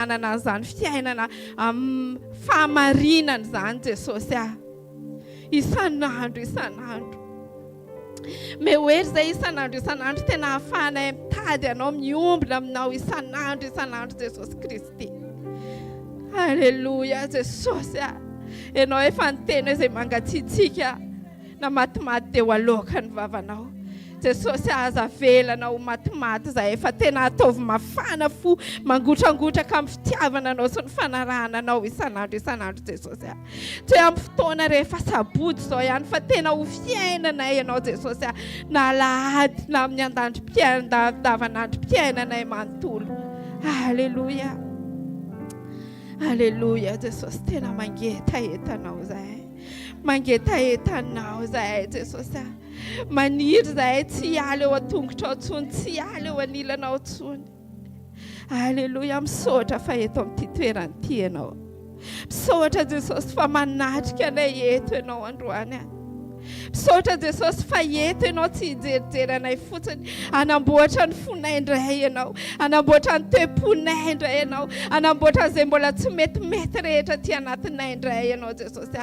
anana zany fiainana fahamarinana zany Jesosy isan'andro mehoery zay isan'andro tena ahafahanay mitady anao miombona aminao isan'andro Jesosy Kristy. Halleluja Jesosy ianao efa niteny hoe izay mangatsiatsika na matimaty dia ho aloaka ny vavanao. Jesosy aza velanao matimaty zahay fa tena ataovy mafana fo mangotragotraka amin'ny fitiavana anao sy ny fanarahana anao isan'andro Jesosy. Toy amin'ny fotoana rehefa sabody zao ihany fa tena ho fiainanay ianao Jesosy na alahady na amin'ny andavanandrom-piainanay manontolo. Halleluja. Halleluja Jesosy tena mangetaetanao zahay. Mangetaetanao zahay Jesosy. Maniry zahay tsy hiala eo an-tongotra tsony, tsy hiala eo anilanao tsony. Halleluja, misaotra fa eto amin'ity toerana ity ianao. Misaotra Jesosy fa manatrika anay eto ianao androany. Misaotra Jesosy fa eto ianao tsy hijerijery anay fotsiny, anamboatra ny fonay indray ianao, anamboatra ny toe-ponay indray ianao, anamboatra izay mbola tsy metimety rehetra ty anatinay indray ianao Jesosy.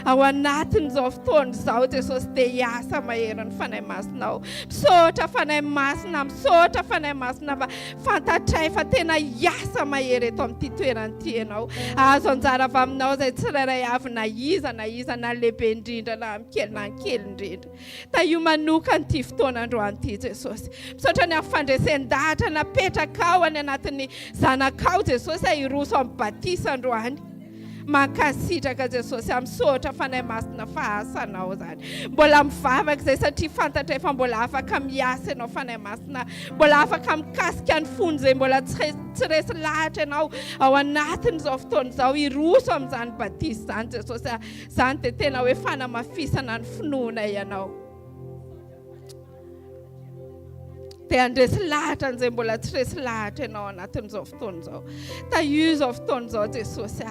Ao anatin'izao fotoana izao Jesosy dia hiasa mahery ny fanahy masinao. Misaotra fanahy masina, misaotra fanahy masina fa fantatray fa tena hiasa mahery eto amin'ity toerana ity ianao. Azo anjara avy aminao izay tsirairay avy na iza na lehibe indrindra na mikely na kely indrindra. Ta io manoka nyity fotoana androany ity Jesosy. Misaotra ny amin'ny fandresendahatra napetraka ao any anatin'ny zanakao Jesosy hiroso amin'ny batisa androany. Mankasitraka Jesosy misaotra fanahy masina fa asanao zany. Mbola mivavaka izay satria fantatray fa mbola afaka miasa ianao fanahy masina. Mbola afaka mikasika ny fony izay mbola tsy resy lahatra ianao ao anatin'izao fotoana izao hiroso amin'izany batisa zany Jesosy. Zany dia tena hoe fanamafisana ny finoana ianao. Dia andresy lahatra an'izay mbola tsy resy lahatra ianao anatin'izao fotoana izao. Ta io izao fotoana izao Jesosy.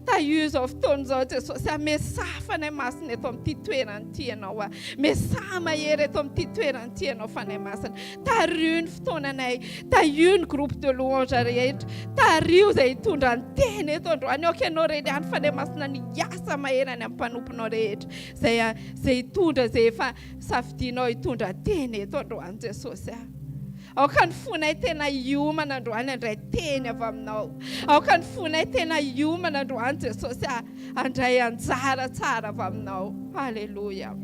Ta io izao fotoana izao Jesosy. Mesaha fanahy masina eto amin'ity toerana ity ianao. Mesaha mahery eto amin'ity toerana ity ianao fanahy masina. Tario ny fotoananay. Tario ny groupe de louange rehetra. Tario izay hitondra ny teny eto androany. Aoka ianao reny ihany fanahy masina ny asa mahery any amin'ny mpanomponao rehetra. Izay hitondra izay efa safidinao hitondra teny eto androany Jesosy. Aoka ny fonay tena hiomana androany andray teny avy aminao. Aoka ny fonay tena hiomana androany Jesosy andray anjara tsara avy aminao. Halleluja.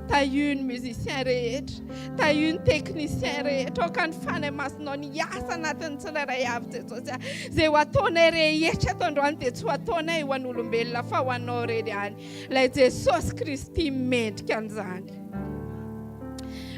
Ta io ny musicien rehetra, ta io ny technicien rehetra, aoka ny fanahy masinao ny asa anatin'ny tsirairay avy Jesosy. Izay ho ataonay rehetra eto androany dia tsy ho ataonay ho an'olombelona fa ho anao reny ihany. Ilay Jesosy Kristy mendrika an'izany.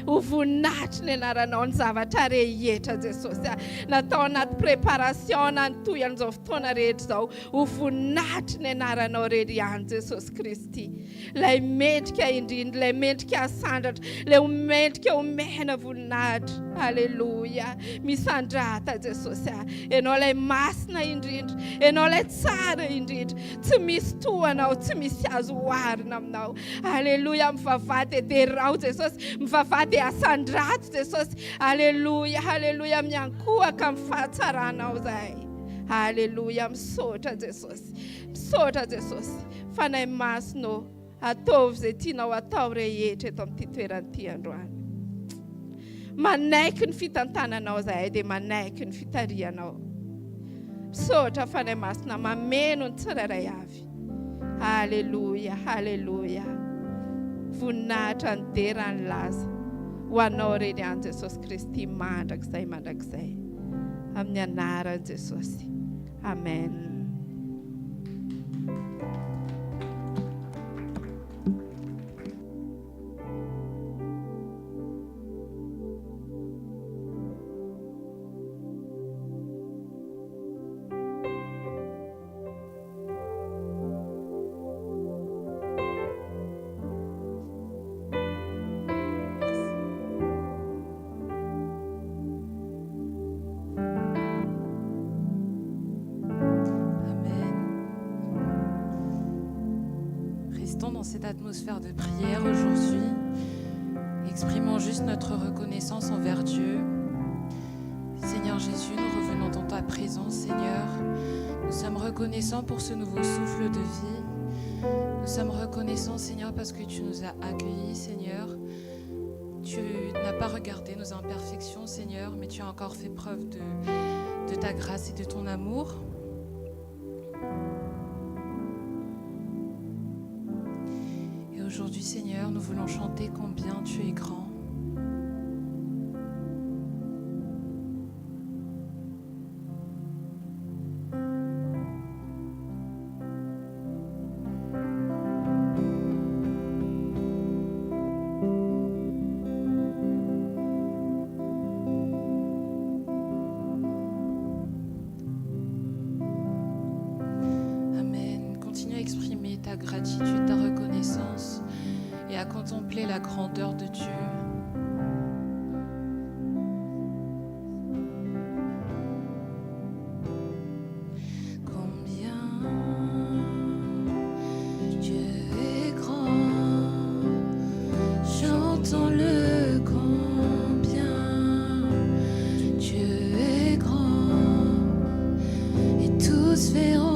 Ho voninahitry ny anaranao ny zavatra rehetra Jesosy. Natao anaty preparaciona ny toy an'izao fotoana rehetra izao. Ho voninahitry ny anaranao reny ihany Jesosy Kristy. Ilay mendrika indrindra, ilay mendrika sandratra, ilay mendrika omena voninahitra. Halleluja. Misandrata Jesosy. Ianao ilay masina indrindra, ianao ilay tsara indrindra. Tsy misy toanao, tsy misy azo oharina aminao. Halleluja. Mivavady ederao Jesosy. Mivavady asandrato Jesosy. Halleluja. Halleluja. Miankohaka amin'ny fahatsaranao zahay. Halleluja. Misaotra Jesosy. Misaotra Jesosy. Fanahy masinao. Ataovy izay tianao atao rehetra eto amin'ity toerana ity androany. Manaiky ny fitantananao zahay dia manaiky ny fitarianao. Misaotra fanahy masina mameno ny tsirairay avy. Halleluja. Halleluja. Voninahitra ny dera ny laza ho anao reny ihany Jesosy Kristy mandrakizay. Amin'ny anaran'i Jesosy. Amen. Dans cette atmosphère de prière aujourd'hui, exprimons juste notre reconnaissance envers Dieu. Seigneur, Seigneur Jésus, nous revenons dans ta présence, Seigneur. Nous sommes reconnaissants pour ce nouveau souffle de vie. Nous sommes reconnaissants, Seigneur, parce que tu nous as accueillis, Seigneur. Tu n'as pas regardé nos imperfections, Seigneur, mais tu as encore fait preuve de ta grâce et de ton amour. Et aujourd'hui, Seigneur, nous voulons chanter combien tu es grand. Exprimer ta gratitude, ta reconnaissance et à contempler la grandeur de Dieu. Combien Dieu est grand, chantons-le combien Dieu est grand et tous verront.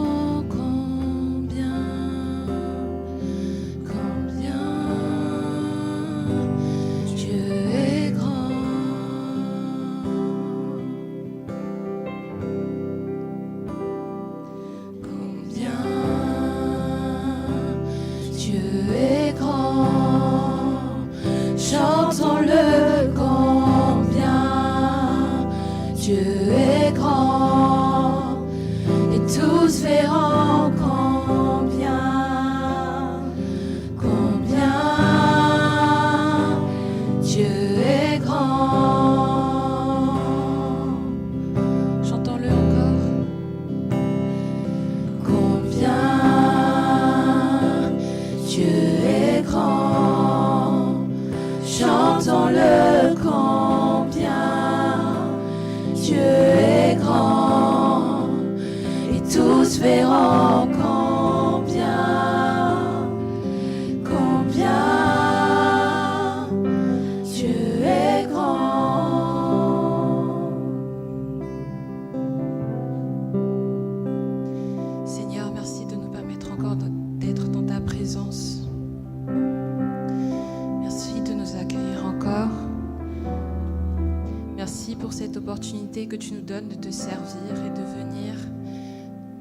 Que tu nous donnes de te servir et de venir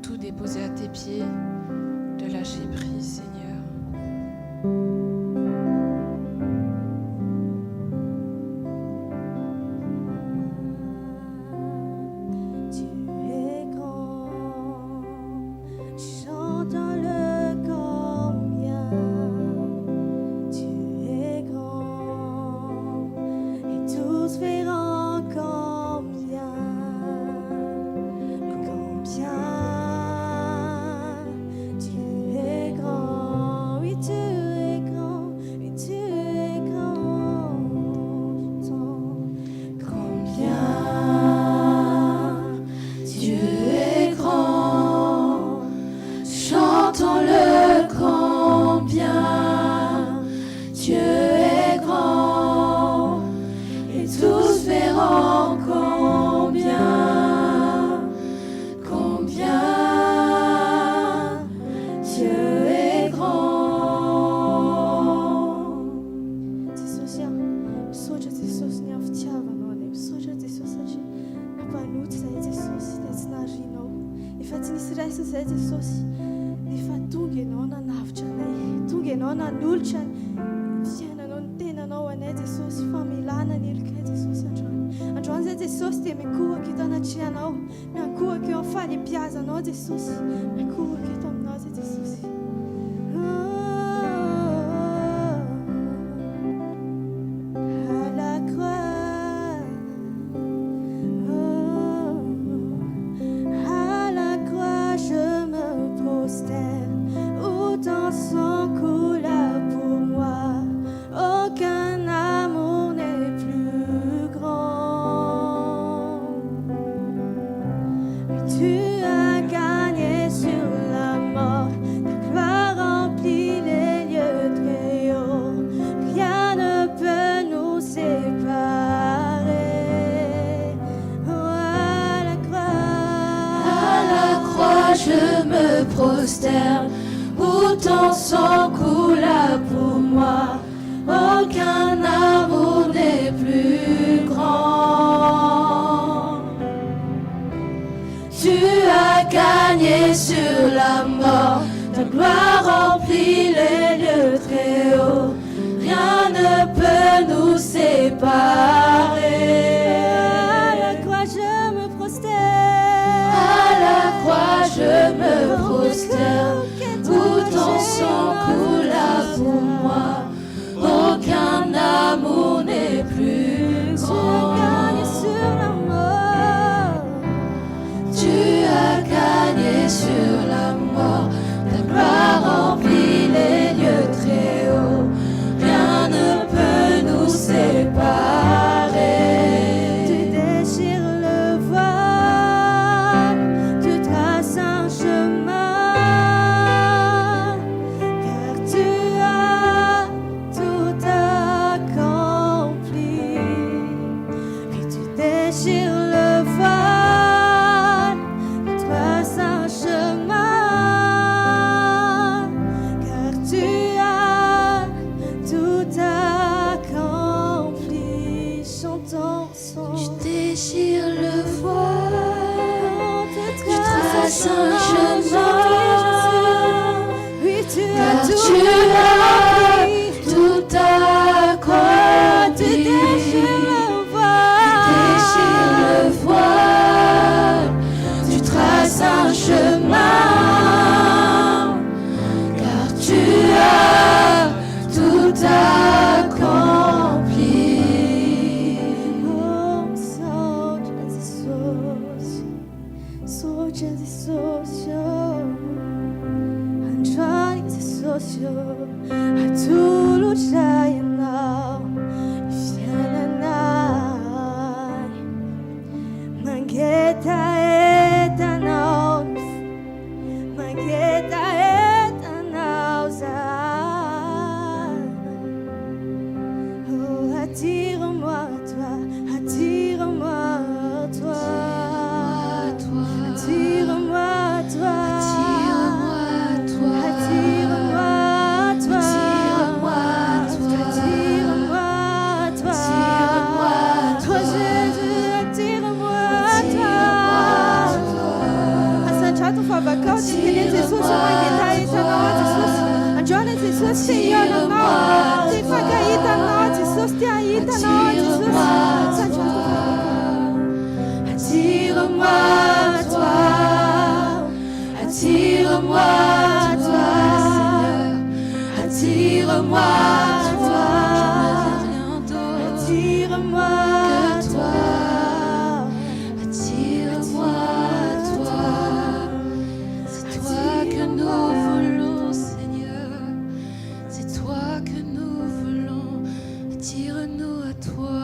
tout déposer à tes pieds, de lâcher prise, Seigneur. Tu as gagné sur la mort, ta gloire. je me prosterne, où ton sang coula pour moi. Aucun amour n'est plus grand. Tu as gagné sur la mort, ta gloire remplit les lieux très hauts. Rien ne peut nous séparer. À la croix je me prosterne, À la croix je me prosterne, où ton sang coula pour moi. Aucun amour n'est plus tu as grand. gagné sur la mort. Tu as gagné sur la mort, ta gloire remplit les lieux très hauts. Rien ne peut nous séparer. Tu déchires le voile, tu traces un chemin, car tu as tout accompli. Oui, tu déchires le voile, tu traces un chemin, car tu as tout accompli. Chantons son. Tu déchires le voile, Tu traces un chemin, oui, tu as car tout tu as accompli. tout Tu accompli. déchires le Déchire le voile, tu traces un chemin, car tu as tout accompli. Attire-moi à toi, attire-moi à toi, attire-moi à toi, attire-moi à toi, attire-moi à toi, toi Jésus, attire-moi à toi. Asante fabakao tikene Jesus mageta ita na Jesus. Anjona Jesus tiyona na, tifagaita na Jesus tiaita na Jesus. Asante Attire-moi à toi, attire-moi à toi, attire-moi à toi, attire-moi à toi, attire-moi à toi. C'est toi que nous voulons, Seigneur, c'est toi que nous voulons, attire-nous à toi.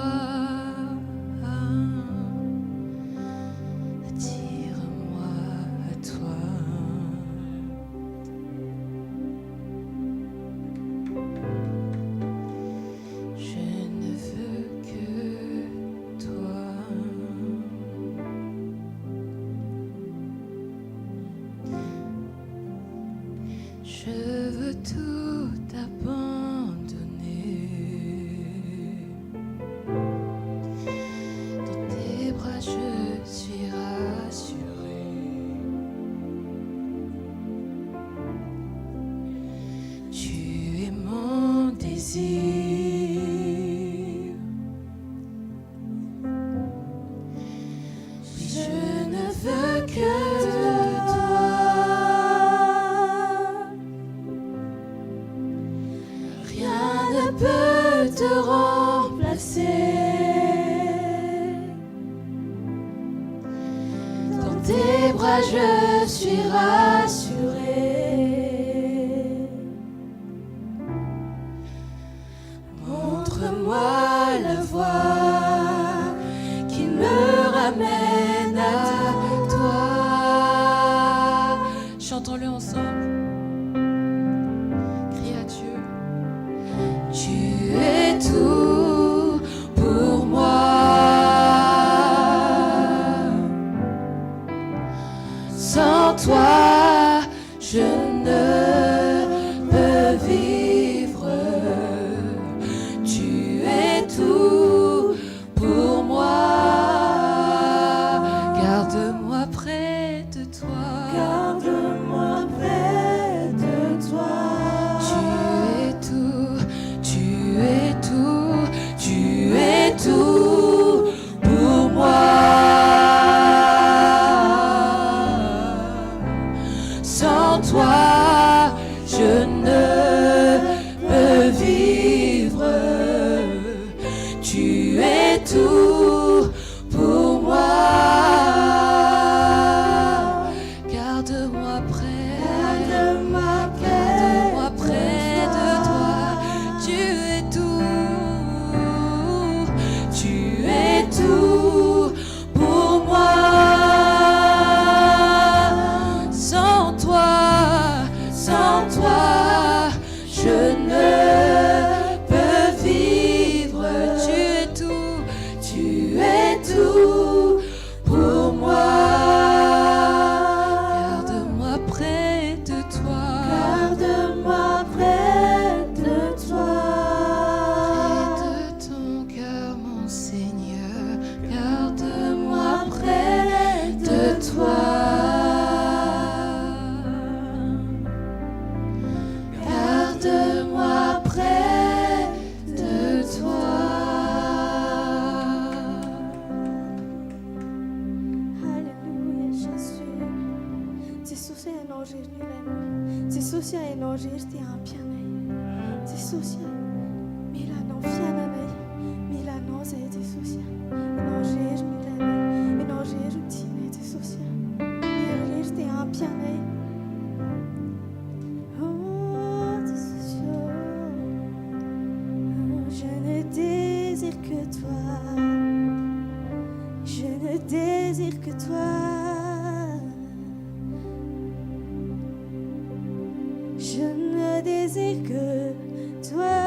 Attire-moi à toi. Je ne veux que toi. Je veux tout abandonner. Dans tes bras je suis rassurée. Tu es mon désir. Je ne veux que toi. Rien ne peut te remplacer. Dans tes bras je suis rassurée. Montre-moi la voie qui me ramène à toi. Chantons-le ensemble. Crie à Dieu. Tu es tout pour moi. Sans toi toi, je ne peux vivre. Tu es tout pour moi. Garde-moi près de toi. Garde-moi près de toi. Tu es tout, tu es tout, tu es tout pour moi. Sans toi, je ne peux vivre. Tu es tout pour moi. Garde-moi près, garde-moi près de toi. Tu es tout, tu es tout pour moi. Sans toi, je ne peux vivre. Tu es tout, tu es tout pour moi. Garde-moi près de toi. Garde-moi près de toi. Près de ton cœur, mon Seigneur. Garde-moi près de toi. Garde-moi près de toi. Halleluja, Jésus. Jesus är en årgivning. Jesus är en årgivning ampianay. Jesus är Milano fiananay. Milano zay Jesus. En årgivning. En årgivning Jesus. En årgivning ampianay. Oh, Jesus. Je ne désire que toi. Je ne désire que toi. Je ne désire que toi.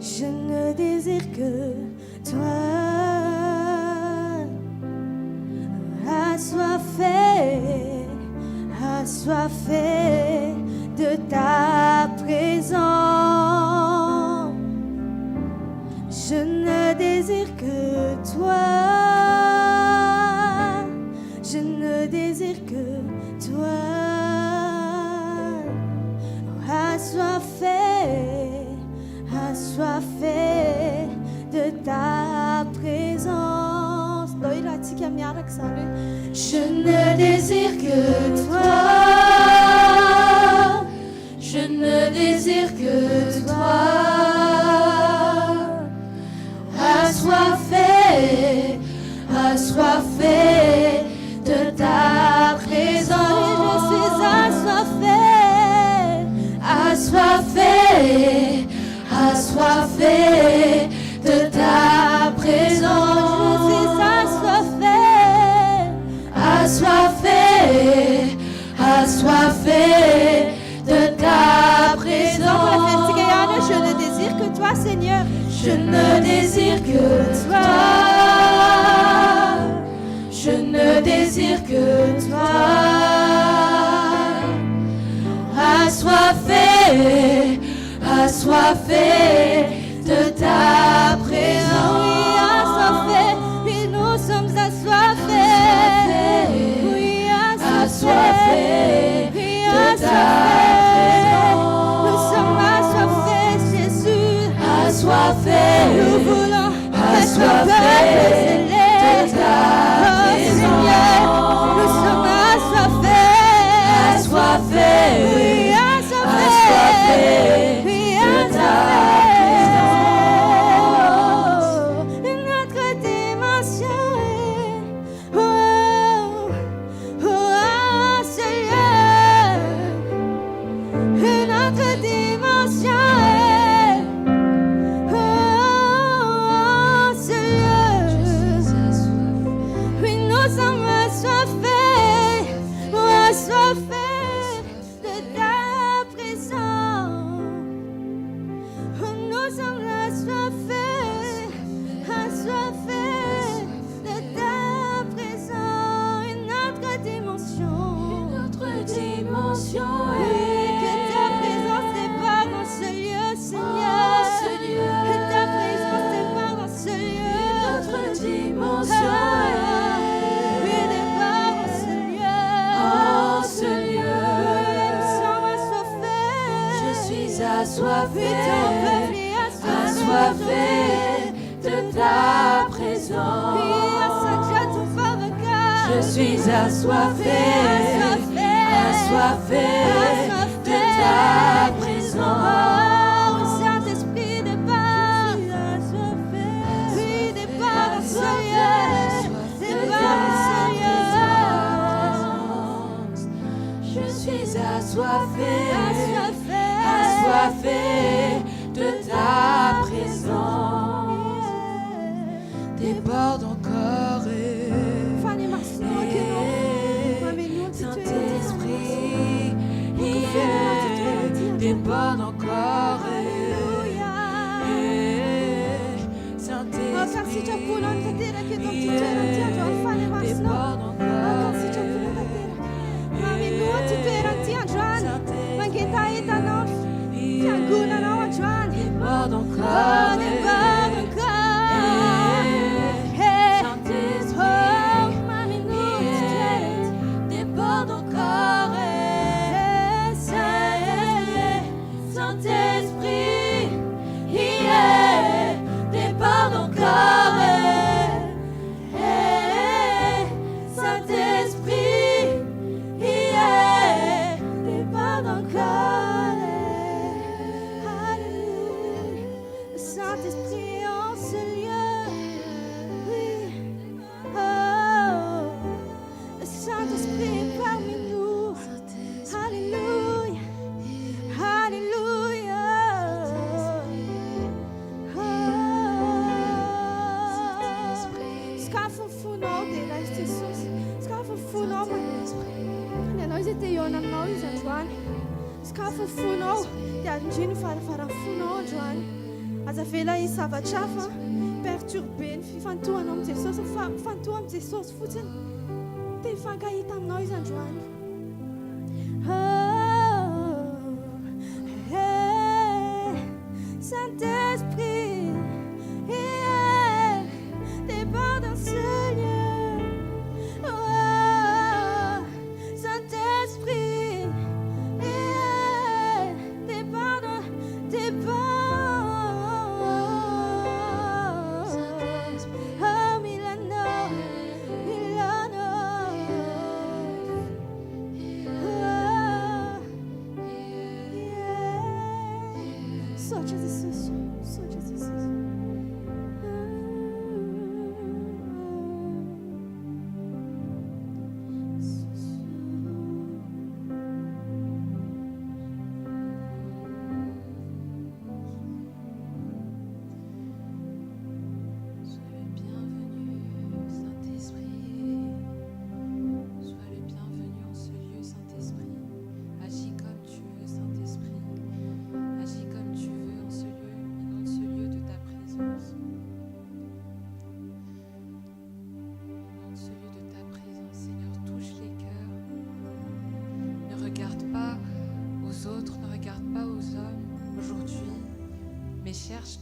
Je ne désire que toi. Assoiffé de ta présence. Je ne désire que toi. Je ne désire que toi. Assoiffé de ta présence. Je ne désire que toi. Je ne désire que toi. Assoiffé de ta présence. Je suis assoiffé de ta présence. Je suis assoiffé de ta présence. Je ne désire que toi, Seigneur. Je ne désire que toi. Je ne désire que toi. Assoiffé de ta présence. Oui, nous sommes assoiffés. Oui, assoiffés de ta présence. Nous sommes assoiffés, Jésus. Nous voulons être peuple céleste. Oh Seigneur, nous sommes assoiffés. Oui, assoiffés. Notre dimension est Seigneur. Notre dimension est Seigneur. Oui, nous sommes assoiffés de ta présence. Nous sommes assoiffés de ta présence. assoiffé, assoiffé de ta présence. Je suis assoiffé, assoiffé de ta présence. Saint-Esprit, départ. Oui, départ dans ce lieu. Départ dans ce lieu. Je suis assoiffé, assoiffé de ta présence. Déborde encore Saint-Esprit, déborde encore Saint-Esprit, déborde Saint-Esprit en ce lieu. Oui. Oh. Le Saint-Esprit est parmi nous. Alléluia. Alléluia. Skaffa funo dela Jesus. Skaffa funo. Nós eteiona nós Joan. Skaffa funo. Dia njini fara funo Joan. Azavela isavatra hafa perturbé ny fifantohana amin'i Jesosy mifantoha amin'i Jesosy fotsiny dia mifankahita aminao izy androany. Saint-Esprit, départ dans ce lieu. Saint-Esprit, départ. Sorte Jesus, sorte Jesus. Mais cherche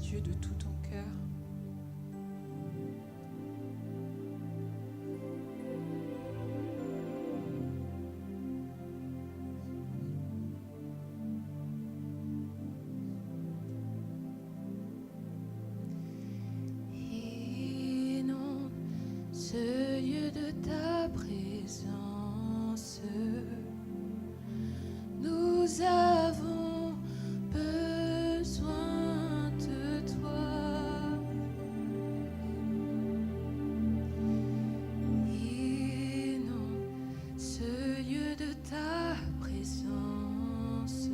Dieu de tout ton cœur. Inonde ce lieu de ta présence. Nous avons besoin de toi. Inonde ce lieu de ta présence.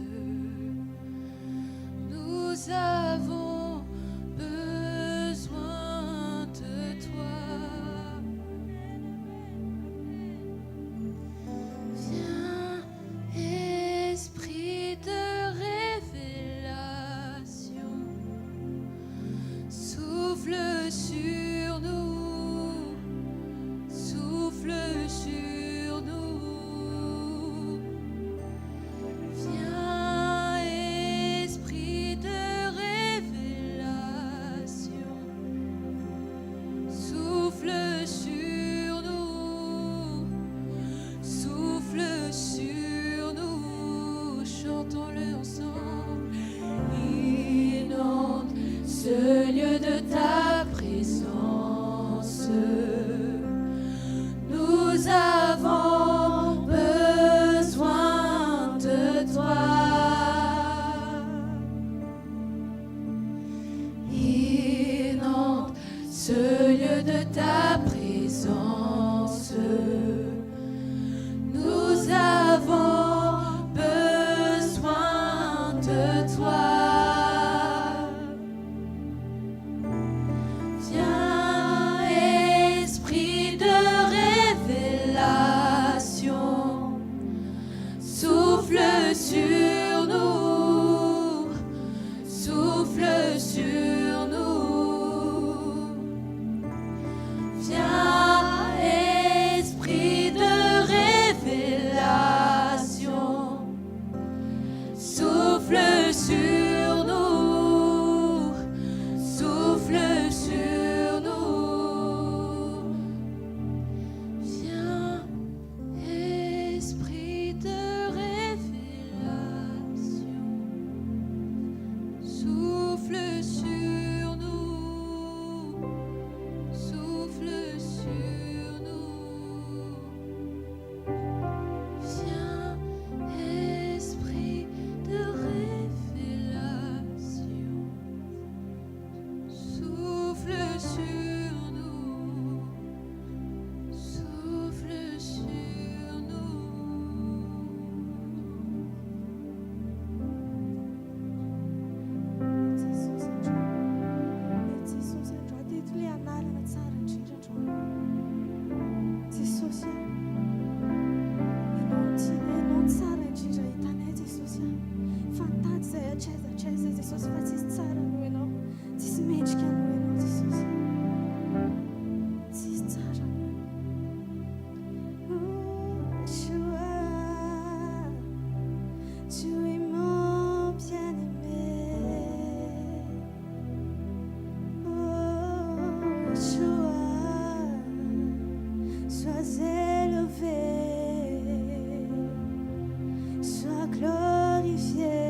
Nous avons besoin de toi. acesa, Jesus, faceți țara lui, nu? Ți smeci chiar lui, nu, Jesus. Ți țara lui. Yeshua, tu es mon bien-aimé. Yeshua, sois élevé, sois glorifié.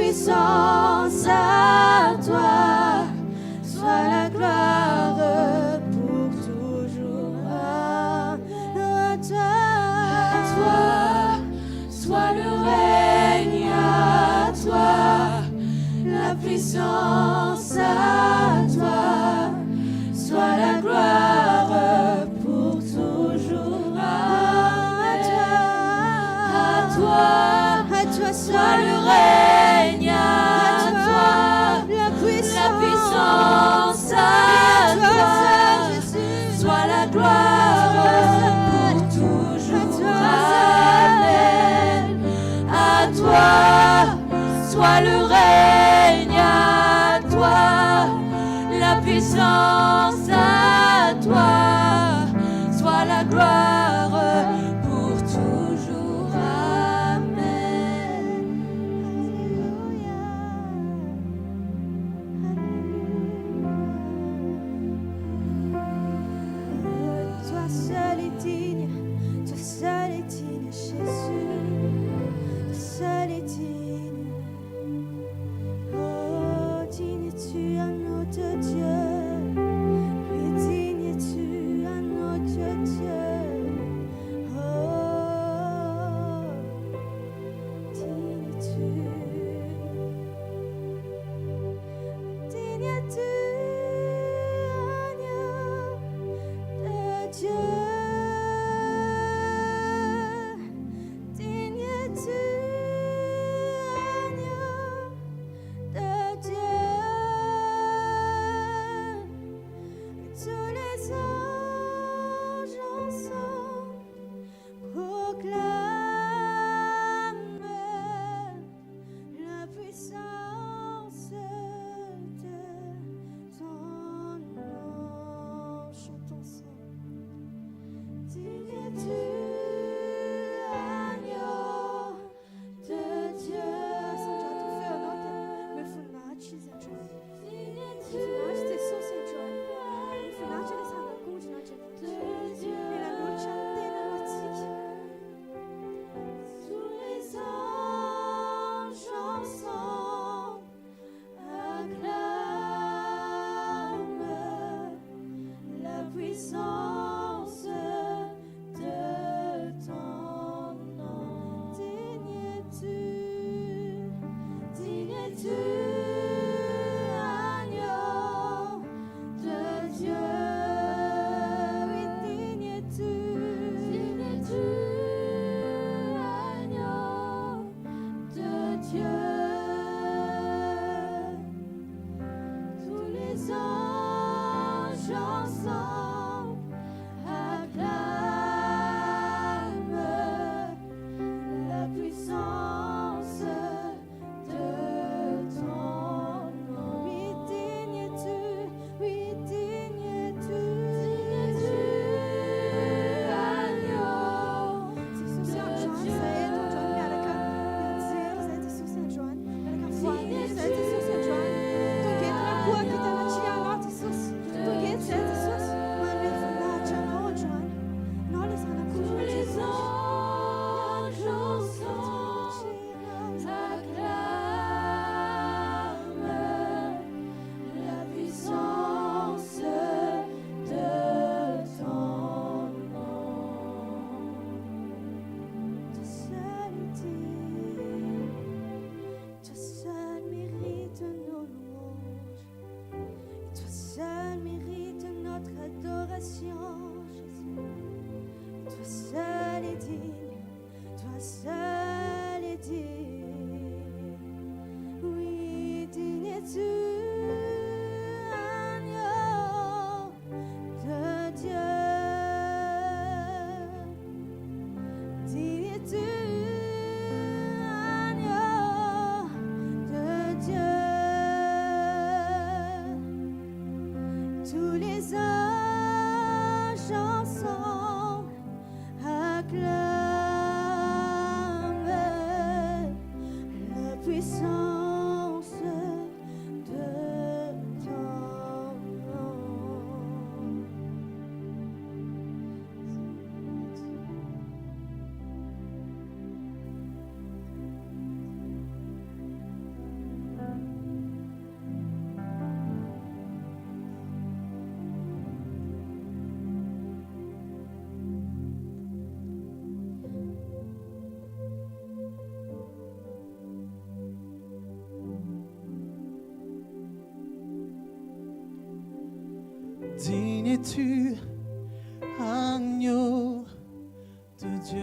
puissance à toi, soit la gloire pour toujours. puissance de ton nom. Digne es-tu, agneau de Dieu. Oui, digne es-tu, agneau de Dieu. Tous les anges ensemble acclament la puissance de ton nom. Oui, digne es-tu, agneau de Dieu. Tous les anges ensemble acclament la puissance de ton nom. Toi seul est digne, toi seul mérite nos louanges, toi seul mérite notre adoration, Jésus. Toi seul est digne, toi seul est digne. Oui, digne es-tu, agneau de Dieu. Digne es-tu, agneau de Dieu. Tous les anges ensemble acclament la puissance de ton nom. Digne es-tu, agneau de Dieu.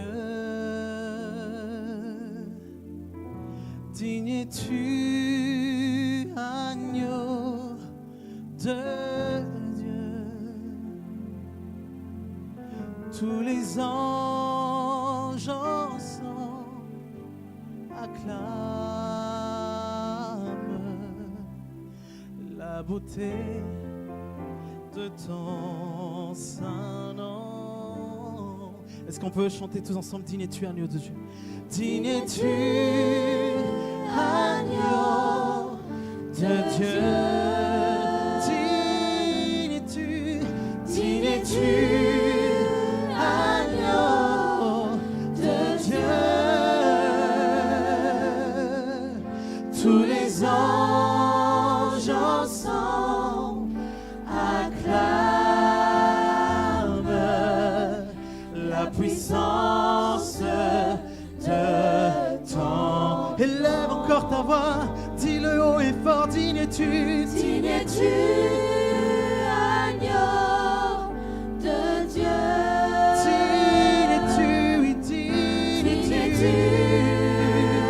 Digne es-tu, agneau de Dieu. Tous les anges ensemble acclament la beauté de ton saint nom. Est-ce qu'on peut chanter tous ensemble? Digne es-tu, agneau de Dieu. Digne es-tu, agneau de Dieu. Digne es-tu, agneau de Dieu. Tous les anges ensemble acclament la puissance de ton. Élève encore ta voix, dis-le haut et fort. Digne es-tu, Agneau de Dieu. Digne es-tu, oui, digne es-tu,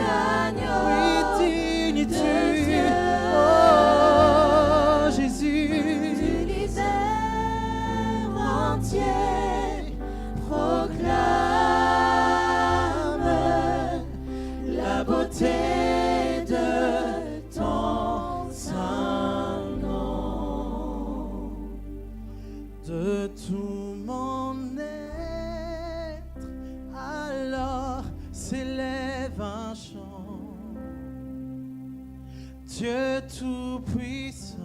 Agneau oui, digne de es-tu, Dieu. oh Jésus. L'univers entier proclame la beauté de ton saint nom. De tout mon être, alors s'élève un chant. Dieu tout-puissant,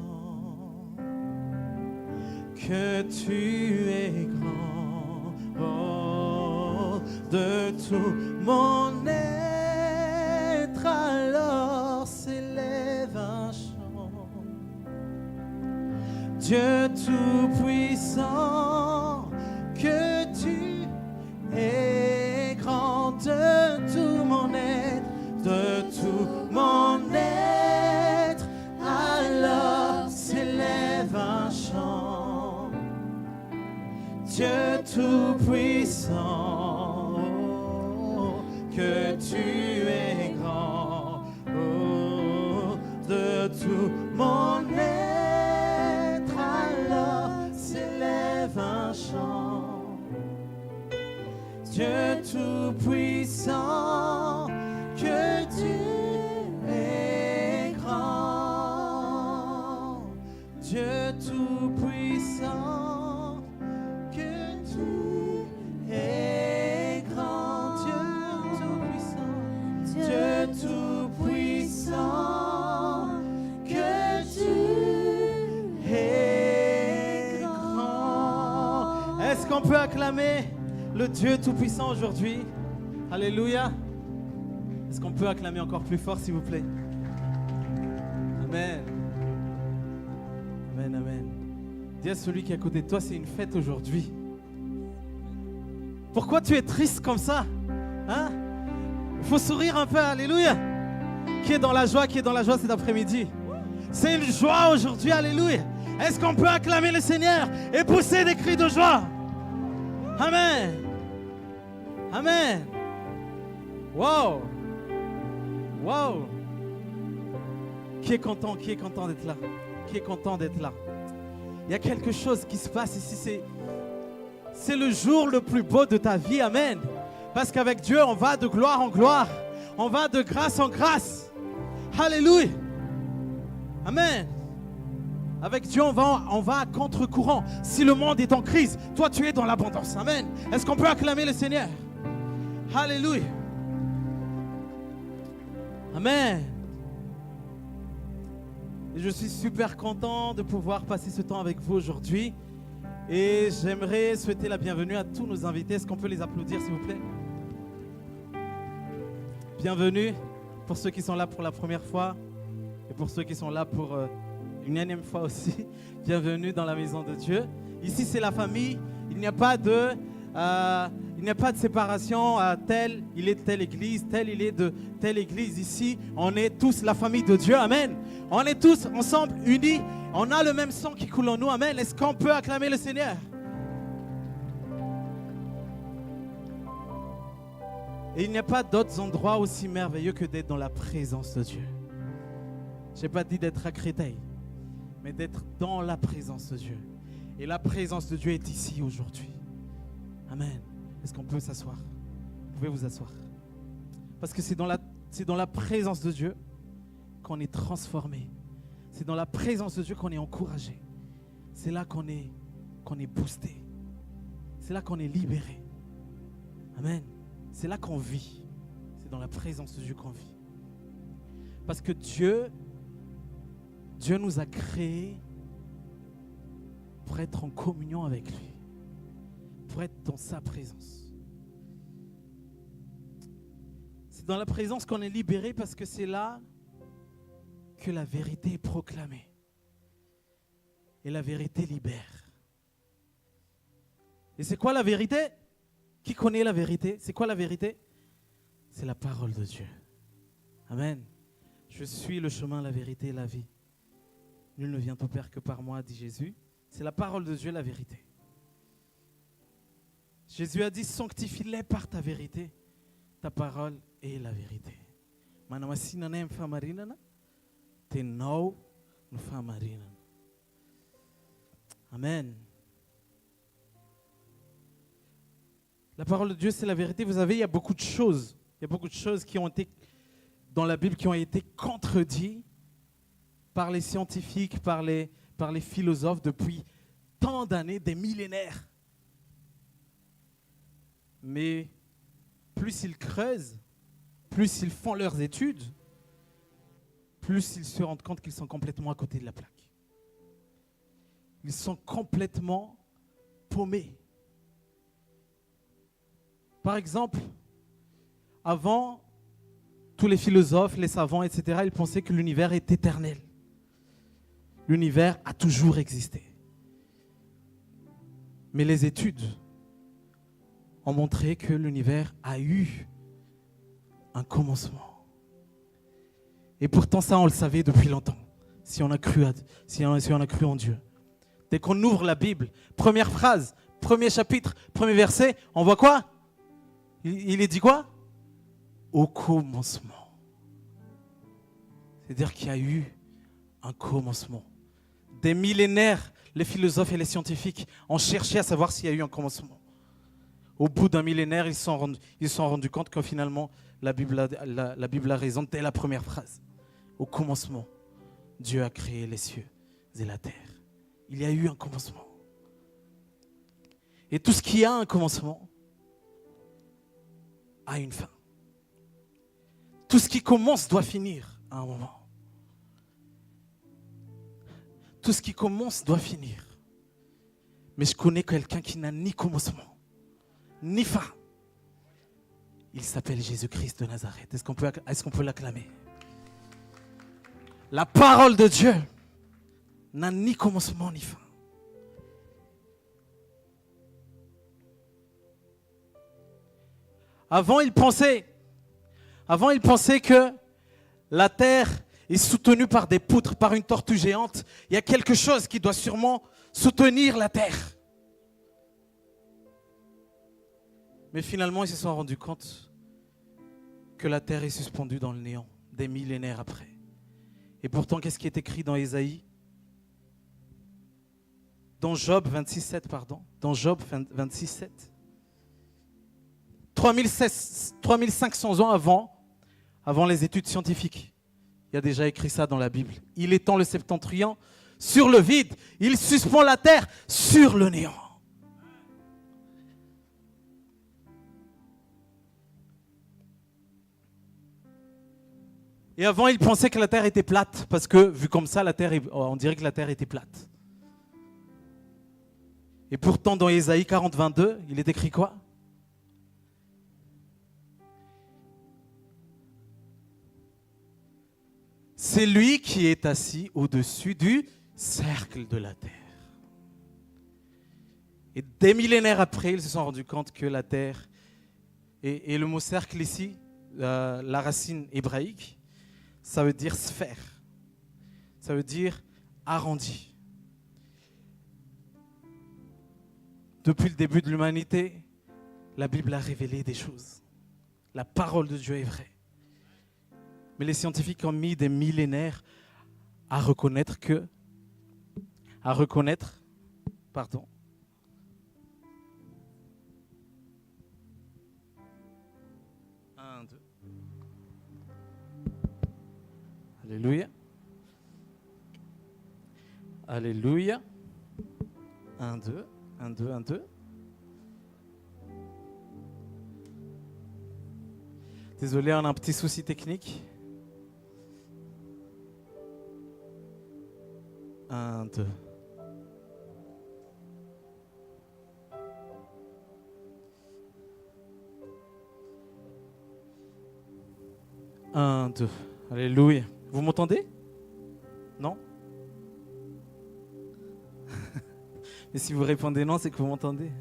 que tu es grand. Oh, de tout mon être, alors s'élève un chant. Dieu tout-puissant, Dieu tout-puissant, que tu es grand, oh, de tout mon être, alors s'élève un chant. Dieu tout-puissant, que tu es grand, Dieu tout-puissant, que tu es grand, Dieu tout-puissant, Dieu tout-puissant, que tu es grand. Est-ce qu'on peut acclamer le Dieu tout-puissant aujourd'hui? Alléluia. Est-ce qu'on peut acclamer encore plus fort, s'il vous plaît? Amen. Amen, amen. Dis à celui qui est à côté de toi, c'est une fête aujourd'hui. Pourquoi tu es triste comme ça? Hein? Il faut sourire un peu, alléluia. Qui est dans la joie cet après-midi? C'est une joie aujourd'hui, alléluia. Est-ce qu'on peut acclamer le Seigneur et pousser des cris de joie? Amen. Amen. Wow. Wow. Qui est content d'être là? Qui est content d'être là? Il y a quelque chose qui se passe ici. C'est le jour le plus beau de ta vie. Amen. Parce qu'avec Dieu, on va de gloire en gloire. On va de grâce en grâce. Alléluia. Amen. Avec Dieu, on va à contre-courant. Si le monde est en crise, toi, tu es dans l'abondance. Amen. Est-ce qu'on peut acclamer le Seigneur? Alléluia. Amen. Et je suis super content de pouvoir passer ce temps avec vous aujourd'hui. Et j'aimerais souhaiter la bienvenue à tous nos invités. Est-ce qu'on peut les applaudir, s'il vous plaît? Bienvenue pour ceux qui sont là pour la première fois et pour ceux qui sont là pour une énième fois aussi. Bienvenue dans la maison de Dieu. Ici, c'est la famille. Il n'y a pas de séparation. Tel, il est de telle église, tel, il est de telle église. Ici, on est tous la famille de Dieu. Amen. On est tous ensemble, unis. On a le même sang qui coule en nous. Amen. Est-ce qu'on peut acclamer le Seigneur? Et il n'y a pas d'autres endroits aussi merveilleux que d'être dans la présence de Dieu. Je n'ai pas dit d'être à Créteil, mais d'être dans la présence de Dieu. Et la présence de Dieu est ici aujourd'hui. Amen. Est-ce qu'on peut s'asseoir? Vous pouvez vous asseoir. Parce que c'est dans la présence de Dieu qu'on est transformé. C'est dans la présence de Dieu qu'on est encouragé. C'est là qu'on est boosté. C'est là qu'on est libéré. Amen. C'est là qu'on vit. C'est dans la présence de Dieu qu'on vit. Parce que Dieu nous a créés pour être en communion avec lui. Pour être dans sa présence. C'est dans la présence qu'on est libéré parce que c'est là que la vérité est proclamée. Et la vérité libère. Et c'est quoi la vérité? Qui connaît la vérité? C'est quoi la vérité? C'est la parole de Dieu. Amen. Je suis le chemin, la vérité et la vie. Nul ne vient au Père que par moi, dit Jésus. C'est la parole de Dieu, la vérité. Jésus a dit, sanctifie-les par ta vérité. Ta parole est la vérité. Amen. La parole de Dieu, c'est la vérité. Vous savez, il y a beaucoup de choses. Il y a beaucoup de choses qui ont été dans la Bible qui ont été contredites par les scientifiques, par les philosophes depuis tant d'années, des millénaires. Mais plus ils creusent, plus ils font leurs études, plus ils se rendent compte qu'ils sont complètement à côté de la plaque. Ils sont complètement paumés. Par exemple, avant, tous les philosophes, les savants, etc., ils pensaient que l'univers est éternel. L'univers a toujours existé. Mais les études ont montré que l'univers a eu un commencement. Et pourtant, ça, on le savait depuis longtemps, si on a cru en Dieu. Dès qu'on ouvre la Bible, première phrase, premier chapitre, premier verset, on voit quoi? Il est dit quoi? Au commencement. C'est-à-dire qu'il y a eu un commencement. Des millénaires, les philosophes et les scientifiques ont cherché à savoir s'il y a eu un commencement. Au bout d'un millénaire, ils se sont rendus compte que finalement, la Bible a raison dès la première phrase. Au commencement, Dieu a créé les cieux et la terre. Il y a eu un commencement. Et tout ce qui a un commencement a une fin. Tout ce qui commence doit finir à un moment. Tout ce qui commence doit finir. Mais je connais quelqu'un qui n'a ni commencement, ni fin. Il s'appelle Jésus-Christ de Nazareth. Est-ce qu'on peut l'acclamer? La parole de Dieu n'a ni commencement ni fin. Avant, il pensait que la terre est soutenue par des poutres, par une tortue géante. Il y a quelque chose qui doit sûrement soutenir la terre. Mais finalement, ils se sont rendus compte que la terre est suspendue dans le néant, des millénaires après. Et pourtant, qu'est-ce qui est écrit dans Ésaïe? Dans Job 26,7, pardon. Dans Job 26,7. 3500 ans avant les études scientifiques. Il y a déjà écrit ça dans la Bible. Il étend le septentrion sur le vide. Il suspend la terre sur le néant. Et avant, il pensait que la terre était plate, parce que, vu comme ça, on dirait que la terre était plate. Et pourtant, dans Ésaïe 40, 22, il est écrit quoi? C'est lui qui est assis au-dessus du cercle de la terre. Et des millénaires après, ils se sont rendus compte que la terre, et le mot cercle ici, la racine hébraïque, ça veut dire sphère. Ça veut dire arrondi. Depuis le début de l'humanité, la Bible a révélé des choses. La parole de Dieu est vraie. Mais les scientifiques ont mis des millénaires à reconnaître pardon. Alléluia. Alléluia. 1, 2, 1, 2, 1, 2. Désolé, on a un petit souci technique. 1, 2. Un, deux. Alléluia. Vous m'entendez? Non? Mais si vous répondez non, c'est que vous m'entendez.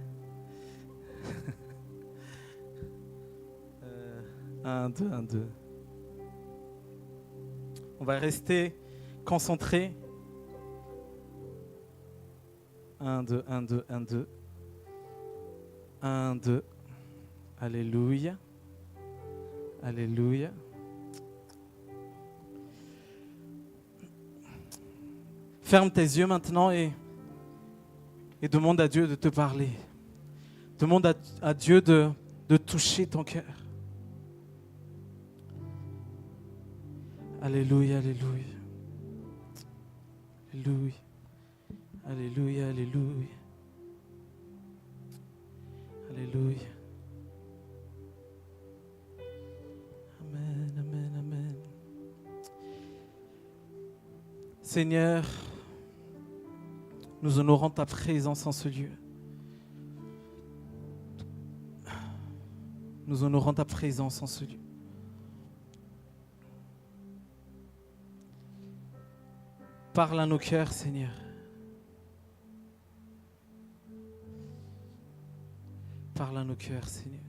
1, 2, 1, 2. On va rester concentré. 1, 2, 1, 2, 1, 2. 1, 2. Alléluia. Alléluia. Ferme tes yeux maintenant et demande à Dieu de te parler. Demande à Dieu de toucher ton cœur. Alléluia, alléluia. Alléluia. Alléluia, alléluia. Alléluia. Amen, amen, amen. Seigneur, nous honorons ta présence en ce lieu. Nous honorons ta présence en ce lieu. Parle à nos cœurs, Seigneur. Parle à nos cœurs, Seigneur.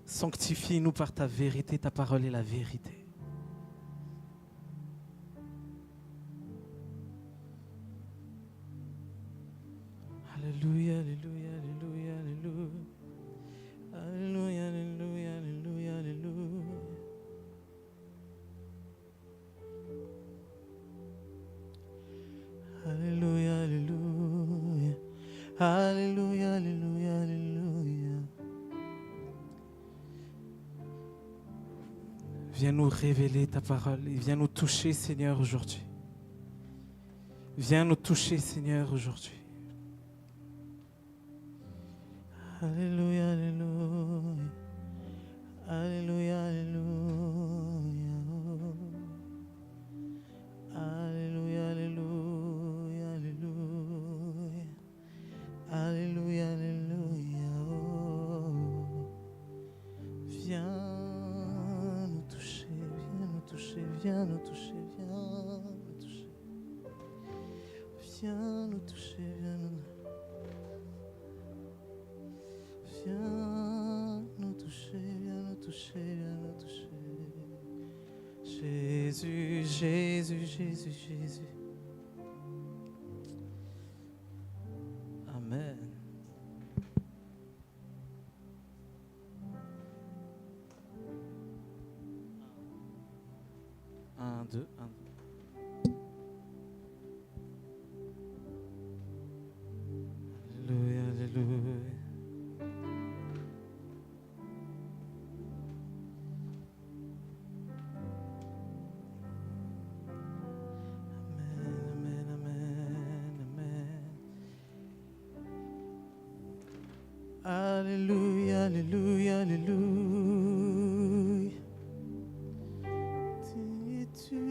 Sanctifie-nous par ta vérité, ta parole est la vérité. Alléluia, alléluia, alléluia, alléluia. Alléluia, alléluia, alléluia, alléluia. Alléluia, alléluia. Alléluia, alléluia, alléluia. Viens nous révéler ta parole et viens nous toucher, Seigneur, aujourd'hui. Viens nous toucher, Seigneur, aujourd'hui. Alléluia, alléluia. Alléluia, alléluia. Alléluia, alléluia, alléluia. Alléluia, alléluia. Viens nous toucher, viens nous toucher, viens nous toucher, viens nous toucher. Viens nous toucher, viens nous toucher, viens nous toucher, viens nous toucher. Jésus, Jésus, Jésus, Jésus. Amen. Un, deux, un, deux. Alléluia, alléluia. Amen, amen, amen, amen. Alléluia, alléluia, alléluia. Dis-tu.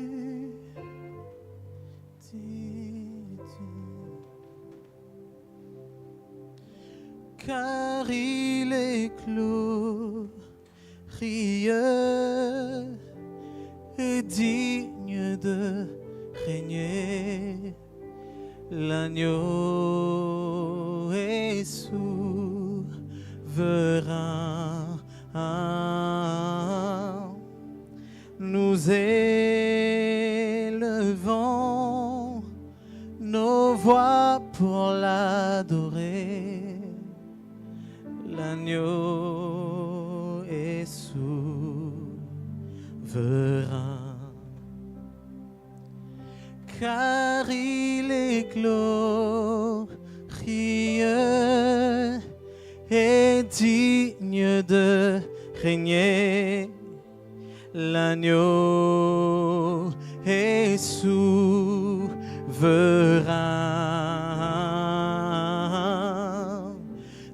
Car il est glorieux et digne de régner. L'agneau est souverain. Nous élevons nos voix pour l'adorer. L'agneau est souverain, car il est glorieux et digne de régner. L'agneau est souverain.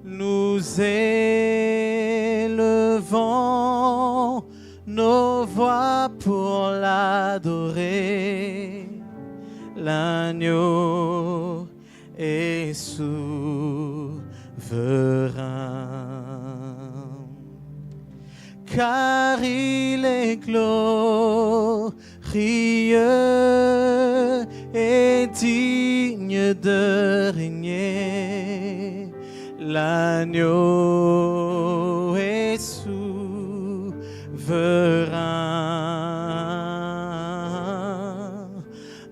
Nous élevons nos voix pour l'adorer. L'agneau est souverain, car il est glorieux et digne de régner. L'agneau est souverain.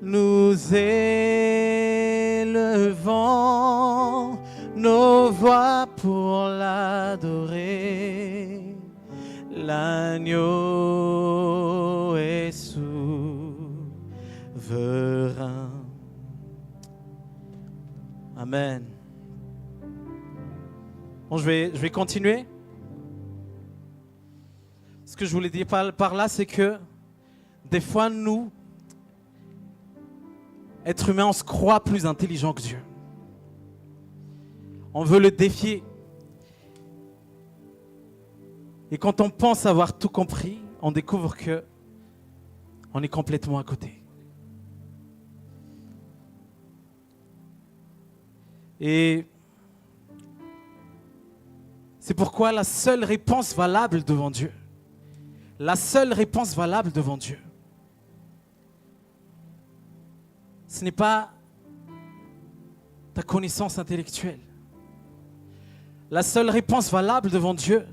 Nous élevons nos voix pour l'adorer. L'agneau est souverain. Amen. Bon, je vais continuer. Ce que je voulais dire par là, c'est que des fois, nous, êtres humains, on se croit plus intelligent que Dieu. On veut le défier. Et quand on pense avoir tout compris, on découvre que on est complètement à côté. Et c'est pourquoi la seule réponse valable devant Dieu, ce n'est pas ta connaissance intellectuelle. La seule réponse valable devant Dieu,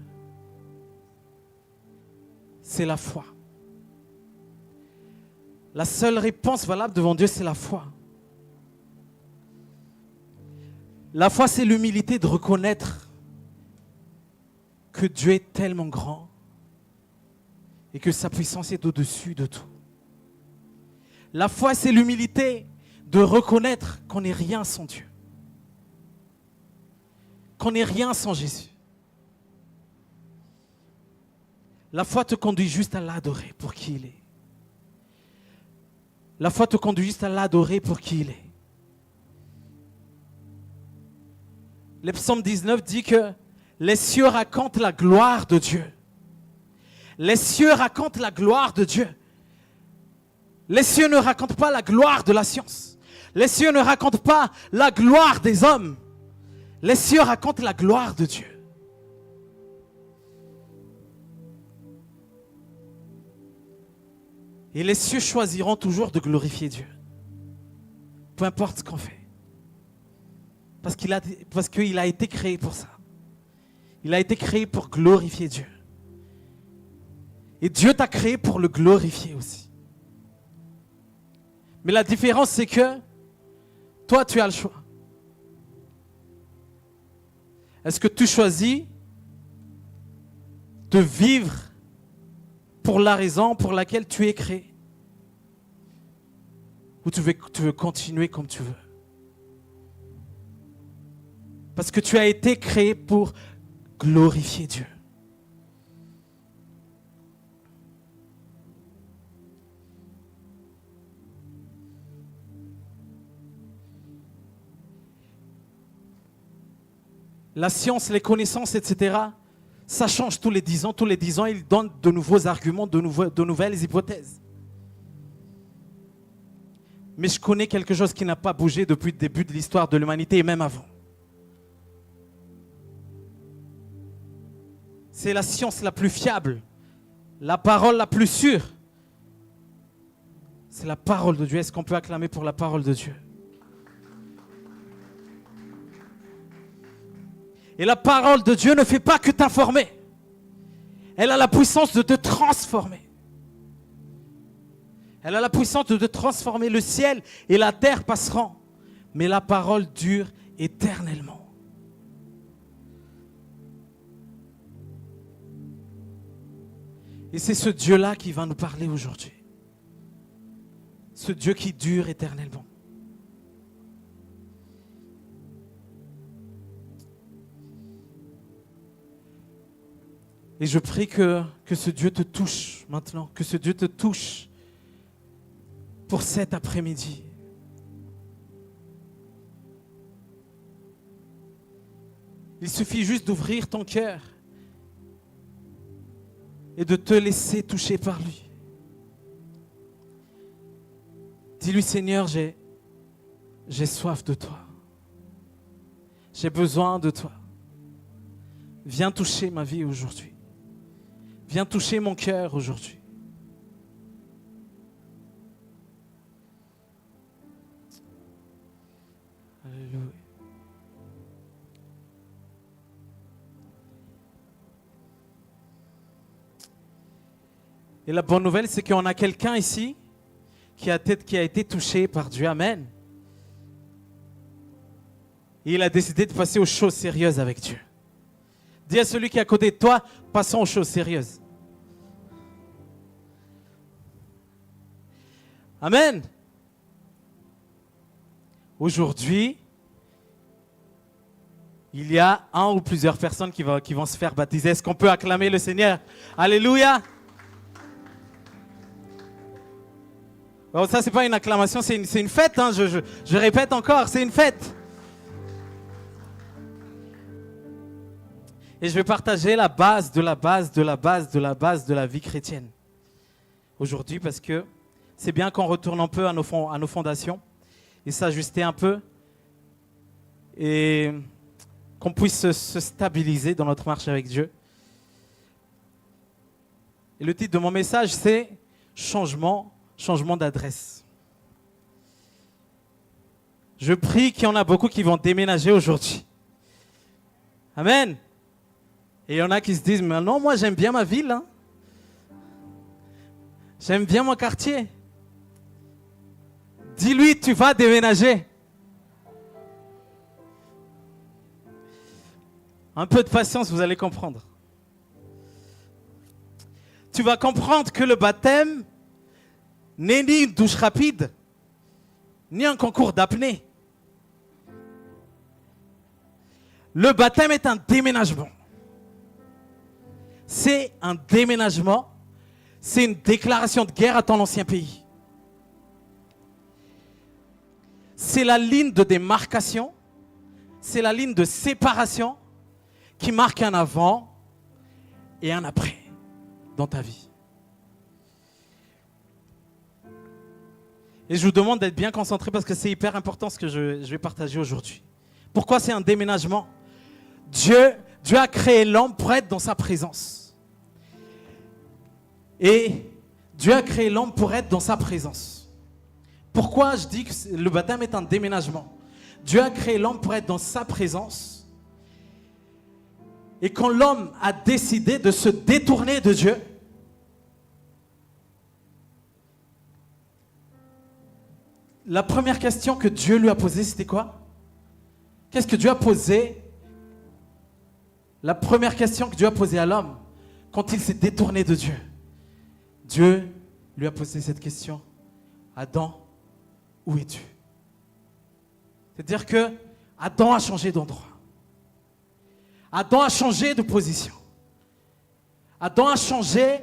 c'est la foi. La seule réponse valable devant Dieu, c'est la foi. La foi, c'est l'humilité de reconnaître que Dieu est tellement grand et que sa puissance est au-dessus de tout. La foi, c'est l'humilité de reconnaître qu'on n'est rien sans Dieu. Qu'on n'est rien sans Jésus. La foi te conduit juste à l'adorer pour qui il est. La foi te conduit juste à l'adorer pour qui il est. Le psaume 19 dit que les cieux racontent la gloire de Dieu. Les cieux racontent la gloire de Dieu. Les cieux ne racontent pas la gloire de la science. Les cieux ne racontent pas la gloire des hommes. Les cieux racontent la gloire de Dieu. Et les cieux choisiront toujours de glorifier Dieu. Peu importe ce qu'on fait. Parce qu'il a été créé pour ça. Il a été créé pour glorifier Dieu. Et Dieu t'a créé pour le glorifier aussi. Mais la différence, c'est que toi, tu as le choix. Est-ce que tu choisis de vivre pour la raison pour laquelle tu es créé? Ou tu veux continuer comme tu veux? Parce que tu as été créé pour glorifier Dieu. La science, les connaissances, etc., ça change tous les 10 ans. Tous les 10 ans, ils donnent de nouveaux arguments, de nouvelles hypothèses. Mais je connais quelque chose qui n'a pas bougé depuis le début de l'histoire de l'humanité et même avant. C'est la science la plus fiable, la parole la plus sûre. C'est la parole de Dieu. Est-ce qu'on peut acclamer pour la parole de Dieu? Et la parole de Dieu ne fait pas que t'informer. Elle a la puissance de te transformer. Elle a la puissance de te transformer. Le ciel et la terre passeront, mais la parole dure éternellement. Et c'est ce Dieu-là qui va nous parler aujourd'hui. Ce Dieu qui dure éternellement. Et je prie que ce Dieu te touche maintenant, que ce Dieu te touche pour cet après-midi. Il suffit juste d'ouvrir ton cœur et de te laisser toucher par lui. Dis-lui, Seigneur, j'ai soif de toi. J'ai besoin de toi. Viens toucher ma vie aujourd'hui. Viens toucher mon cœur aujourd'hui. Alléluia. Et la bonne nouvelle, c'est qu'on a quelqu'un ici qui a été touché par Dieu. Amen. Et il a décidé de passer aux choses sérieuses avec Dieu. Dis à celui qui est à côté de toi, passons aux choses sérieuses. Amen. Aujourd'hui, il y a un ou plusieurs personnes qui vont se faire baptiser. Est-ce qu'on peut acclamer le Seigneur? Alléluia. Bon, ça, c'est pas une acclamation, c'est une fête. Hein. Je répète encore, c'est une fête. Et je vais partager la base de la base de la base de la base de la vie chrétienne aujourd'hui, parce que c'est bien qu'on retourne un peu à nos fondations et s'ajuster un peu et qu'on puisse se stabiliser dans notre marche avec Dieu. Et le titre de mon message, c'est changement d'adresse. Je prie qu'il y en a beaucoup qui vont déménager aujourd'hui. Amen. Et il y en a qui se disent, mais non, moi j'aime bien ma ville. Hein. J'aime bien mon quartier. Dis-lui, tu vas déménager. Un peu de patience, vous allez comprendre. Tu vas comprendre que le baptême n'est ni une douche rapide, ni un concours d'apnée. Le baptême est un déménagement. C'est un déménagement. C'est une déclaration de guerre à ton ancien pays. C'est la ligne de démarcation. C'est la ligne de séparation qui marque un avant et un après dans ta vie. Et je vous demande d'être bien concentrés parce que c'est hyper important ce que je vais partager aujourd'hui. Pourquoi c'est un déménagement? Dieu a créé l'homme pour être dans sa présence. Et Dieu a créé l'homme pour être dans sa présence. Pourquoi je dis que le baptême est un déménagement? Dieu a créé l'homme pour être dans sa présence. Et quand l'homme a décidé de se détourner de Dieu, la première question que Dieu lui a posée, c'était quoi? Qu'est-ce que Dieu a posé? La première question que Dieu a posée à l'homme quand il s'est détourné de Dieu. Dieu lui a posé cette question. Adam, où es-tu? C'est-à-dire que Adam a changé d'endroit. Adam a changé de position. Adam a changé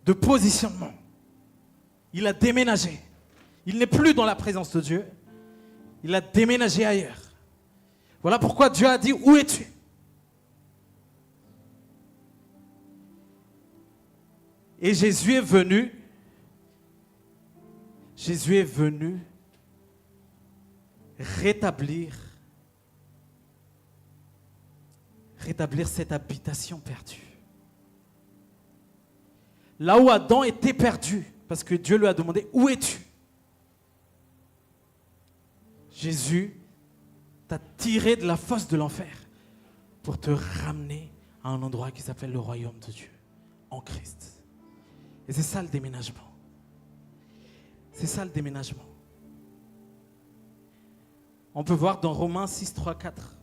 de positionnement. Il a déménagé. Il n'est plus dans la présence de Dieu. Il a déménagé ailleurs. Voilà pourquoi Dieu a dit, où es-tu? Et Jésus est venu rétablir cette habitation perdue. Là où Adam était perdu, parce que Dieu lui a demandé, où es-tu? Jésus t'a tiré de la fosse de l'enfer pour te ramener à un endroit qui s'appelle le royaume de Dieu, en Christ. Et c'est ça le déménagement. C'est ça le déménagement. On peut voir dans Romains 6, 3, 4.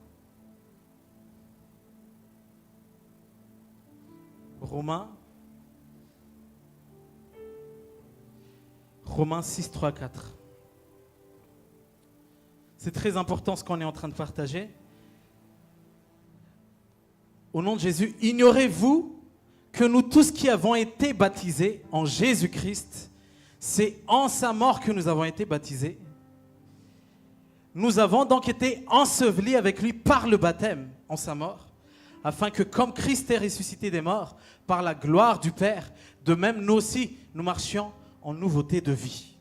Romains 6, 3, 4. C'est très important ce qu'on est en train de partager. Au nom de Jésus, ignorez-vous que nous tous qui avons été baptisés en Jésus-Christ, c'est en sa mort que nous avons été baptisés. Nous avons donc été ensevelis avec lui par le baptême en sa mort, afin que comme Christ est ressuscité des morts, par la gloire du Père, de même nous aussi, nous marchions en nouveauté de vie.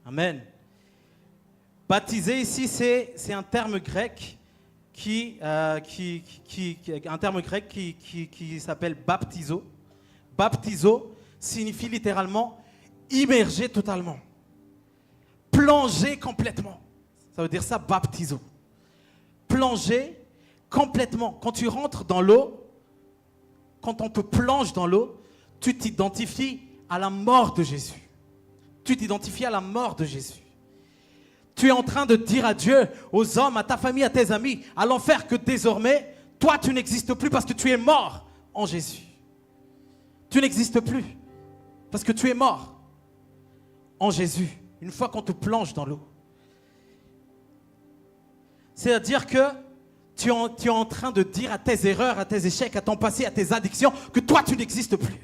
Amen. Baptisé ici, c'est un terme grec qui s'appelle baptizo. Baptizo signifie littéralement immerger totalement, plonger complètement. Ça veut dire ça, baptizo. Plonger complètement. Quand tu rentres dans l'eau, quand on te plonge dans l'eau, tu t'identifies à la mort de Jésus. Tu t'identifies à la mort de Jésus. Tu es en train de dire à Dieu, aux hommes, à ta famille, à tes amis, à l'enfer que désormais, toi tu n'existes plus parce que tu es mort en Jésus. Tu n'existes plus parce que tu es mort en Jésus, une fois qu'on te plonge dans l'eau. C'est-à-dire que tu es en train de dire à tes erreurs, à tes échecs, à ton passé, à tes addictions, que toi tu n'existes plus.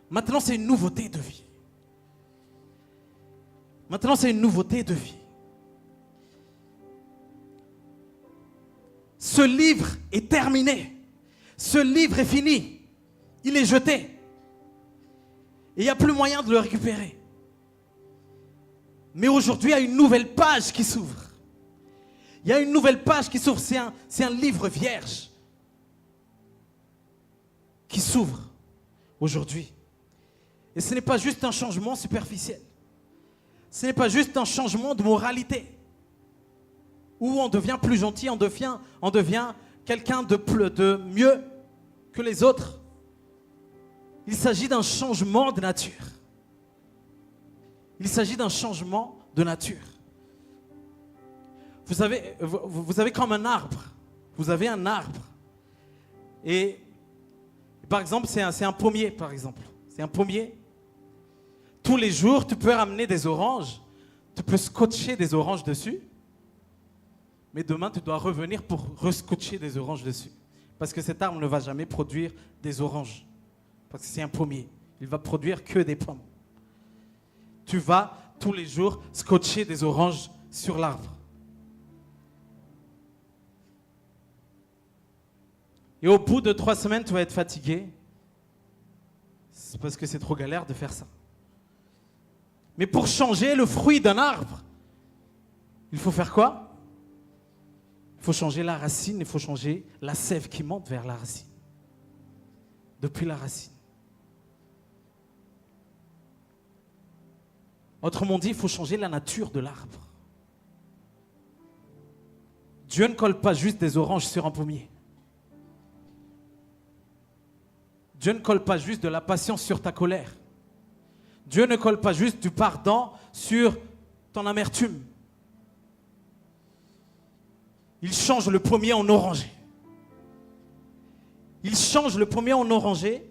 Maintenant c'est une nouveauté de vie. Maintenant c'est une nouveauté de vie. Ce livre est terminé. Ce livre est fini. Il est jeté. Et il n'y a plus moyen de le récupérer. Mais aujourd'hui, il y a une nouvelle page qui s'ouvre. Il y a une nouvelle page qui s'ouvre. C'est un livre vierge qui s'ouvre aujourd'hui. Et ce n'est pas juste un changement superficiel. Ce n'est pas juste un changement de moralité. Où on devient plus gentil, on devient quelqu'un de mieux que les autres. Il s'agit d'un changement de nature. Il s'agit d'un changement de nature. Vous savez comme un arbre. Vous avez un arbre. Et par exemple, c'est un pommier, par exemple. C'est un pommier. Tous les jours, tu peux ramener des oranges. Tu peux scotcher des oranges dessus. Mais demain, tu dois revenir pour rescotcher des oranges dessus. Parce que cet arbre ne va jamais produire des oranges. Parce que c'est un pommier. Il va produire que des pommes. Tu vas tous les jours scotcher des oranges sur l'arbre. Et au bout de 3 semaines, tu vas être fatigué. C'est parce que c'est trop galère de faire ça. Mais pour changer le fruit d'un arbre, il faut faire quoi? Il faut changer la racine, il faut changer la sève qui monte vers la racine. Depuis la racine. Autrement dit, il faut changer la nature de l'arbre. Dieu ne colle pas juste des oranges sur un pommier. Dieu ne colle pas juste de la patience sur ta colère. Dieu ne colle pas juste du pardon sur ton amertume. Il change le pommier en orangé. Il change le pommier en orangé.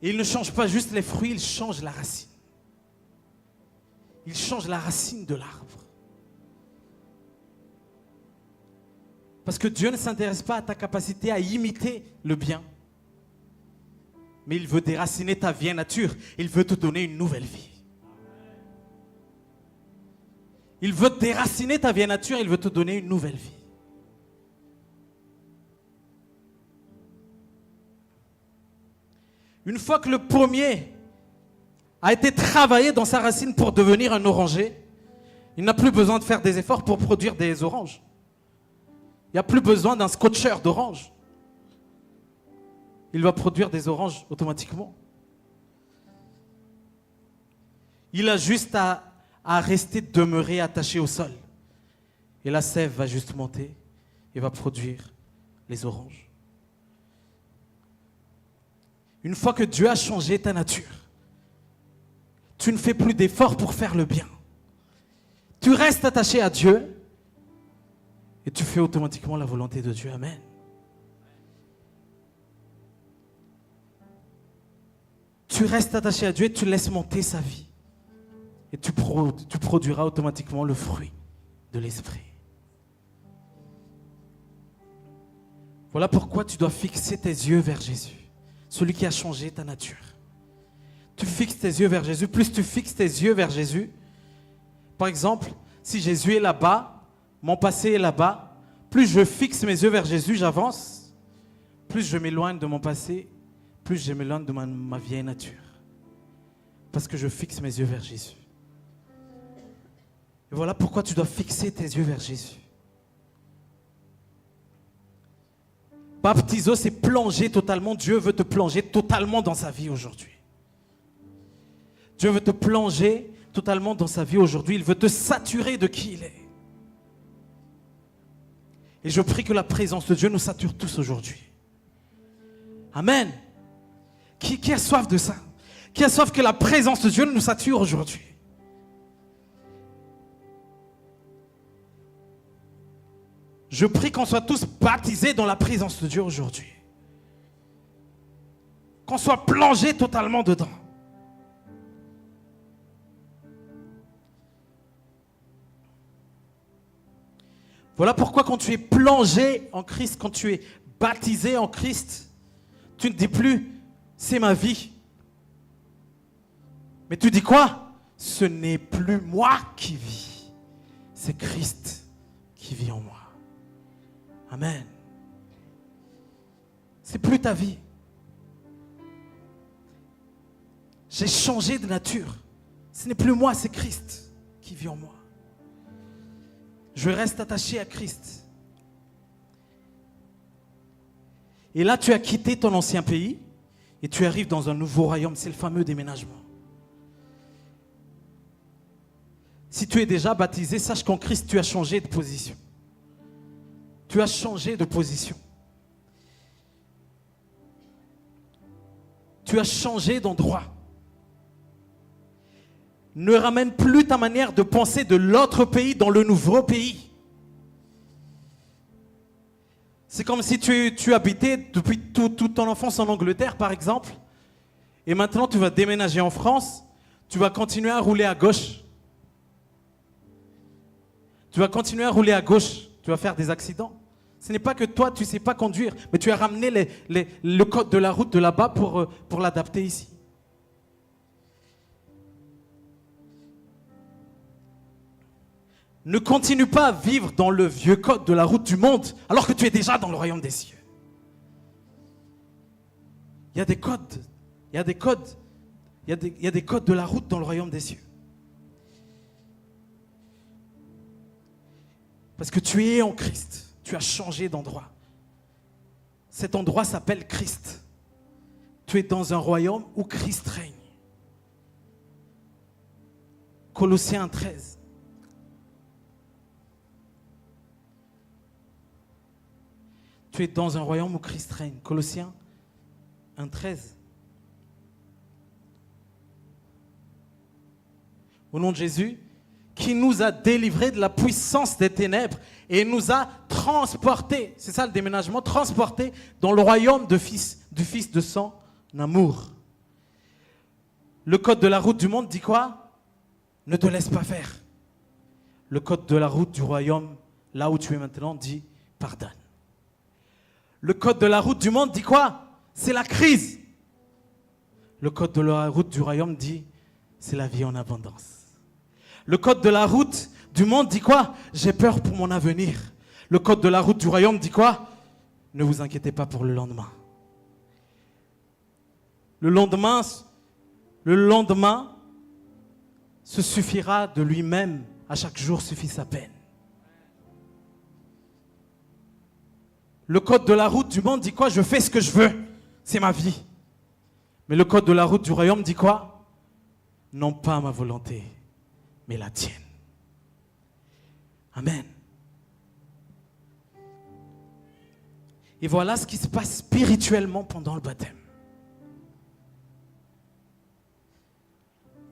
Et il ne change pas juste les fruits, il change la racine. Il change la racine de l'arbre. Parce que Dieu ne s'intéresse pas à ta capacité à imiter le bien. Mais il veut déraciner ta vieille nature. Il veut te donner une nouvelle vie. Il veut déraciner ta vieille nature. Il veut te donner une nouvelle vie. Une fois que le pommier a été travaillé dans sa racine pour devenir un oranger, il n'a plus besoin de faire des efforts pour produire des oranges. Il n'y a plus besoin d'un scotcheur d'oranges. Il va produire des oranges automatiquement. Il a juste à rester demeuré attaché au sol. Et la sève va juste monter et va produire les oranges. Une fois que Dieu a changé ta nature, tu ne fais plus d'efforts pour faire le bien. Tu restes attaché à Dieu et tu fais automatiquement la volonté de Dieu. Amen. Tu restes attaché à Dieu et tu laisses monter sa vie. Et tu produiras automatiquement le fruit de l'esprit. Voilà pourquoi tu dois fixer tes yeux vers Jésus, celui qui a changé ta nature. Tu fixes tes yeux vers Jésus. Plus tu fixes tes yeux vers Jésus, par exemple, si Jésus est là-bas, mon passé est là-bas, plus je fixe mes yeux vers Jésus, j'avance, plus je m'éloigne de mon passé, plus je m'éloigne de ma vieille nature. Parce que je fixe mes yeux vers Jésus. Et voilà pourquoi tu dois fixer tes yeux vers Jésus. Baptiso, c'est plonger totalement. Dieu veut te plonger totalement dans sa vie aujourd'hui. Dieu veut te plonger totalement dans sa vie aujourd'hui. Il veut te saturer de qui il est. Et je prie que la présence de Dieu nous sature tous aujourd'hui. Amen. Qui a soif de ça? Qui a soif que la présence de Dieu nous sature aujourd'hui? Je prie qu'on soit tous baptisés dans la présence de Dieu aujourd'hui. Qu'on soit plongés totalement dedans. Voilà pourquoi quand tu es plongé en Christ, quand tu es baptisé en Christ, tu ne dis plus « c'est ma vie ». Mais tu dis quoi? Ce n'est plus moi qui vis, c'est Christ qui vit en moi. Amen. C'est plus ta vie. J'ai changé de nature. Ce n'est plus moi, c'est Christ qui vit en moi. Je reste attaché à Christ. Et là, tu as quitté ton ancien pays et tu arrives dans un nouveau royaume. C'est le fameux déménagement. Si tu es déjà baptisé, sache qu'en Christ, tu as changé de position. Tu as changé de position. Tu as changé d'endroit. Ne ramène plus ta manière de penser de l'autre pays dans le nouveau pays. C'est comme si tu habitais depuis toute ton enfance en Angleterre, par exemple, et maintenant tu vas déménager en France, tu vas continuer à rouler à gauche. Tu vas continuer à rouler à gauche, tu vas faire des accidents. Ce n'est pas que toi, tu ne sais pas conduire, mais tu as ramené le code de la route de là-bas pour l'adapter ici. Ne continue pas à vivre dans le vieux code de la route du monde alors que tu es déjà dans le royaume des cieux. Il y a des codes, il y a des codes, il y a des codes de la route dans le royaume des cieux. Parce que tu es en Christ, tu as changé d'endroit. Cet endroit s'appelle Christ. Tu es dans un royaume où Christ règne. Colossiens 13. Tu es dans un royaume où Christ règne. Colossiens 1,13. Au nom de Jésus, qui nous a délivrés de la puissance des ténèbres et nous a transportés, c'est ça le déménagement, transportés dans le royaume du Fils de son amour. Le code de la route du monde dit quoi? Ne te laisse pas faire. Le code de la route du royaume, là où tu es maintenant, dit pardonne. Le code de la route du monde dit quoi? C'est la crise. Le code de la route du royaume dit c'est la vie en abondance. Le code de la route du monde dit quoi? J'ai peur pour mon avenir. Le code de la route du royaume dit quoi? Ne vous inquiétez pas pour le lendemain. Le lendemain se suffira de lui-même. À chaque jour suffit sa peine. Le code de la route du monde dit quoi? Je fais ce que je veux. C'est ma vie. Mais le code de la route du royaume dit quoi? Non pas ma volonté, mais la tienne. Amen. Et voilà ce qui se passe spirituellement pendant le baptême.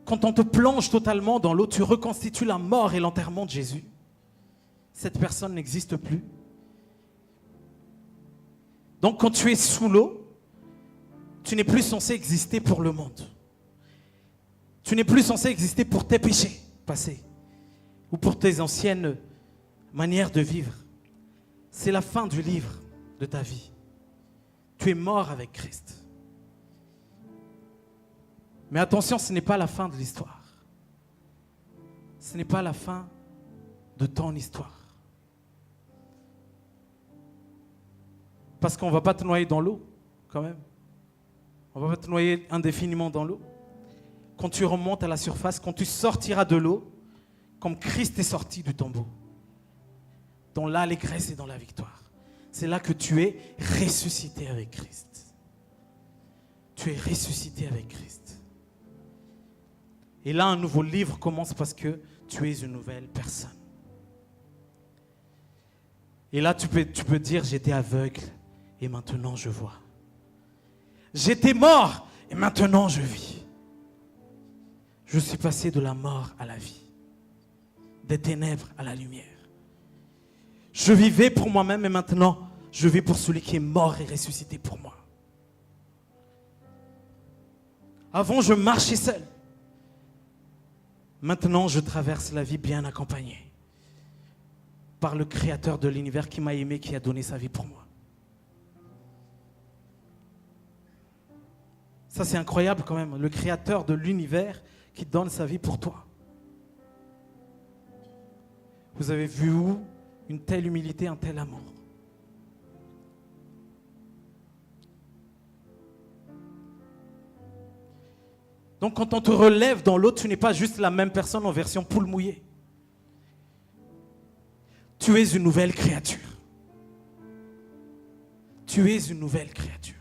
Quand on te plonge totalement dans l'eau, tu reconstitues la mort et l'enterrement de Jésus. Cette personne n'existe plus. Donc quand tu es sous l'eau, tu n'es plus censé exister pour le monde. Tu n'es plus censé exister pour tes péchés passés ou pour tes anciennes manières de vivre. C'est la fin du livre de ta vie. Tu es mort avec Christ. Mais attention, ce n'est pas la fin de l'histoire. Ce n'est pas la fin de ton histoire. Parce qu'on ne va pas te noyer dans l'eau, quand même. On ne va pas te noyer indéfiniment dans l'eau. Quand tu remontes à la surface, quand tu sortiras de l'eau, comme Christ est sorti du tombeau, dans l'allégresse et dans la victoire, c'est là que tu es ressuscité avec Christ. Tu es ressuscité avec Christ. Et là, un nouveau livre commence parce que tu es une nouvelle personne. Et là, tu peux dire, j'étais aveugle et maintenant je vois. J'étais mort et maintenant je vis. Je suis passé de la mort à la vie, des ténèbres à la lumière. Je vivais pour moi-même et maintenant je vis pour celui qui est mort et ressuscité pour moi. Avant, je marchais seul. Maintenant, je traverse la vie bien accompagné par le Créateur de l'univers qui m'a aimé, qui a donné sa vie pour moi. Ça, c'est incroyable quand même, le Créateur de l'univers qui donne sa vie pour toi. Vous avez vu où une telle humilité, un tel amour? Donc quand on te relève dans l'eau, tu n'es pas juste la même personne en version poule mouillée. Tu es une nouvelle créature. Tu es une nouvelle créature.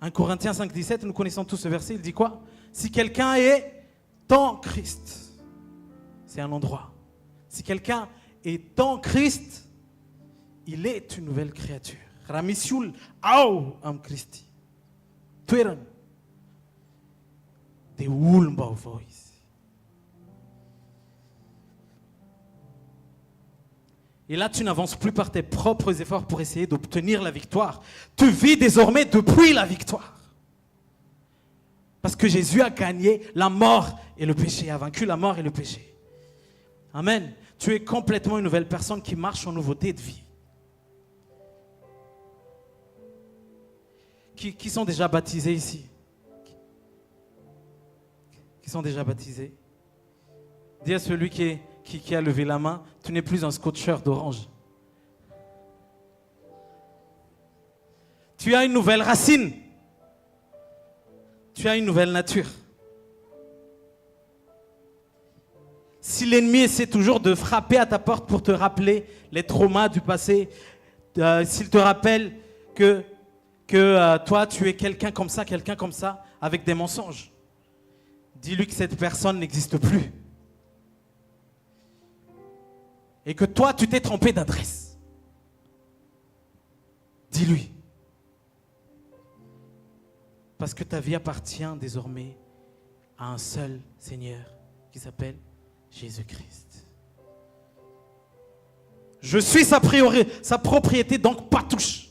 1 Corinthiens 5, 17, nous connaissons tous ce verset, il dit quoi? Si quelqu'un est en Christ, c'est un endroit. Si quelqu'un est en Christ, il est une nouvelle créature. Ramisiul au am Christi. Tueran. De Wulmbau voice. Et là, tu n'avances plus par tes propres efforts pour essayer d'obtenir la victoire. Tu vis désormais depuis la victoire. Parce que Jésus a gagné la mort et le péché, a vaincu la mort et le péché. Amen. Tu es complètement une nouvelle personne qui marche en nouveauté de vie. Qui sont déjà baptisés ici? Qui sont déjà baptisés? Dis à celui qui a levé la main, tu n'es plus un scotcheur d'orange. Tu as une nouvelle racine. Tu as une nouvelle nature. Si l'ennemi essaie toujours de frapper à ta porte pour te rappeler les traumas du passé, s'il te rappelle que toi, tu es quelqu'un comme ça, avec des mensonges, dis-lui que cette personne n'existe plus. Et que toi, tu t'es trompé d'adresse. Dis-lui. Parce que ta vie appartient désormais à un seul Seigneur qui s'appelle Jésus-Christ. Je suis sa propriété, donc pas touche.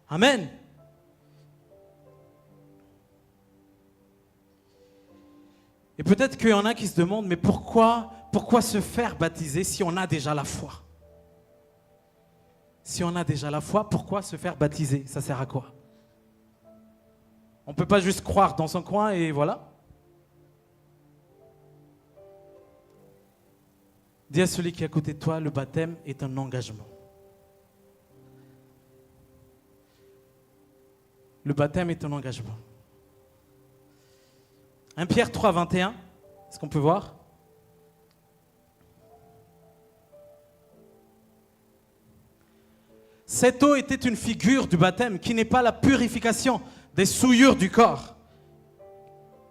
Amen. Et peut-être qu'il y en a qui se demandent, mais pourquoi se faire baptiser si on a déjà la foi? Si on a déjà la foi, pourquoi se faire baptiser? Ça sert à quoi? On ne peut pas juste croire dans son coin et voilà. Dis à celui qui est à côté de toi, le baptême est un engagement. Le baptême est un engagement. 1 Pierre 3, 21, est-ce qu'on peut voir? Cette eau était une figure du baptême qui n'est pas la purification des souillures du corps.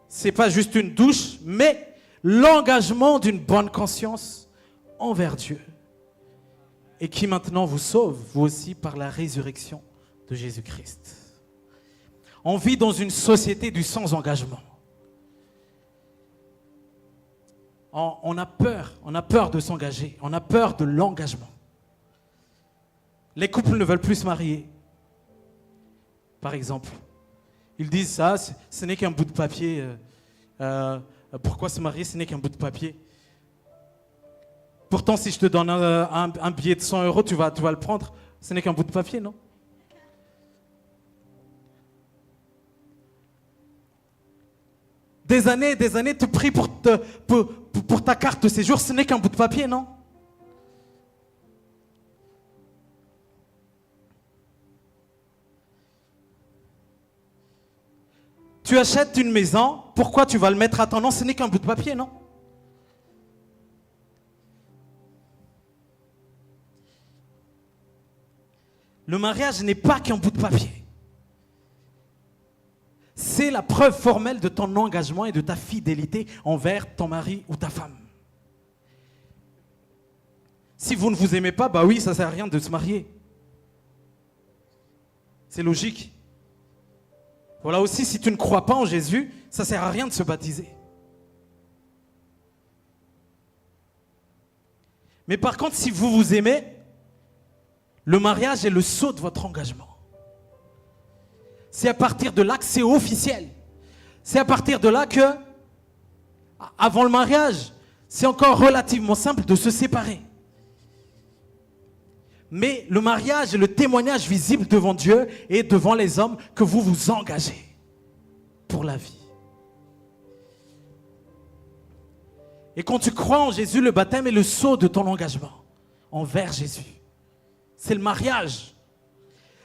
Ce n'est pas juste une douche, mais l'engagement d'une bonne conscience envers Dieu. Et qui maintenant vous sauve, vous aussi, par la résurrection de Jésus-Christ. On vit dans une société du sans-engagement. On a peur de s'engager, on a peur de l'engagement. Les couples ne veulent plus se marier, par exemple. Ils disent ça, ce n'est qu'un bout de papier. Pourquoi se marier, ce n'est qu'un bout de papier? Pourtant, si je te donne un billet de 100 €, tu vas le prendre. Ce n'est qu'un bout de papier, non? Des années, tu pries pour ta carte de séjour, ce n'est qu'un bout de papier, non? Tu achètes une maison, pourquoi tu vas le mettre à ton nom? Ce n'est qu'un bout de papier, non? Le mariage n'est pas qu'un bout de papier. C'est la preuve formelle de ton engagement et de ta fidélité envers ton mari ou ta femme. Si vous ne vous aimez pas, bah oui, ça ne sert à rien de se marier. C'est logique. Voilà aussi, si tu ne crois pas en Jésus, ça ne sert à rien de se baptiser. Mais par contre, si vous vous aimez, le mariage est le sceau de votre engagement. C'est à partir de là que c'est officiel. C'est à partir de là que, avant le mariage, c'est encore relativement simple de se séparer. Mais le mariage est le témoignage visible devant Dieu et devant les hommes que vous vous engagez pour la vie. Et quand tu crois en Jésus, le baptême est le sceau de ton engagement envers Jésus. C'est le mariage.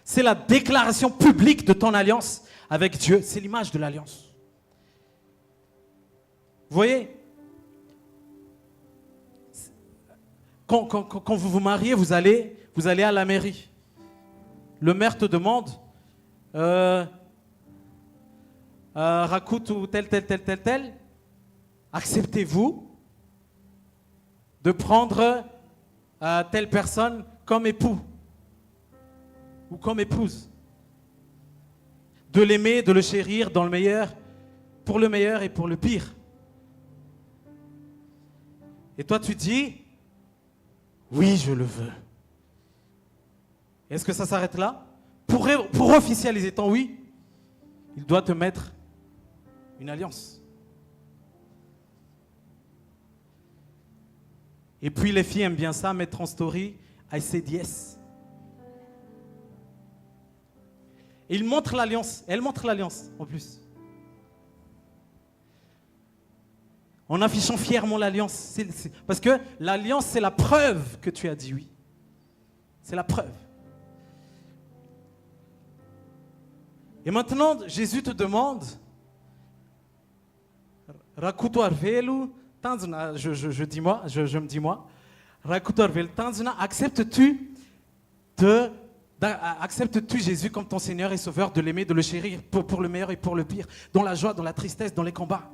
C'est la déclaration publique de ton alliance avec Dieu. C'est l'image de l'alliance. Vous voyez, quand vous vous mariez, vous allez à la mairie. Le maire te demande Racout ou tel. Acceptez-vous de prendre telle personne comme époux ou comme épouse? De l'aimer, de le chérir dans le meilleur, pour le meilleur et pour le pire. Et toi, tu dis, oui, je le veux. Est-ce que ça s'arrête là? Pour officialiser ton oui, il doit te mettre une alliance. Et puis les filles aiment bien ça, mettre en story, I said yes. Et il montre l'alliance, elle montre l'alliance en plus. En affichant fièrement l'alliance. Parce que l'alliance, c'est la preuve que tu as dit oui. C'est la preuve. Et maintenant, Jésus te demande, je me dis moi, acceptes-tu Jésus comme ton Seigneur et Sauveur, de l'aimer, de le chérir pour le meilleur et pour le pire, dans la joie, dans la tristesse, dans les combats?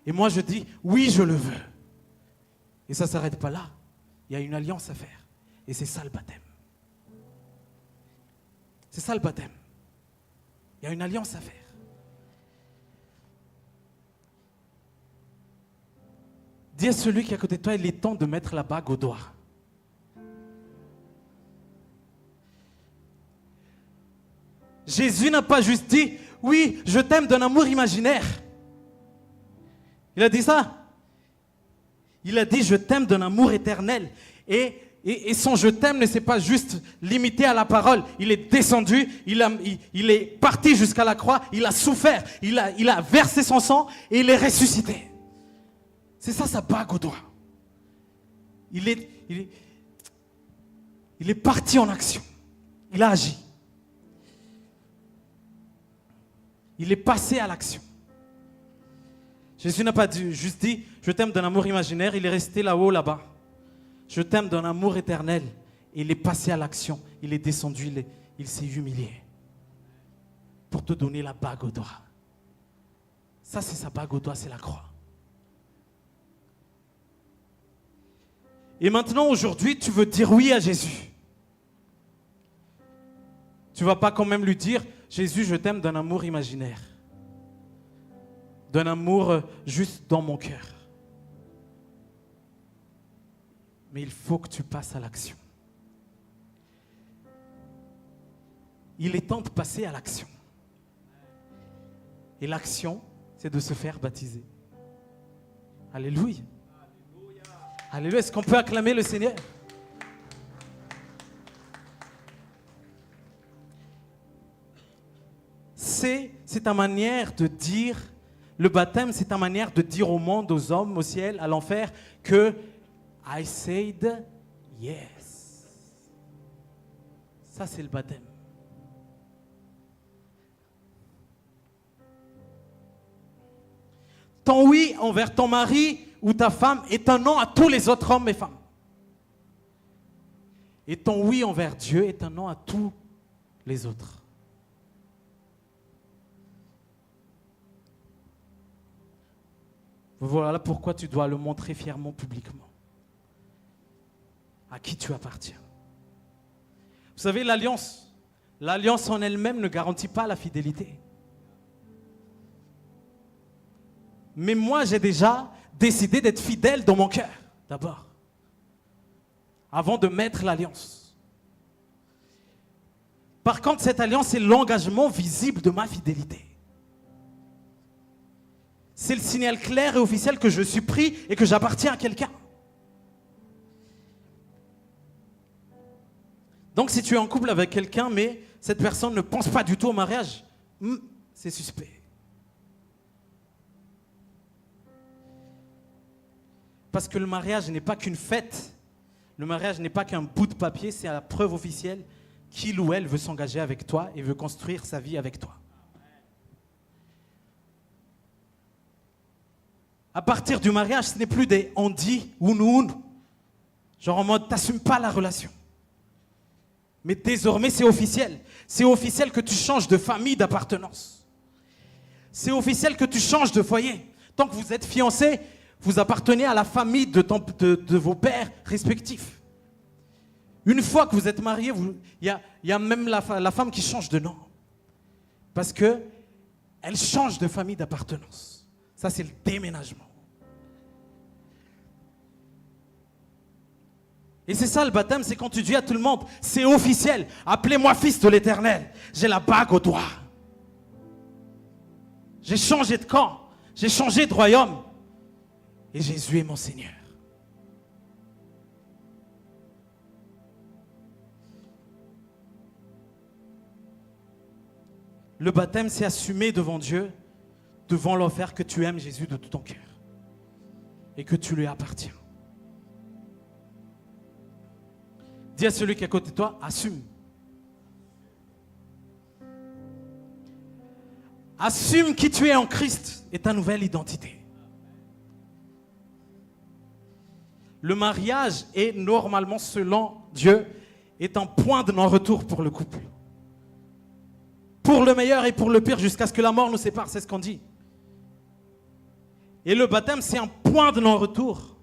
Et moi je dis, oui, je le veux. Et ça ne s'arrête pas là. Il y a une alliance à faire. Et c'est ça le baptême. C'est ça le baptême. Il y a une alliance à faire. Dis à celui qui est à côté de toi, il est temps de mettre la bague au doigt. Jésus n'a pas juste dit, oui, je t'aime d'un amour imaginaire. Il a dit ça. Il a dit, je t'aime d'un amour éternel. Et son je t'aime ne s'est pas juste limité à la parole. Il est descendu, il est parti jusqu'à la croix, il a souffert, il a versé son sang et il est ressuscité. C'est ça sa bague au doigt. Il est parti en action. Il a agi. Il est passé à l'action. Jésus n'a pas juste dit, je t'aime d'un amour imaginaire, il est resté là-haut, là-bas. Je t'aime d'un amour éternel. Et il est passé à l'action. Il est descendu, il s'est humilié. Pour te donner la bague au doigt. Ça, c'est sa bague au doigt, c'est la croix. Et maintenant, aujourd'hui, tu veux dire oui à Jésus. Tu ne vas pas quand même lui dire, Jésus, je t'aime d'un amour imaginaire. D'un amour juste dans mon cœur. Mais il faut que tu passes à l'action. Il est temps de passer à l'action. Et l'action, c'est de se faire baptiser. Alléluia. Alléluia. Est-ce qu'on peut acclamer le Seigneur? C'est ta manière de dire, le baptême, c'est ta manière de dire au monde, aux hommes, au ciel, à l'enfer, que I said yes. Ça, c'est le baptême. Ton oui envers ton mari ou ta femme est un non à tous les autres hommes et femmes. Et ton oui envers Dieu est un non à tous les autres. Voilà pourquoi tu dois le montrer fièrement publiquement. À qui tu appartiens. Vous savez, l'alliance en elle-même ne garantit pas la fidélité. Mais moi, j'ai déjà décidé d'être fidèle dans mon cœur, d'abord, avant de mettre l'alliance. Par contre, cette alliance est l'engagement visible de ma fidélité. C'est le signal clair et officiel que je suis pris et que j'appartiens à quelqu'un. Donc si tu es en couple avec quelqu'un, mais cette personne ne pense pas du tout au mariage, c'est suspect. Parce que le mariage n'est pas qu'une fête. Le mariage n'est pas qu'un bout de papier, c'est la preuve officielle qu'il ou elle veut s'engager avec toi et veut construire sa vie avec toi. À partir du mariage, ce n'est plus des on dit ou nous. Genre en mode, t'assumes pas la relation. Mais désormais, c'est officiel. C'est officiel que tu changes de famille d'appartenance. C'est officiel que tu changes de foyer. Tant que vous êtes fiancés, vous appartenez à la famille de vos pères respectifs. Une fois que vous êtes mariés, il y a même la femme qui change de nom. Parce qu'elle change de famille d'appartenance. Ça, c'est le déménagement. Et c'est ça le baptême, c'est quand tu dis à tout le monde, c'est officiel, appelez-moi fils de l'Éternel. J'ai la bague au doigt. J'ai changé de camp, j'ai changé de royaume. Et Jésus est mon Seigneur. Le baptême, c'est assumer devant Dieu, devant l'enfer, que tu aimes Jésus de tout ton cœur. Et que tu lui appartiens. Dis à celui qui est à côté de toi, assume. Assume qui tu es en Christ et ta nouvelle identité. Le mariage est normalement, selon Dieu, est un point de non-retour pour le couple. Pour le meilleur et pour le pire, jusqu'à ce que la mort nous sépare, c'est ce qu'on dit. Et le baptême, c'est un point de non-retour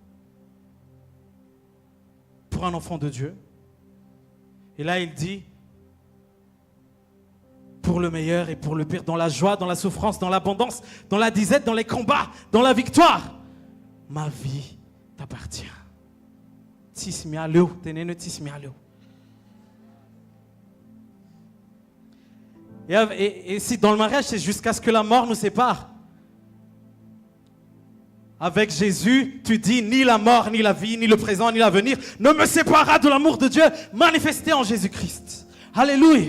pour un enfant de Dieu. Et là, il dit, pour le meilleur et pour le pire, dans la joie, dans la souffrance, dans l'abondance, dans la disette, dans les combats, dans la victoire, ma vie t'appartient. Et si dans le mariage, c'est jusqu'à ce que la mort nous sépare. Avec Jésus, tu dis ni la mort, ni la vie, ni le présent, ni l'avenir ne me séparera de l'amour de Dieu manifesté en Jésus-Christ. Alléluia.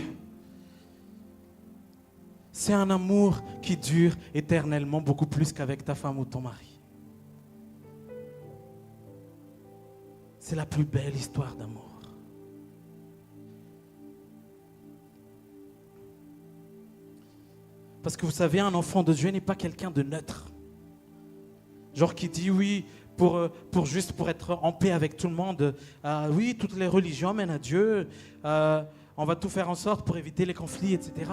C'est un amour qui dure éternellement, beaucoup plus qu'avec ta femme ou ton mari. C'est la plus belle histoire d'amour. Parce que vous savez, un enfant de Dieu n'est pas quelqu'un de neutre. Genre qui dit oui, pour être en paix avec tout le monde. Oui, toutes les religions mènent à Dieu. On va tout faire en sorte pour éviter les conflits, etc.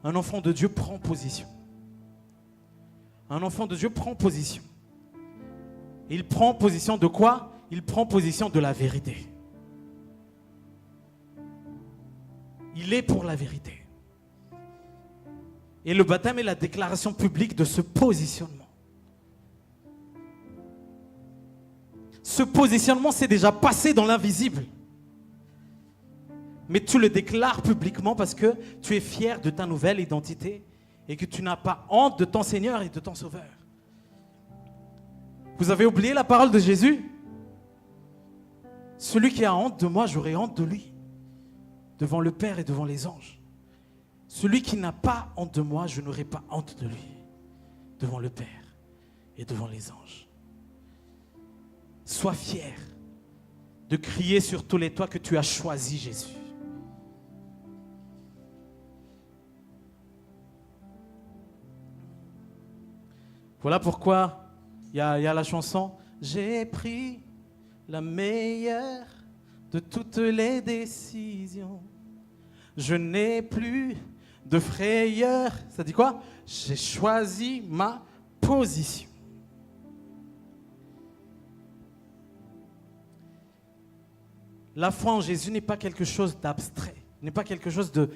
Un enfant de Dieu prend position. Un enfant de Dieu prend position. Il prend position de quoi? Il prend position de la vérité. Il est pour la vérité. Et le baptême est la déclaration publique de ce positionnement. Ce positionnement s'est déjà passé dans l'invisible. Mais tu le déclares publiquement parce que tu es fier de ta nouvelle identité et que tu n'as pas honte de ton Seigneur et de ton Sauveur. Vous avez oublié la parole de Jésus? Celui qui a honte de moi, j'aurai honte de lui, devant le Père et devant les anges. Celui qui n'a pas honte de moi, je n'aurai pas honte de lui, devant le Père et devant les anges. Sois fier de crier sur tous les toits que tu as choisi Jésus. Voilà pourquoi il y a la chanson « J'ai pris la meilleure de toutes les décisions. Je n'ai plus de frayeur. » Ça dit quoi? J'ai choisi ma position. La foi en Jésus n'est pas quelque chose d'abstrait, n'est pas quelque chose de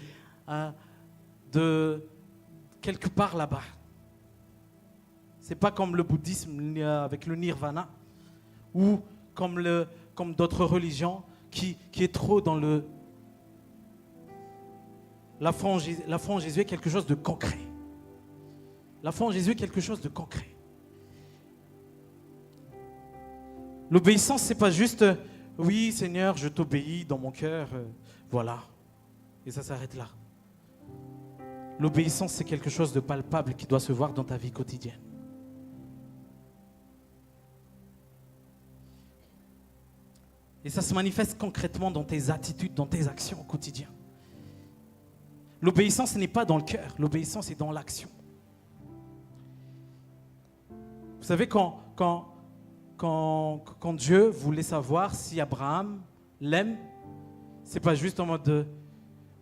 quelque part là-bas. C'est pas comme le bouddhisme avec le nirvana ou comme d'autres religions qui est trop dans le... La foi en Jésus est quelque chose de concret. La foi en Jésus est quelque chose de concret. L'obéissance, c'est pas juste oui, Seigneur, je t'obéis dans mon cœur, voilà. Et ça s'arrête là. L'obéissance, c'est quelque chose de palpable qui doit se voir dans ta vie quotidienne. Et ça se manifeste concrètement dans tes attitudes, dans tes actions au quotidien. L'obéissance n'est pas dans le cœur, l'obéissance est dans l'action. Vous savez, quand Dieu voulait savoir si Abraham l'aime, c'est pas juste en mode de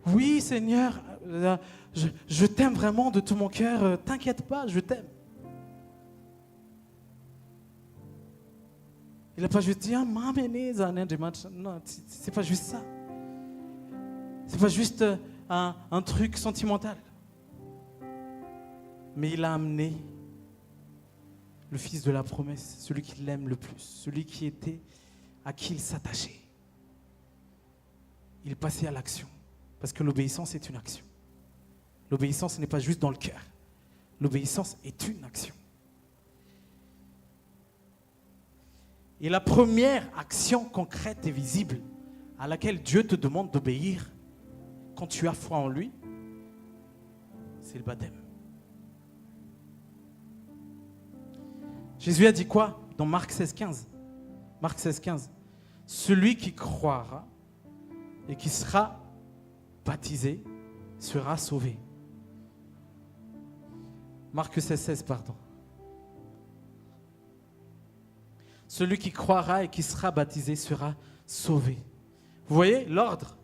oui Seigneur, je t'aime vraiment de tout mon cœur, t'inquiète pas, je t'aime. Il n'a pas juste dit non, c'est pas juste ça. C'est pas juste un truc sentimental. Mais il a amené le fils de la promesse, celui qui l'aime le plus, celui qui était à qui il s'attachait. Il passait à l'action. Parce que l'obéissance est une action. L'obéissance n'est pas juste dans le cœur. L'obéissance est une action. Et la première action concrète et visible à laquelle Dieu te demande d'obéir quand tu as foi en lui, c'est le baptême. Jésus a dit quoi dans Marc 16,15 ? Marc 16,15. Celui qui croira et qui sera baptisé sera sauvé. Marc 16,16, pardon. Celui qui croira et qui sera baptisé sera sauvé. Vous voyez l'ordre?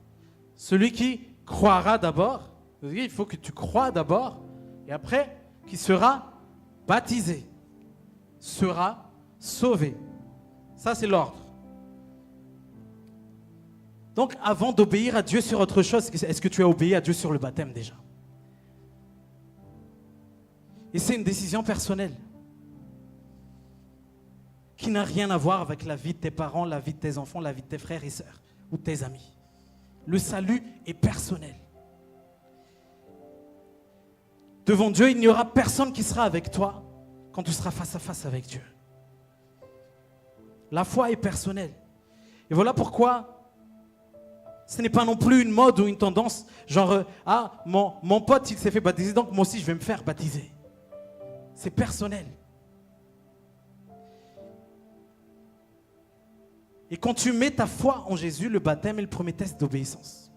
Celui qui croira d'abord, il faut que tu crois d'abord, et après, qui sera baptisé, sera sauvé. Ça, c'est l'ordre. Donc, avant d'obéir à Dieu sur autre chose, est-ce que tu as obéi à Dieu sur le baptême déjà? Et c'est une décision personnelle qui n'a rien à voir avec la vie de tes parents, la vie de tes enfants, la vie de tes frères et sœurs ou de tes amis. Le salut est personnel. Devant Dieu, il n'y aura personne qui sera avec toi quand tu seras face à face avec Dieu. La foi est personnelle. Et voilà pourquoi ce n'est pas non plus une mode ou une tendance, genre, mon pote, il s'est fait baptiser, donc moi aussi, je vais me faire baptiser. C'est personnel. Et quand tu mets ta foi en Jésus, le baptême est le premier test d'obéissance.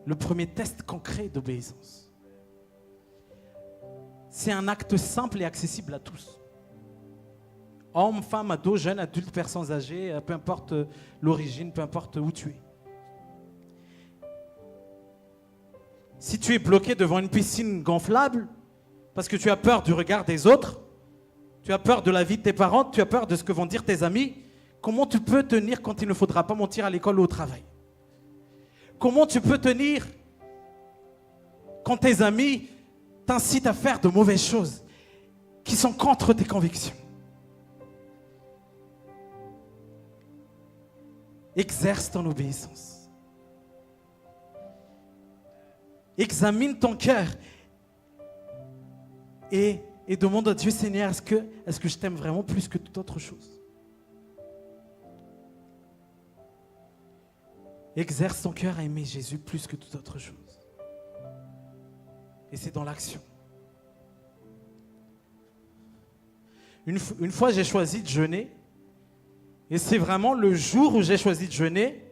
Le premier test concret d'obéissance. C'est un acte simple et accessible à tous. Hommes, femmes, ados, jeunes, adultes, personnes âgées, peu importe l'origine, peu importe où tu es. Si tu es bloqué devant une piscine gonflable, parce que tu as peur du regard des autres, tu as peur de la vie de tes parents, tu as peur de ce que vont dire tes amis, comment tu peux tenir quand il ne faudra pas mentir à l'école ou au travail? Comment tu peux tenir quand tes amis t'incitent à faire de mauvaises choses qui sont contre tes convictions? Exerce ton obéissance. Examine ton cœur et demande à Dieu, Seigneur, est-ce que je t'aime vraiment plus que toute autre chose? Exerce ton cœur à aimer Jésus plus que toute autre chose. Et c'est dans l'action. Une fois, j'ai choisi de jeûner. Et c'est vraiment le jour où j'ai choisi de jeûner,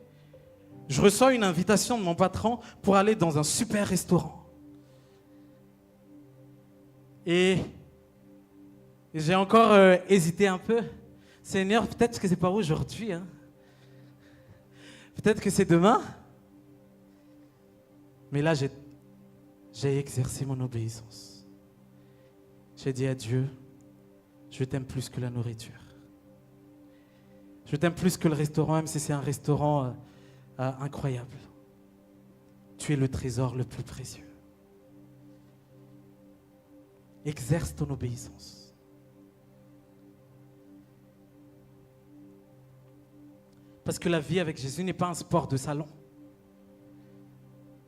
je reçois une invitation de mon patron pour aller dans un super restaurant. Et j'ai encore hésité un peu. Seigneur, peut-être que c'est pas aujourd'hui. Hein. Peut-être que c'est demain. Mais là, j'ai exercé mon obéissance. J'ai dit à Dieu, je t'aime plus que la nourriture. Je t'aime plus que le restaurant, même si c'est un restaurant incroyable. Tu es le trésor le plus précieux. Exerce ton obéissance. Parce que la vie avec Jésus n'est pas un sport de salon.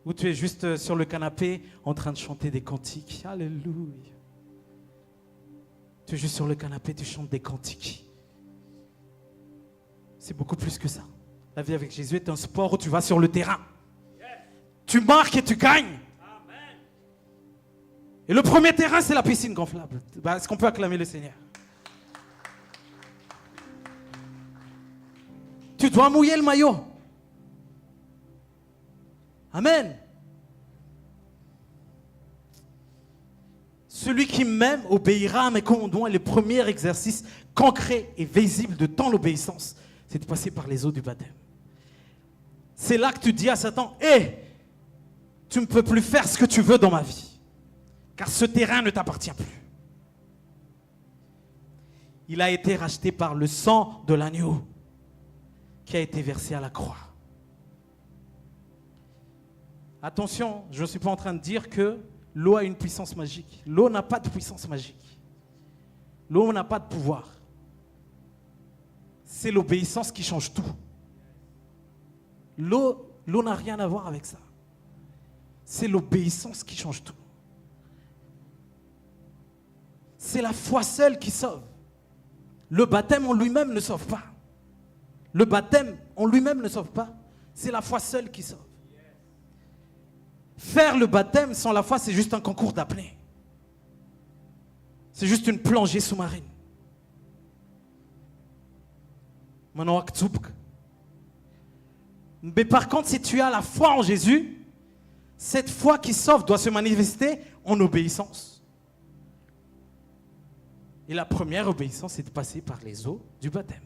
Où tu es juste sur le canapé en train de chanter des cantiques. Alléluia. Tu es juste sur le canapé, tu chantes des cantiques. C'est beaucoup plus que ça. La vie avec Jésus est un sport où tu vas sur le terrain. Tu marques et tu gagnes. Amen. Et le premier terrain, c'est la piscine gonflable. Est-ce qu'on peut acclamer le Seigneur? Tu dois mouiller le maillot. Amen. Celui qui m'aime obéira à mes commandements. Et le premier exercice concret et visible de ton obéissance, c'est de passer par les eaux du baptême. C'est là que tu dis à Satan, tu ne peux plus faire ce que tu veux dans ma vie, car ce terrain ne t'appartient plus. Il a été racheté par le sang de l'agneau qui a été versé à la croix. Attention, je ne suis pas en train de dire que l'eau a une puissance magique. L'eau n'a pas de puissance magique. L'eau n'a pas de pouvoir. c'est l'obéissance qui change tout. L'eau n'a rien à voir avec ça. C'est l'obéissance qui change tout. C'est la foi seule qui sauve. Le baptême en lui-même ne sauve pas. Le baptême en lui-même ne sauve pas. C'est la foi seule qui sauve. Faire le baptême sans la foi, c'est juste un concours d'apnée. C'est juste une plongée sous-marine. Mais par contre, si tu as la foi en Jésus, cette foi qui sauve doit se manifester en obéissance. Et la première obéissance, c'est de passer par les eaux du baptême.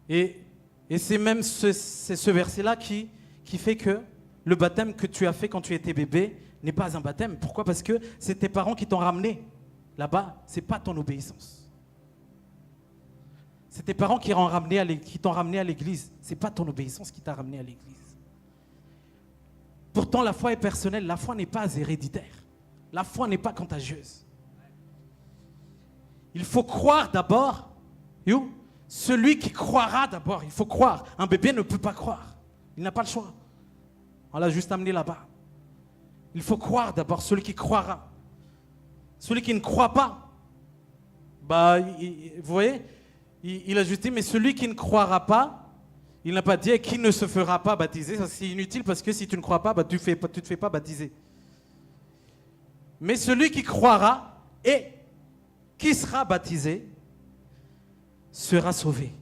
Et c'est même ce verset-là qui fait que le baptême que tu as fait quand tu étais bébé n'est pas un baptême. Pourquoi? Parce que c'est tes parents qui t'ont ramené là-bas. Ce n'est pas ton obéissance. C'est tes parents qui t'ont ramené à l'église. Ce n'est pas ton obéissance qui t'a ramené à l'église. Pourtant, la foi est personnelle. La foi n'est pas héréditaire. La foi n'est pas contagieuse. Il faut croire d'abord. Celui qui croira d'abord, il faut croire. Un bébé ne peut pas croire. Il n'a pas le choix. On l'a juste amené là-bas. Il faut croire d'abord, celui qui croira. Celui qui ne croit pas, vous voyez, il a juste dit, mais celui qui ne croira pas, il n'a pas dit qui ne se fera pas baptiser. Ça, c'est inutile parce que si tu ne crois pas, tu ne te fais pas baptiser. Mais celui qui croira et qui sera baptisé sera sauvé.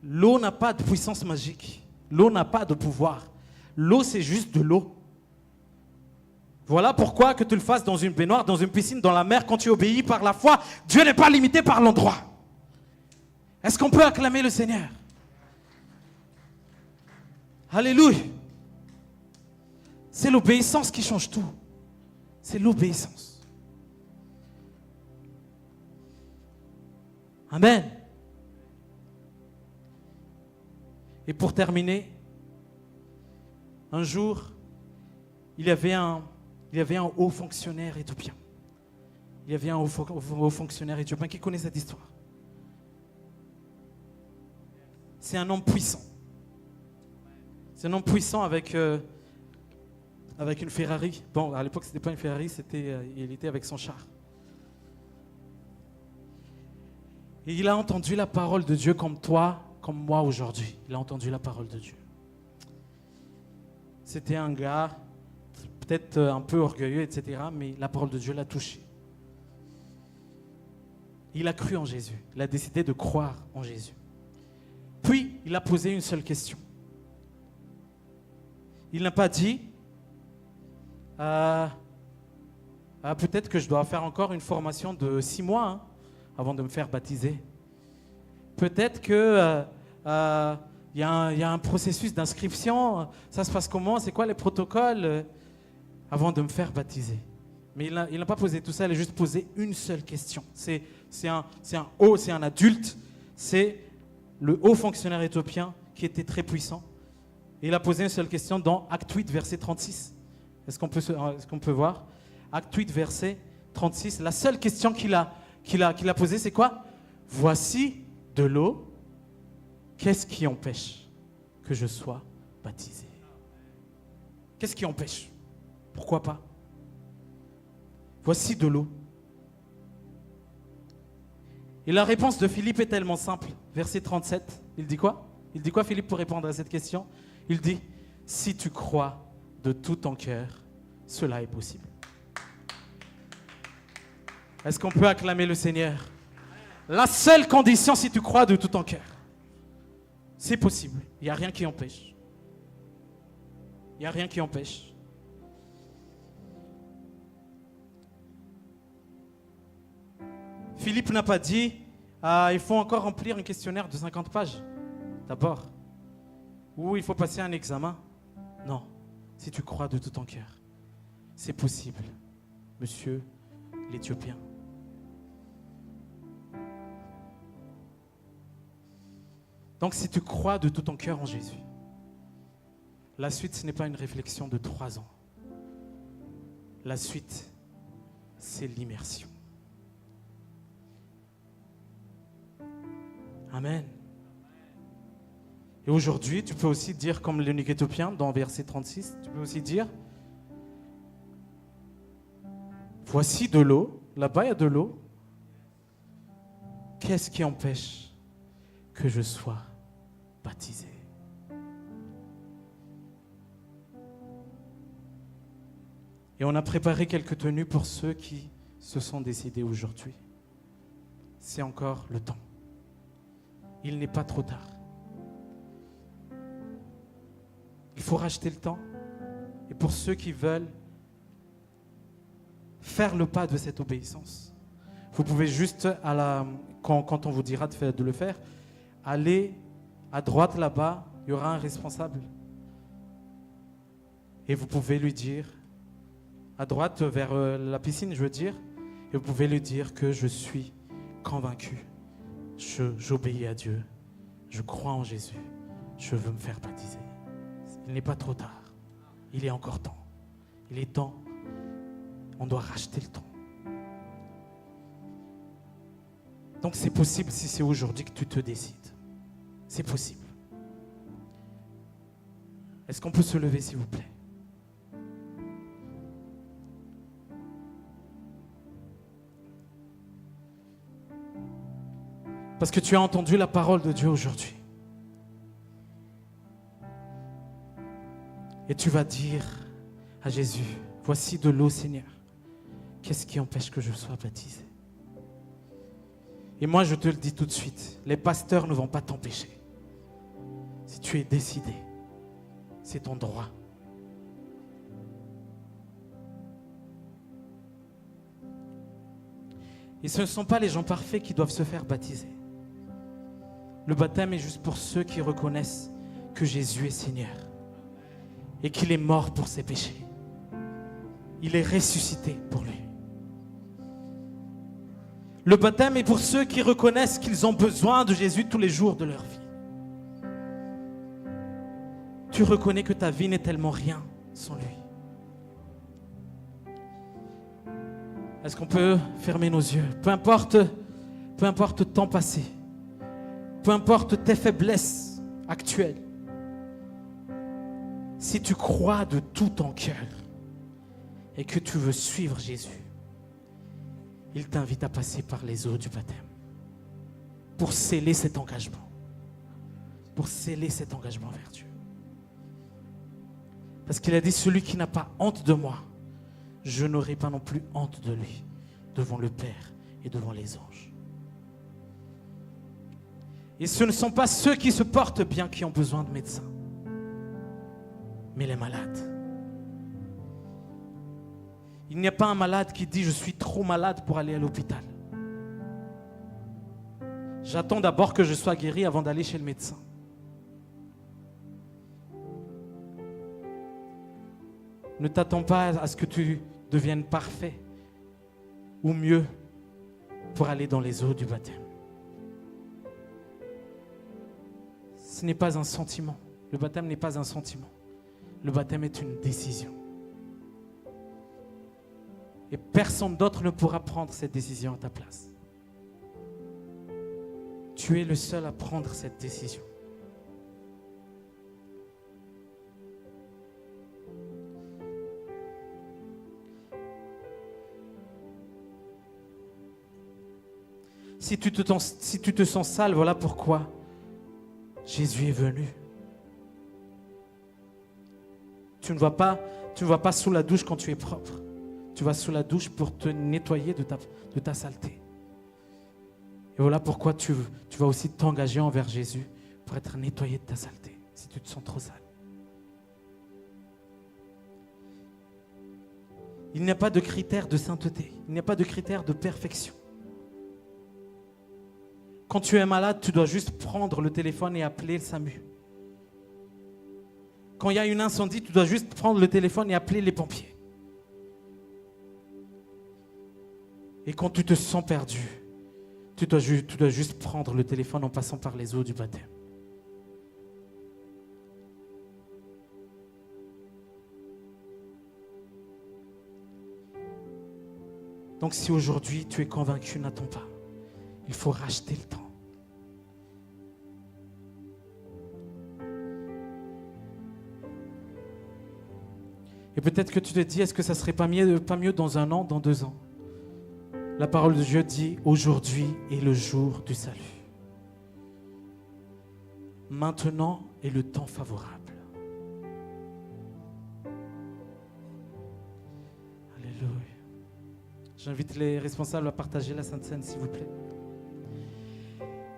L'eau n'a pas de puissance magique. L'eau n'a pas de pouvoir. L'eau, c'est juste de l'eau. Voilà pourquoi que tu le fasses dans une baignoire, dans une piscine, dans la mer, quand tu obéis par la foi, Dieu n'est pas limité par l'endroit. Est-ce qu'on peut acclamer le Seigneur? Alléluia. C'est l'obéissance qui change tout. C'est l'obéissance. Amen. Et pour terminer, un jour, il y avait un haut fonctionnaire éthiopien. Il y avait un haut fonctionnaire éthiopien qui connaît cette histoire. C'est un homme puissant. C'est un homme puissant avec une Ferrari. Bon, à l'époque, ce n'était pas une Ferrari, il était avec son char. Et il a entendu la parole de Dieu comme toi, comme moi aujourd'hui. Il a entendu la parole de Dieu. C'était un gars, peut-être un peu orgueilleux, etc., mais la parole de Dieu l'a touché. Il a cru en Jésus. Il a décidé de croire en Jésus. Puis, il a posé une seule question. Il n'a pas dit peut-être que je dois faire encore une formation de 6 mois avant de me faire baptiser. Peut-être que y a un processus d'inscription. Ça se passe comment? C'est quoi les protocoles avant de me faire baptiser? Mais il n'a pas posé tout ça, il a juste posé une seule question. C'est un adulte, c'est le haut fonctionnaire éthiopien qui était très puissant. Et il a posé une seule question dans Acte 8, verset 36. Est-ce qu'on peut voir? Acte 8, verset 36. La seule question qu'il a posée, c'est quoi? Voici de l'eau. Qu'est-ce qui empêche que je sois baptisé? Qu'est-ce qui empêche? Pourquoi pas? Voici de l'eau. Et la réponse de Philippe est tellement simple. Verset 37, il dit quoi? Il dit quoi, Philippe, pour répondre à cette question? Il dit, si tu crois de tout ton cœur, cela est possible. Est-ce qu'on peut acclamer le Seigneur? La seule condition, si tu crois de tout ton cœur, c'est possible. Il n'y a rien qui empêche. Il n'y a rien qui empêche. Philippe n'a pas dit, il faut encore remplir un questionnaire de 50 pages, d'abord. Ou il faut passer un examen. Non, si tu crois de tout ton cœur, c'est possible, monsieur l'Éthiopien. Donc si tu crois de tout ton cœur en Jésus, la suite, ce n'est pas une réflexion de 3 ans. La suite, c'est l'immersion. Amen. Et aujourd'hui, tu peux aussi dire, comme l'eunuque éthiopien, dans verset 36, tu peux aussi dire, voici de l'eau, là-bas il y a de l'eau. Qu'est-ce qui empêche que je sois baptisé? Et on a préparé quelques tenues pour ceux qui se sont décidés aujourd'hui. C'est encore le temps. Il n'est pas trop tard. Il faut racheter le temps. Et pour ceux qui veulent faire le pas de cette obéissance, vous pouvez juste, quand on vous dira de le faire, aller à droite là-bas, il y aura un responsable. Et vous pouvez lui dire, à droite vers la piscine, je veux dire, et vous pouvez lui dire que je suis convaincu, j'obéis à Dieu, je crois en Jésus, je veux me faire baptiser. Il n'est pas trop tard, il est encore temps. Il est temps, on doit racheter le temps. Donc c'est possible si c'est aujourd'hui que tu te décides. C'est possible. Est-ce qu'on peut se lever s'il vous plaît? Parce que tu as entendu la parole de Dieu aujourd'hui. Et tu vas dire à Jésus, voici de l'eau Seigneur. Qu'est-ce qui empêche que je sois baptisé? Et moi je te le dis tout de suite, les pasteurs ne vont pas t'empêcher. Si tu es décidé, c'est ton droit. Et ce ne sont pas les gens parfaits qui doivent se faire baptiser. Le baptême est juste pour ceux qui reconnaissent que Jésus est Seigneur et qu'il est mort pour ses péchés. Il est ressuscité pour lui. Le baptême est pour ceux qui reconnaissent qu'ils ont besoin de Jésus tous les jours de leur vie. Tu reconnais que ta vie n'est tellement rien sans lui. Est-ce qu'on peut fermer nos yeux? Peu importe le temps passé, peu importe tes faiblesses actuelles, si tu crois de tout ton cœur et que tu veux suivre Jésus, il t'invite à passer par les eaux du baptême pour sceller cet engagement. Pour sceller cet engagement vers Dieu. Parce qu'il a dit, celui qui n'a pas honte de moi, je n'aurai pas non plus honte de lui, devant le Père et devant les anges. Et ce ne sont pas ceux qui se portent bien qui ont besoin de médecins, mais les malades. Il n'y a pas un malade qui dit « je suis trop malade pour aller à l'hôpital ». J'attends d'abord que je sois guéri avant d'aller chez le médecin. Ne t'attends pas à ce que tu deviennes parfait ou mieux pour aller dans les eaux du baptême. Ce n'est pas un sentiment. Le baptême n'est pas un sentiment. Le baptême est une décision. Et personne d'autre ne pourra prendre cette décision à ta place. Tu es le seul à prendre cette décision. Si tu te sens sale, voilà pourquoi Jésus est venu. Tu ne vas pas sous la douche quand tu es propre. Tu vas sous la douche pour te nettoyer de ta saleté. Et voilà pourquoi tu vas aussi t'engager envers Jésus pour être nettoyé de ta saleté, si tu te sens trop sale. Il n'y a pas de critère de sainteté, il n'y a pas de critère de perfection. Quand tu es malade, tu dois juste prendre le téléphone et appeler le SAMU. Quand il y a un incendie, tu dois juste prendre le téléphone et appeler les pompiers. Et quand tu te sens perdu, tu dois juste prendre le téléphone en passant par les eaux du baptême. Donc si aujourd'hui tu es convaincu, n'attends pas. Il faut racheter le temps. Et peut-être que tu te dis, est-ce que ça serait pas mieux dans 1 an, dans 2 ans? La parole de Dieu dit, aujourd'hui est le jour du salut. Maintenant est le temps favorable. Alléluia. J'invite les responsables à partager la Sainte Seine, s'il vous plaît.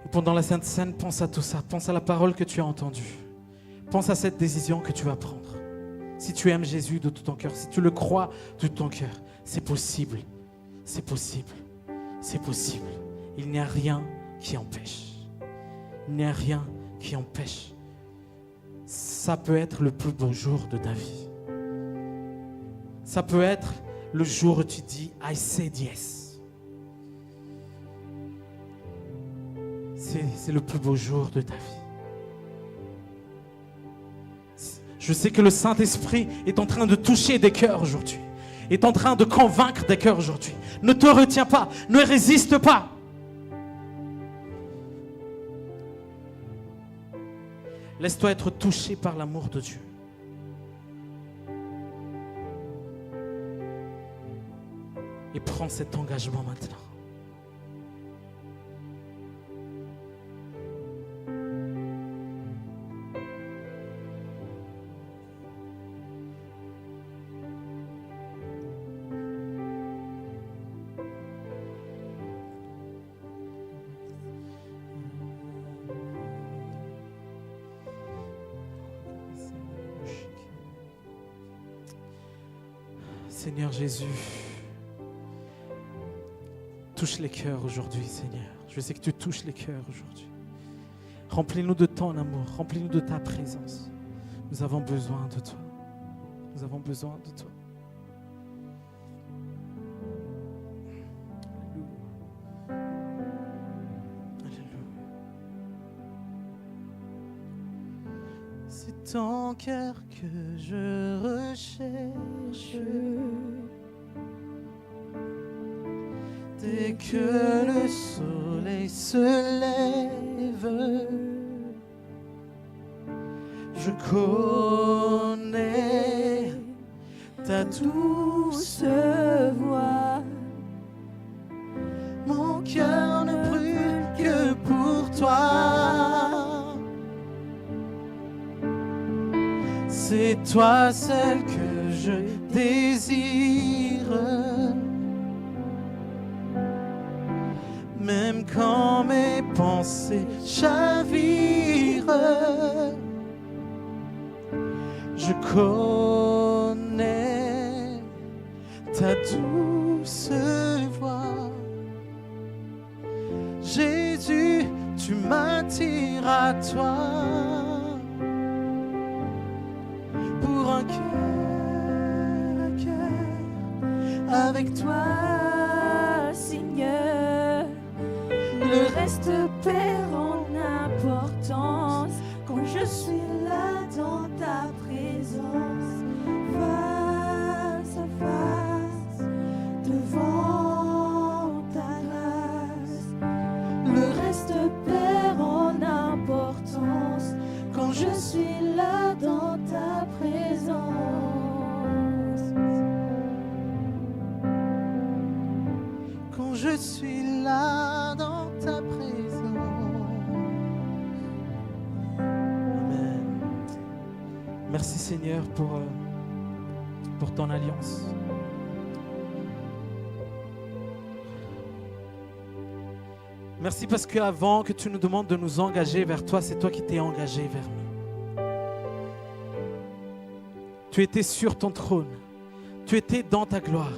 Et pendant la Sainte Seine, pense à tout ça. Pense à la parole que tu as entendue. Pense à cette décision que tu vas prendre. Si tu aimes Jésus de tout ton cœur, si tu le crois de tout ton cœur, c'est possible. C'est possible. C'est possible. Il n'y a rien qui empêche. Il n'y a rien qui empêche. Ça peut être le plus beau jour de ta vie. Ça peut être le jour où tu dis I said yes. C'est le plus beau jour de ta vie. Je sais que le Saint-Esprit est en train de toucher des cœurs aujourd'hui, est en train de convaincre des cœurs aujourd'hui. Ne te retiens pas, ne résiste pas. Laisse-toi être touché par l'amour de Dieu. Et prends cet engagement maintenant. Seigneur Jésus, touche les cœurs aujourd'hui, Seigneur. Je sais que tu touches les cœurs aujourd'hui. Remplis-nous de ton amour, remplis-nous de ta présence. Nous avons besoin de toi. Nous avons besoin de toi. Alléluia. C'est ton cœur que je recherche. Dès que le soleil se lève, je connais ta douce voix. Mon cœur ne brûle que pour toi. C'est toi celle que je désire. Même quand mes pensées chavirent, je connais ta douce voix. Jésus, tu m'attires à toi. Pour un cœur avec toi, Seigneur. Le reste perd en importance quand je suis là dans ta présence, face à face, devant ta grâce. Le reste perd en importance quand je suis là dans ta présence. Quand je suis là dans ta présence. Amen. Merci Seigneur pour ton alliance. Merci parce qu'avant que tu nous demandes de nous engager vers toi, c'est toi qui t'es engagé vers nous. Tu étais sur ton trône. Tu étais dans ta gloire.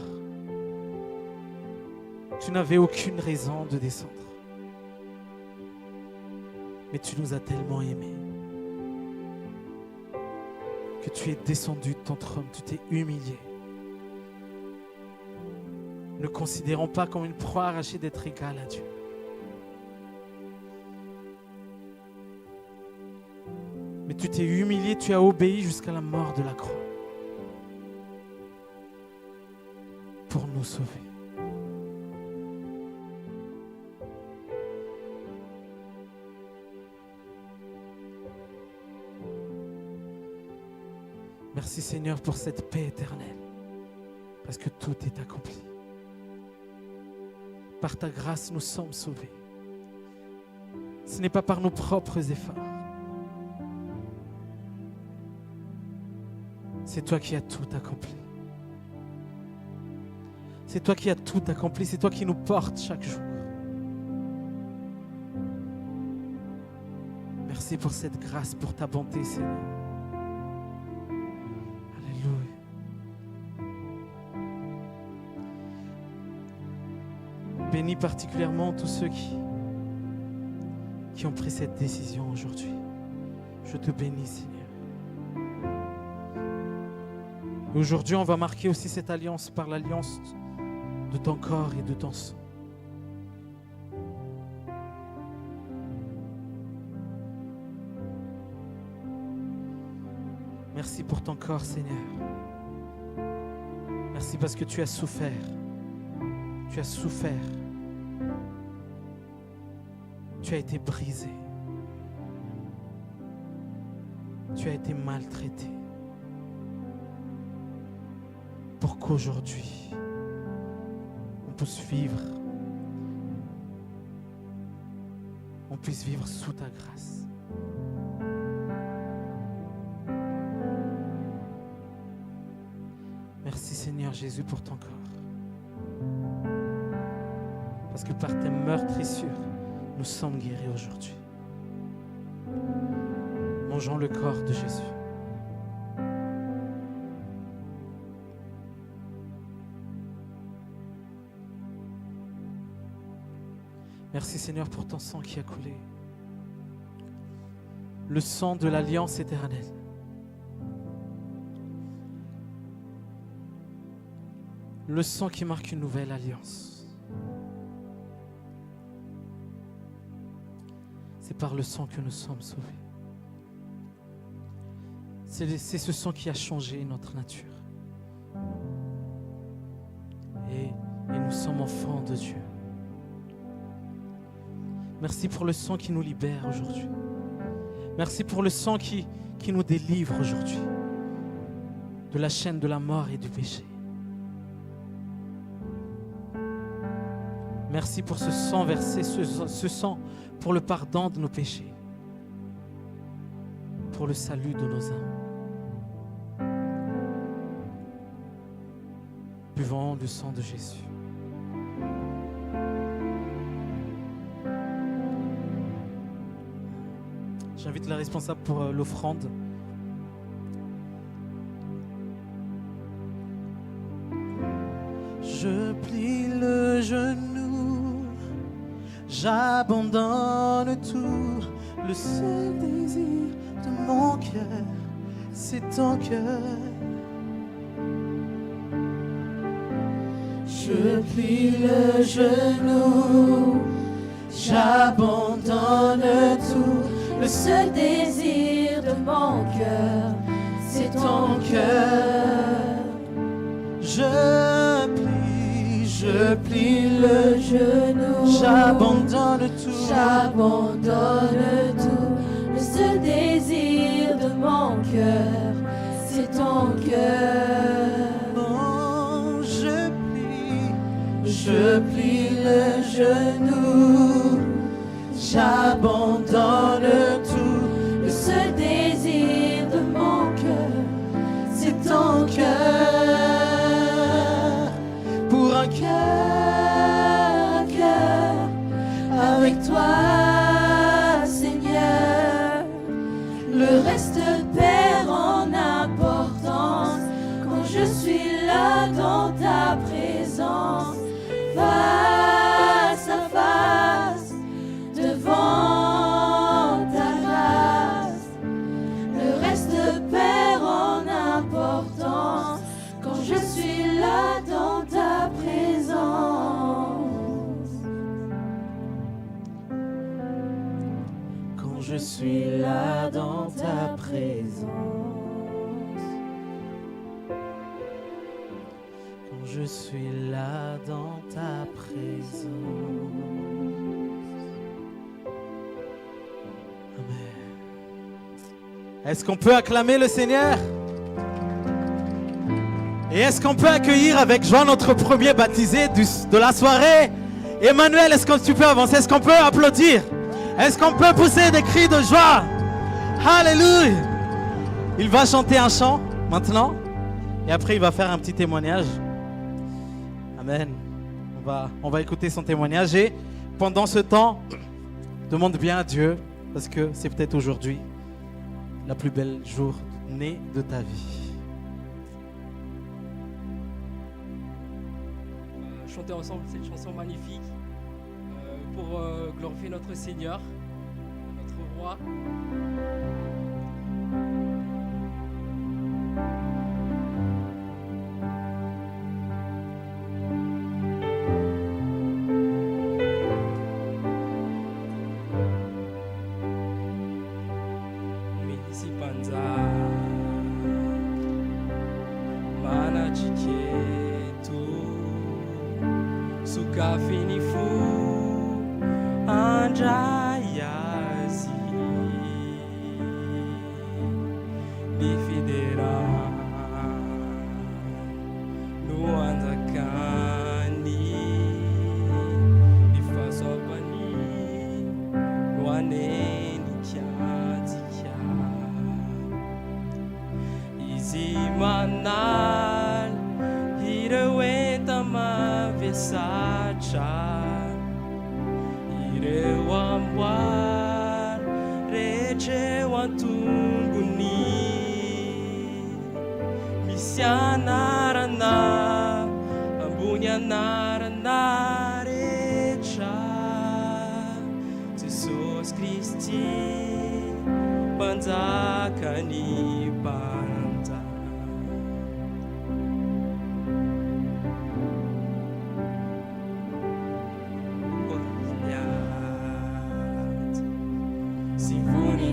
Tu n'avais aucune raison de descendre. Mais tu nous as tellement aimés que tu es descendu de ton trône, tu t'es humilié. Ne considérons pas comme une proie arrachée d'être égal à Dieu. Mais tu t'es humilié, tu as obéi jusqu'à la mort de la croix pour nous sauver. Merci Seigneur pour cette paix éternelle, parce que tout est accompli. Par ta grâce, nous sommes sauvés. Ce n'est pas par nos propres efforts. C'est toi qui as tout accompli. C'est toi qui as tout accompli. C'est toi qui nous portes chaque jour. Merci pour cette grâce, pour ta bonté, Seigneur. Alléluia. Bénis particulièrement tous ceux qui ont pris cette décision aujourd'hui. Je te bénis, Seigneur. Et aujourd'hui, on va marquer aussi cette alliance par l'alliance de ton corps et de ton sang. Merci pour ton corps, Seigneur. Merci parce que tu as souffert. Tu as souffert. Tu as été brisé. Tu as été maltraité. Pour qu'aujourd'hui, on puisse vivre. On puisse vivre sous ta grâce. Merci Seigneur Jésus pour ton corps. Parce que par tes meurtrissures, nous sommes guéris aujourd'hui. Mangeons le corps de Jésus. Merci Seigneur pour ton sang qui a coulé. Le sang de l'alliance éternelle. Le sang qui marque une nouvelle alliance. C'est par le sang que nous sommes sauvés. C'est ce sang qui a changé notre nature. Et nous sommes enfants de Dieu. Merci pour le sang qui nous libère aujourd'hui. Merci pour le sang qui nous délivre aujourd'hui de la chaîne de la mort et du péché. Merci pour ce sang versé, ce sang pour le pardon de nos péchés, pour le salut de nos âmes. Buvons le sang de Jésus. J'invite la responsable pour l'offrande. Je plie le genou, j'abandonne tout. Le seul désir de mon cœur, c'est ton cœur. Je plie le genou, j'abandonne tout. Le seul désir de mon cœur, c'est ton cœur. Je plie le genou, j'abandonne tout. J'abandonne tout. Le seul désir de mon cœur, c'est ton cœur. Oh, je plie le genou, j'abandonne tout. Le seul désir de mon cœur, c'est ton cœur. Pour un Cœur, avec toi, Seigneur. Le reste perd en importance quand je suis là dans ta présence. Face à face, devant ta grâce. Le reste perd en importance quand je suis là dans ta présence. Quand je suis là dans ta présence. Quand je suis là dans ta présence. Amen. Est-ce qu'on peut acclamer le Seigneur? Et est-ce qu'on peut accueillir avec joie notre premier baptisé de la soirée? Emmanuel, est-ce que tu peux avancer? Est-ce qu'on peut applaudir? Est-ce qu'on peut pousser des cris de joie? Alléluia! Il va chanter un chant maintenant et après il va faire un petit témoignage. Amen. On va écouter son témoignage et pendant ce temps, demande bien à Dieu parce que c'est peut-être aujourd'hui la plus belle journée de ta vie. Chanter ensemble cette chanson magnifique pour glorifier notre Seigneur, notre Roi. Misipanza mana chiketu suka finifu anjayazi bifidera nuanzakani bifasobani nuaneni kyatikya izimanal hirewetama vesacha irewamwar reche watunguni misyanarana ambunyanarana recha Jesus Christi banzakani banza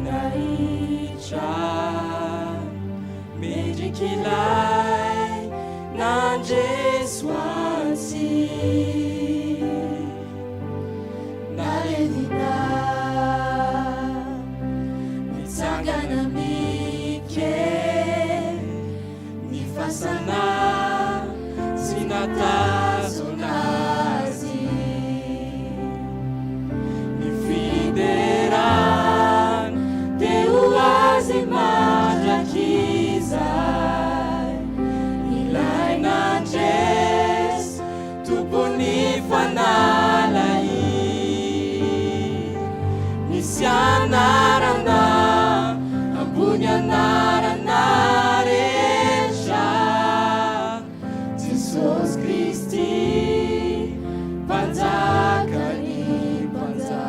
Naicha Medikilai Nanjeswansi Nalevina Mitsangana Mike Nifasana Sinatazonazi Nifidera Misyanarana ambunyanarana recha Jesus Christi banzakani banza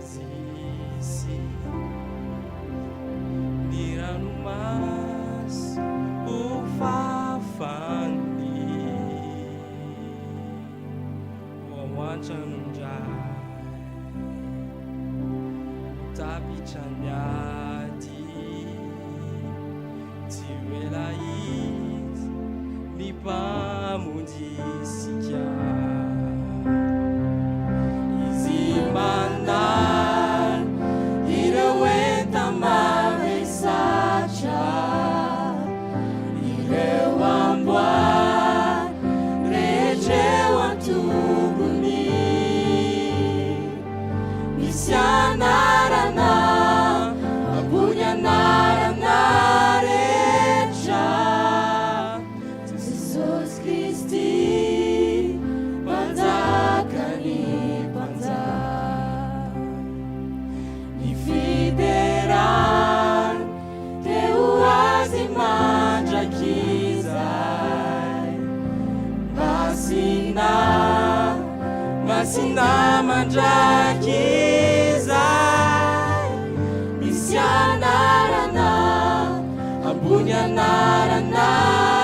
Aitazisi Niranumas Ufafandi Wawanchanunjai Utapichanyati Tiwelais Nipamudisikia Izimanan Ireweta mavesacha Irewambwa Reje watuguni Misyanarana Abunyanarana recha Jesus Christi banzakani banza Nifideran Teuazimanja kizai Masina manja kizai Misyanarana Abunyanarana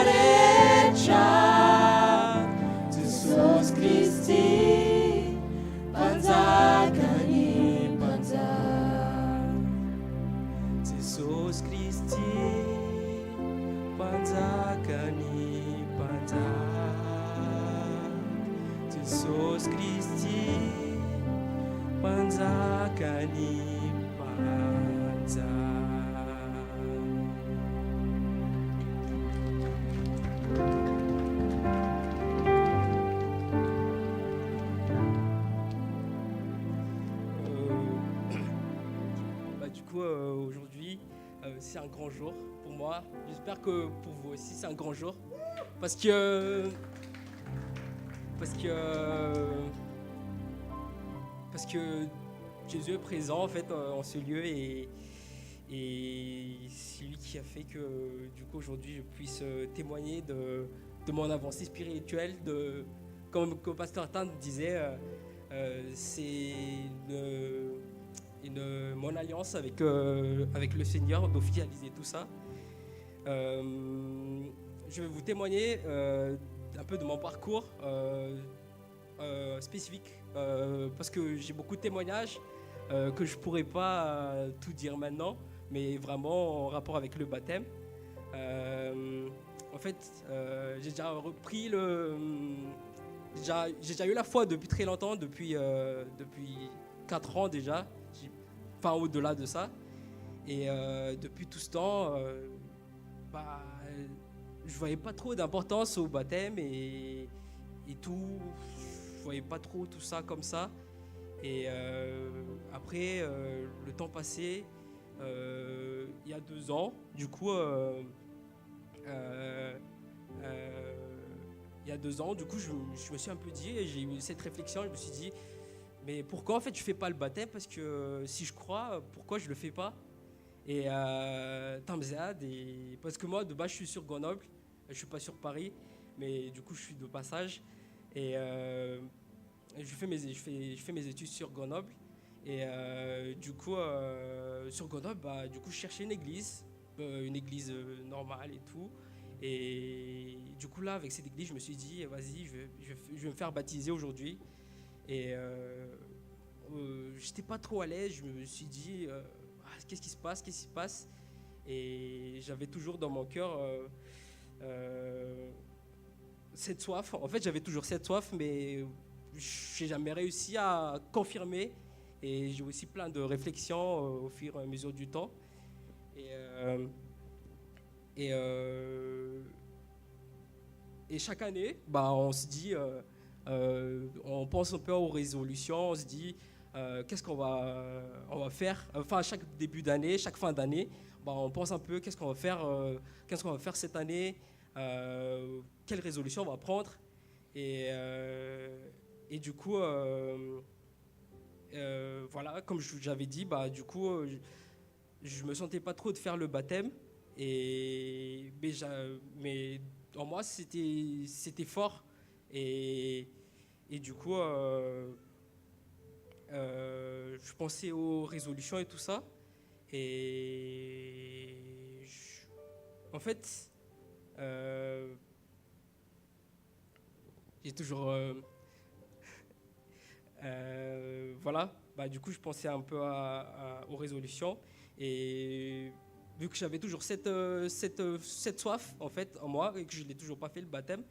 recha Jesus Christi banzakani panza kani panza. Aujourd'hui, c'est un grand jour pour moi. J'espère que pour vous aussi, c'est un grand jour. Parce que Jésus est présent en fait en ce lieu et c'est lui qui a fait que du coup aujourd'hui je puisse témoigner de mon avancée spirituelle, comme le pasteur Tan disait, c'est mon alliance avec le Seigneur, d'officialiser tout ça. Je vais vous témoigner un peu de mon parcours spécifique, parce que j'ai beaucoup de témoignages que je ne pourrais pas tout dire maintenant, mais vraiment en rapport avec le baptême. En fait, j'ai déjà repris j'ai déjà eu la foi depuis très longtemps, depuis 4 ans déjà, enfin au-delà de ça. Et depuis tout ce temps, je voyais pas trop d'importance au baptême et tout. Je voyais pas trop tout ça comme ça. Et après, le temps passé, il y a 2 ans, du coup, il y a 2 ans, du coup, je me suis un peu dit, et j'ai eu cette réflexion, je me suis dit, mais pourquoi en fait je fais pas le baptême? Parce que si je crois, pourquoi je le fais pas? Et parce que moi de base je suis sur Grenoble, je suis pas sur Paris, mais du coup je suis de passage et je fais mes études sur Grenoble et du coup sur Grenoble du coup je cherchais une église normale et tout. Et du coup là avec cette église je me suis dit vas-y je vais me faire baptiser aujourd'hui. Et j'étais pas trop à l'aise, je me suis dit qu'est-ce qui se passe, et j'avais toujours dans mon cœur cette soif. En fait j'avais toujours cette soif, mais j'ai jamais réussi à confirmer, et j'ai aussi plein de réflexions au fur et à mesure du temps. Et chaque année on se dit on pense un peu aux résolutions, on se dit qu'est-ce qu'on va faire. Enfin, chaque début d'année, chaque fin d'année, on pense un peu qu'est-ce qu'on va faire cette année, quelle résolution on va prendre. Et du coup, voilà, comme j'avais dit, du coup, je me sentais pas trop de faire le baptême. Mais en moi, c'était fort. Et du coup, je pensais aux résolutions et tout ça. Et en fait, j'ai toujours... voilà, du coup, je pensais un peu aux résolutions. Et vu que j'avais toujours cette soif, en fait, en moi, et que je n'ai toujours pas fait le baptême,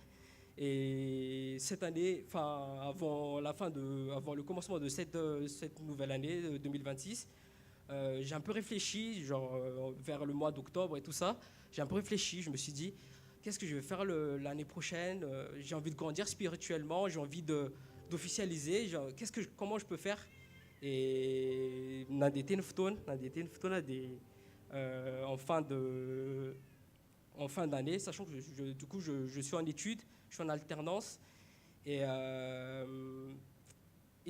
et cette année, avant le commencement de cette nouvelle année 2026, j'ai un peu réfléchi, vers le mois d'octobre et tout ça. J'ai un peu réfléchi, je me suis dit, qu'est-ce que je vais faire l'année prochaine? J'ai envie de grandir spirituellement, j'ai envie d'officialiser, comment je peux faire? Et en fin d'année, sachant que du coup je suis en études, je suis en alternance, et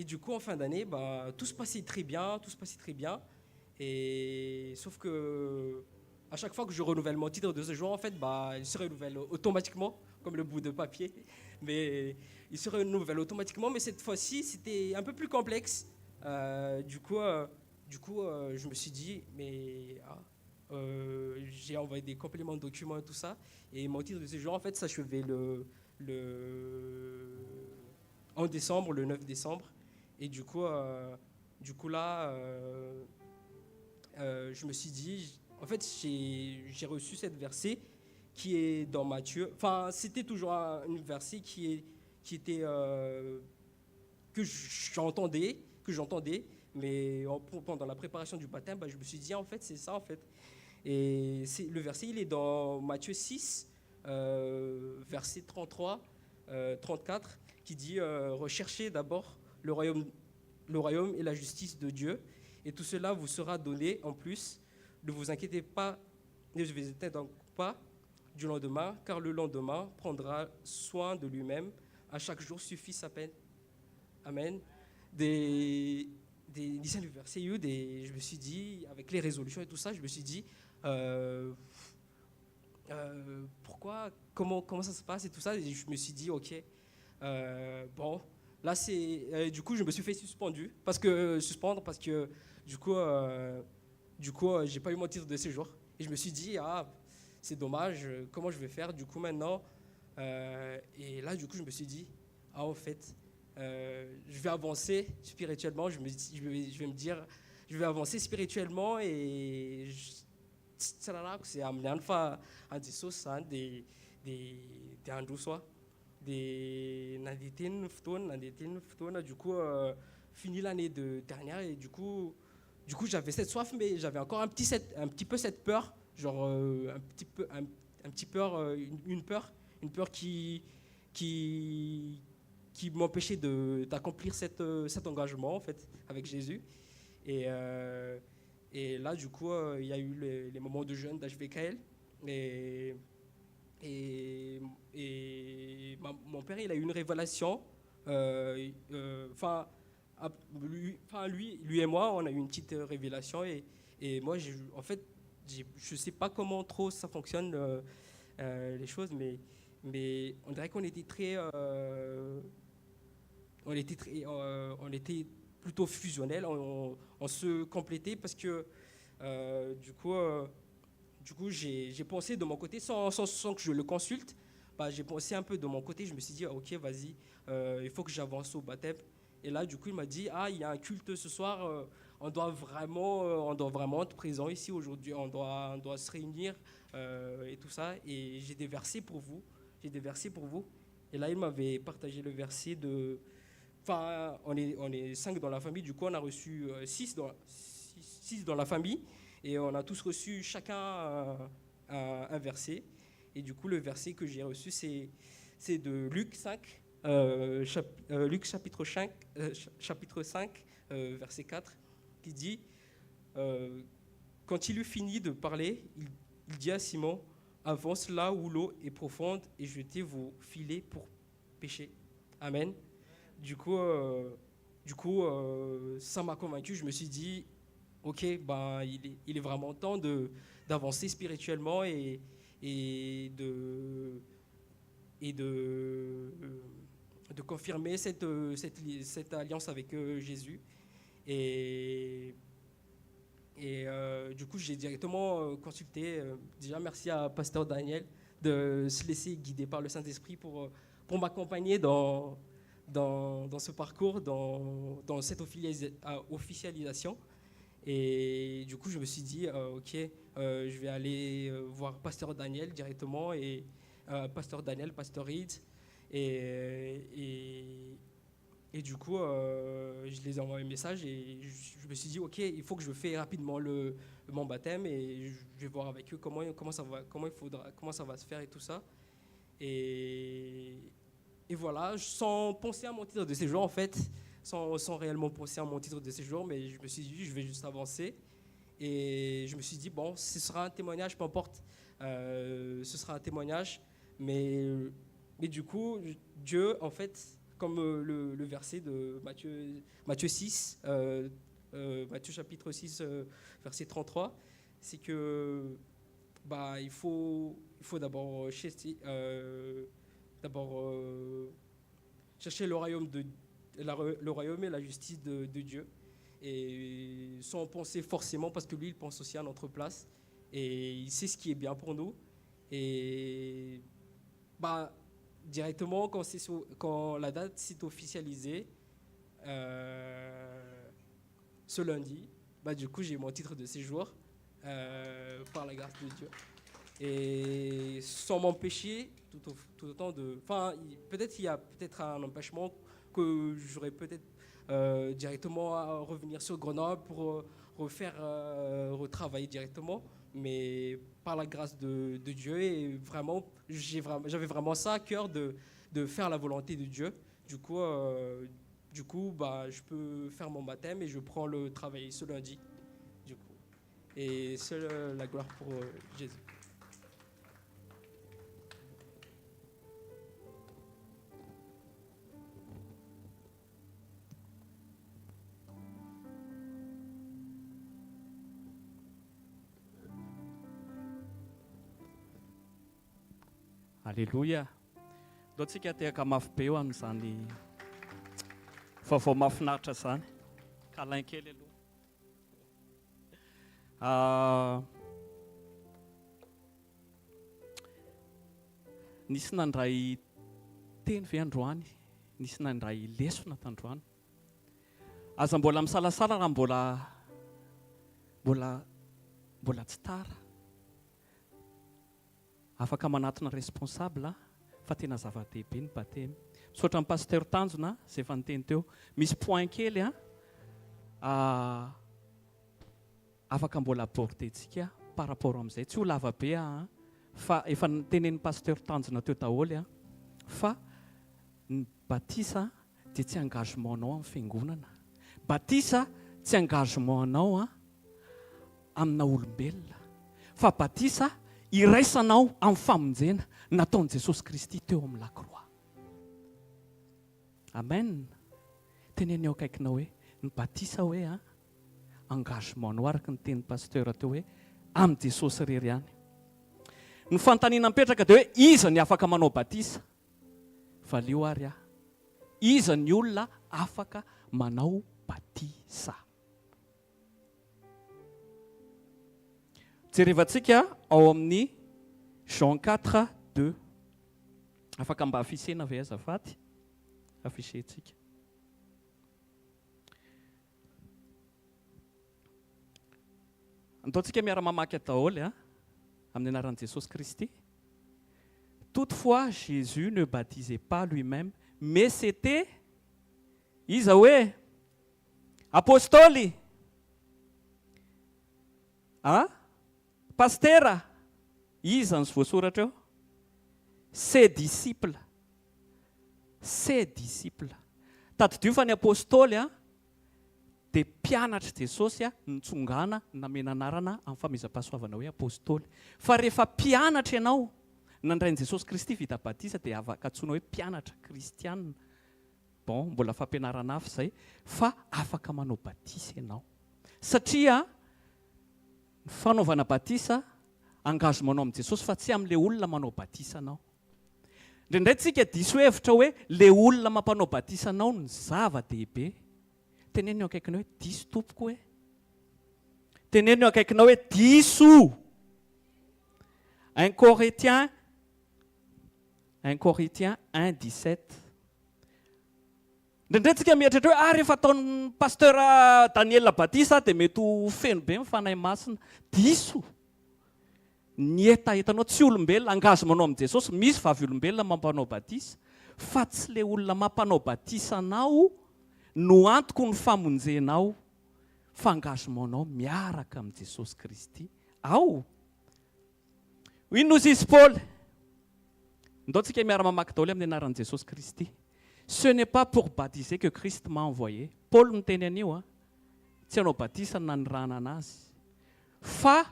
du coup en fin d'année, tout se passait très bien, et sauf que à chaque fois que je renouvelle mon titre de séjour, en fait, il se renouvelle automatiquement, comme le bout de papier, mais il se renouvelle automatiquement, mais cette fois-ci c'était un peu plus complexe. Du coup, je me suis dit, j'ai envoyé des compléments de documents et tout ça, et mon titre de séjour en fait s'achevait en décembre, le 9 décembre, et du coup là, je me suis dit, en fait j'ai reçu cette verset qui est dans Matthieu, c'était toujours une verset qui était que que j'entendais, mais pendant la préparation du baptême, je me suis dit, en fait, c'est ça, en fait. Et le verset, il est dans Matthieu 6, verset 33, 34, qui dit, recherchez d'abord le royaume et la justice de Dieu, et tout cela vous sera donné en plus. Ne vous inquiétez donc pas du lendemain, car le lendemain prendra soin de lui-même. À chaque jour suffit sa peine. Amen. Des dizaines de versets, je me suis dit, avec les résolutions et tout ça, je me suis dit, pourquoi, comment ça se passe et tout ça. Et je me suis dit, ok, bon, là c'est, du coup, je me suis fait suspendre parce que du coup, j'ai pas eu mon titre de séjour. Et je me suis dit, c'est dommage, comment je vais faire du coup maintenant. Et là, du coup, je me suis dit, en fait, je vais avancer spirituellement. Je vais me dire, je vais avancer spirituellement et c'est amené à des choses, des andousois, des du coup, fini l'année dernière et du coup, j'avais cette soif, mais j'avais encore un petit peu cette peur, genre une peur qui m'empêchait d'accomplir cet engagement en fait avec Jésus. Et là, du coup, il y a eu les moments de jeûne d'HVKL. Et mon père, il a eu une révélation. Lui et moi, on a eu une petite révélation. Et moi, en fait, je ne sais pas comment trop ça fonctionne, les choses, mais on dirait qu'on était on était plutôt fusionnels, on se complétait parce que du coup, j'ai pensé de mon côté, sans que je le consulte, j'ai pensé un peu de mon côté, je me suis dit, ok, vas-y, il faut que j'avance au baptême. Et là, du coup, il m'a dit, il y a un culte ce soir, on doit vraiment être présent ici aujourd'hui, on doit se réunir et tout ça. Et j'ai des versets pour vous. Et là, il m'avait partagé le verset de... Enfin, on est 5 dans la famille, du coup, on a reçu 6 dans la famille. Et on a tous reçu chacun un verset. Et du coup, le verset que j'ai reçu, c'est de Luc 5, Luc chapitre 5, verset 4, qui dit, quand il eut fini de parler, il dit à Simon, avance là où l'eau est profonde et jetez vos filets pour pêcher. Amen. Du coup, ça m'a convaincu. Je me suis dit, ok, il est vraiment temps d'avancer spirituellement et de confirmer cette alliance avec Jésus. Et du coup, j'ai directement consulté. Déjà, merci à Pasteur Daniel de se laisser guider par le Saint-Esprit pour m'accompagner dans ce parcours, dans cette officialisation. Et du coup, je me suis dit, ok, je vais aller voir Pasteur Daniel directement, et Pasteur Daniel, Pasteur Reed. Et du coup, je les ai envoyé un message et je me suis dit, ok, il faut que je fasse rapidement mon baptême et je vais voir avec eux comment ça va se faire et tout ça. Et voilà, sans penser à mon titre de séjour en fait, sans réellement penser à mon titre de séjour, mais je me suis dit, je vais juste avancer. Et je me suis dit, bon, ce sera un témoignage, peu importe, ce sera un témoignage, mais du coup, Dieu, en fait, comme le verset de Matthieu 6, Matthieu chapitre 6, verset 33, c'est que il faut d'abord chercher le royaume et la justice de Dieu, et sans penser forcément, parce que lui, il pense aussi à notre place, et il sait ce qui est bien pour nous. Et directement, quand la date s'est officialisée, ce lundi, du coup, j'ai mon titre de séjour par la grâce de Dieu. Et sans m'empêcher tout autant de... Enfin, peut-être il y a un empêchement que j'aurais peut-être directement à revenir sur Grenoble pour retravailler directement. Mais par la grâce de Dieu, et vraiment, j'avais vraiment ça à cœur de faire la volonté de Dieu. Du coup, je peux faire mon baptême et je prends le travail ce lundi. Du coup. Et c'est la gloire pour Jésus. Alléluia. Dao tsika tehaka mafy be eo amin'izany vaovao mahafinaritra zany. Kalain kely aloha. Nisy nandray teny ve androany, nisy nandray lesona tandroany. Aza mbola misalasala raha mbola tsy tara. Afaka manatona responsable fa tena zava-dehibe ny baptême. Misaotra ny pasteur Tanjona izay efa niteny teo. Misy point kely afaka mbola abordentsika par rapport amin'izay. Tsy ho lava be fa efa nitenen'ny pasteur Tanjona teo daholo fa ny batisa dia tsy engagementanao amin'ny fiangonana. Batisa tsy engagementanao amina olombelona. Fa batisa iraisanao amin'ny famonjena nataon'i Jesosy Kristy teo amin'ny lakroa. Amen. Teneneo akaikinao hoe ny batisa hoe engagementanao araka ny tenin'ny pasteur teo hoe amin'ny Jesosy irery ihany. Ny fanontaniana mipetraka dia hoe iza ny afaka manao batisa? Valio ary iza ny olona afaka manao batisa? Jerevantsika ao amin'ny Jean 4:2. Afaka mba afisena ve azafady? Afisentsika. Ataontsika miara-mamaky daholo amin'ny anaran'i Jesosy Kristy. Toutefois, Jésus ne baptisait pas lui-même, mais c'était iza hoe apôstoly. Pastera, iza ny voasoratra eo? Ses disciples. Ses disciples. Tadidio fa ny apôstoly dia mpianatra Jesosy nitsongana namena anarana amin'ny famezam-pahasoavana hoe apôstoly. Fa rehefa mpianatra ianao nandrain'i Jesosy Kristy vita batisa dia afaka antsoina hoe mpianatra kristianina. Bon, mbola fampianarana hafa izay fa afaka manao batisa ianao. Satria fanaovana batisa engagementanao amin'ny Jesosy fa tsy amin'ilay olona manao batisa anao. Indraindray tsika diso hevitra hoe ilay olona mampanao batisa anao ny zava-dehibe. Tenenio akaikinao hoe diso tompoko hoe. Tenenio akaikinao hoe diso. 1 Corinthiens 1:17. Indraindray tsika mieritreritra hoe rehefa ataon'ny pasteur Daniel batisa dia mety ho feno be mifanahy masina. Diso. Ny etaetanao tsy olombelona engagementanao amin'ny Jesosy, misy vavy olombelona mampanao batisa, fa tsy ilay olona mampanao batisa anao no antoko ny famonjenao, fa engagementanao miaraka amin'ny Jesosy Kristy. Ao. Oui, nous ici Paul. Ndontsika miara-mamaky daholo amin'ny anaran'i Jesosy Kristy. Ce n'est pas pour baptiser que Christ m'a envoyé. Paul miteny anio tsy hanao batisa nanirana anazy, fa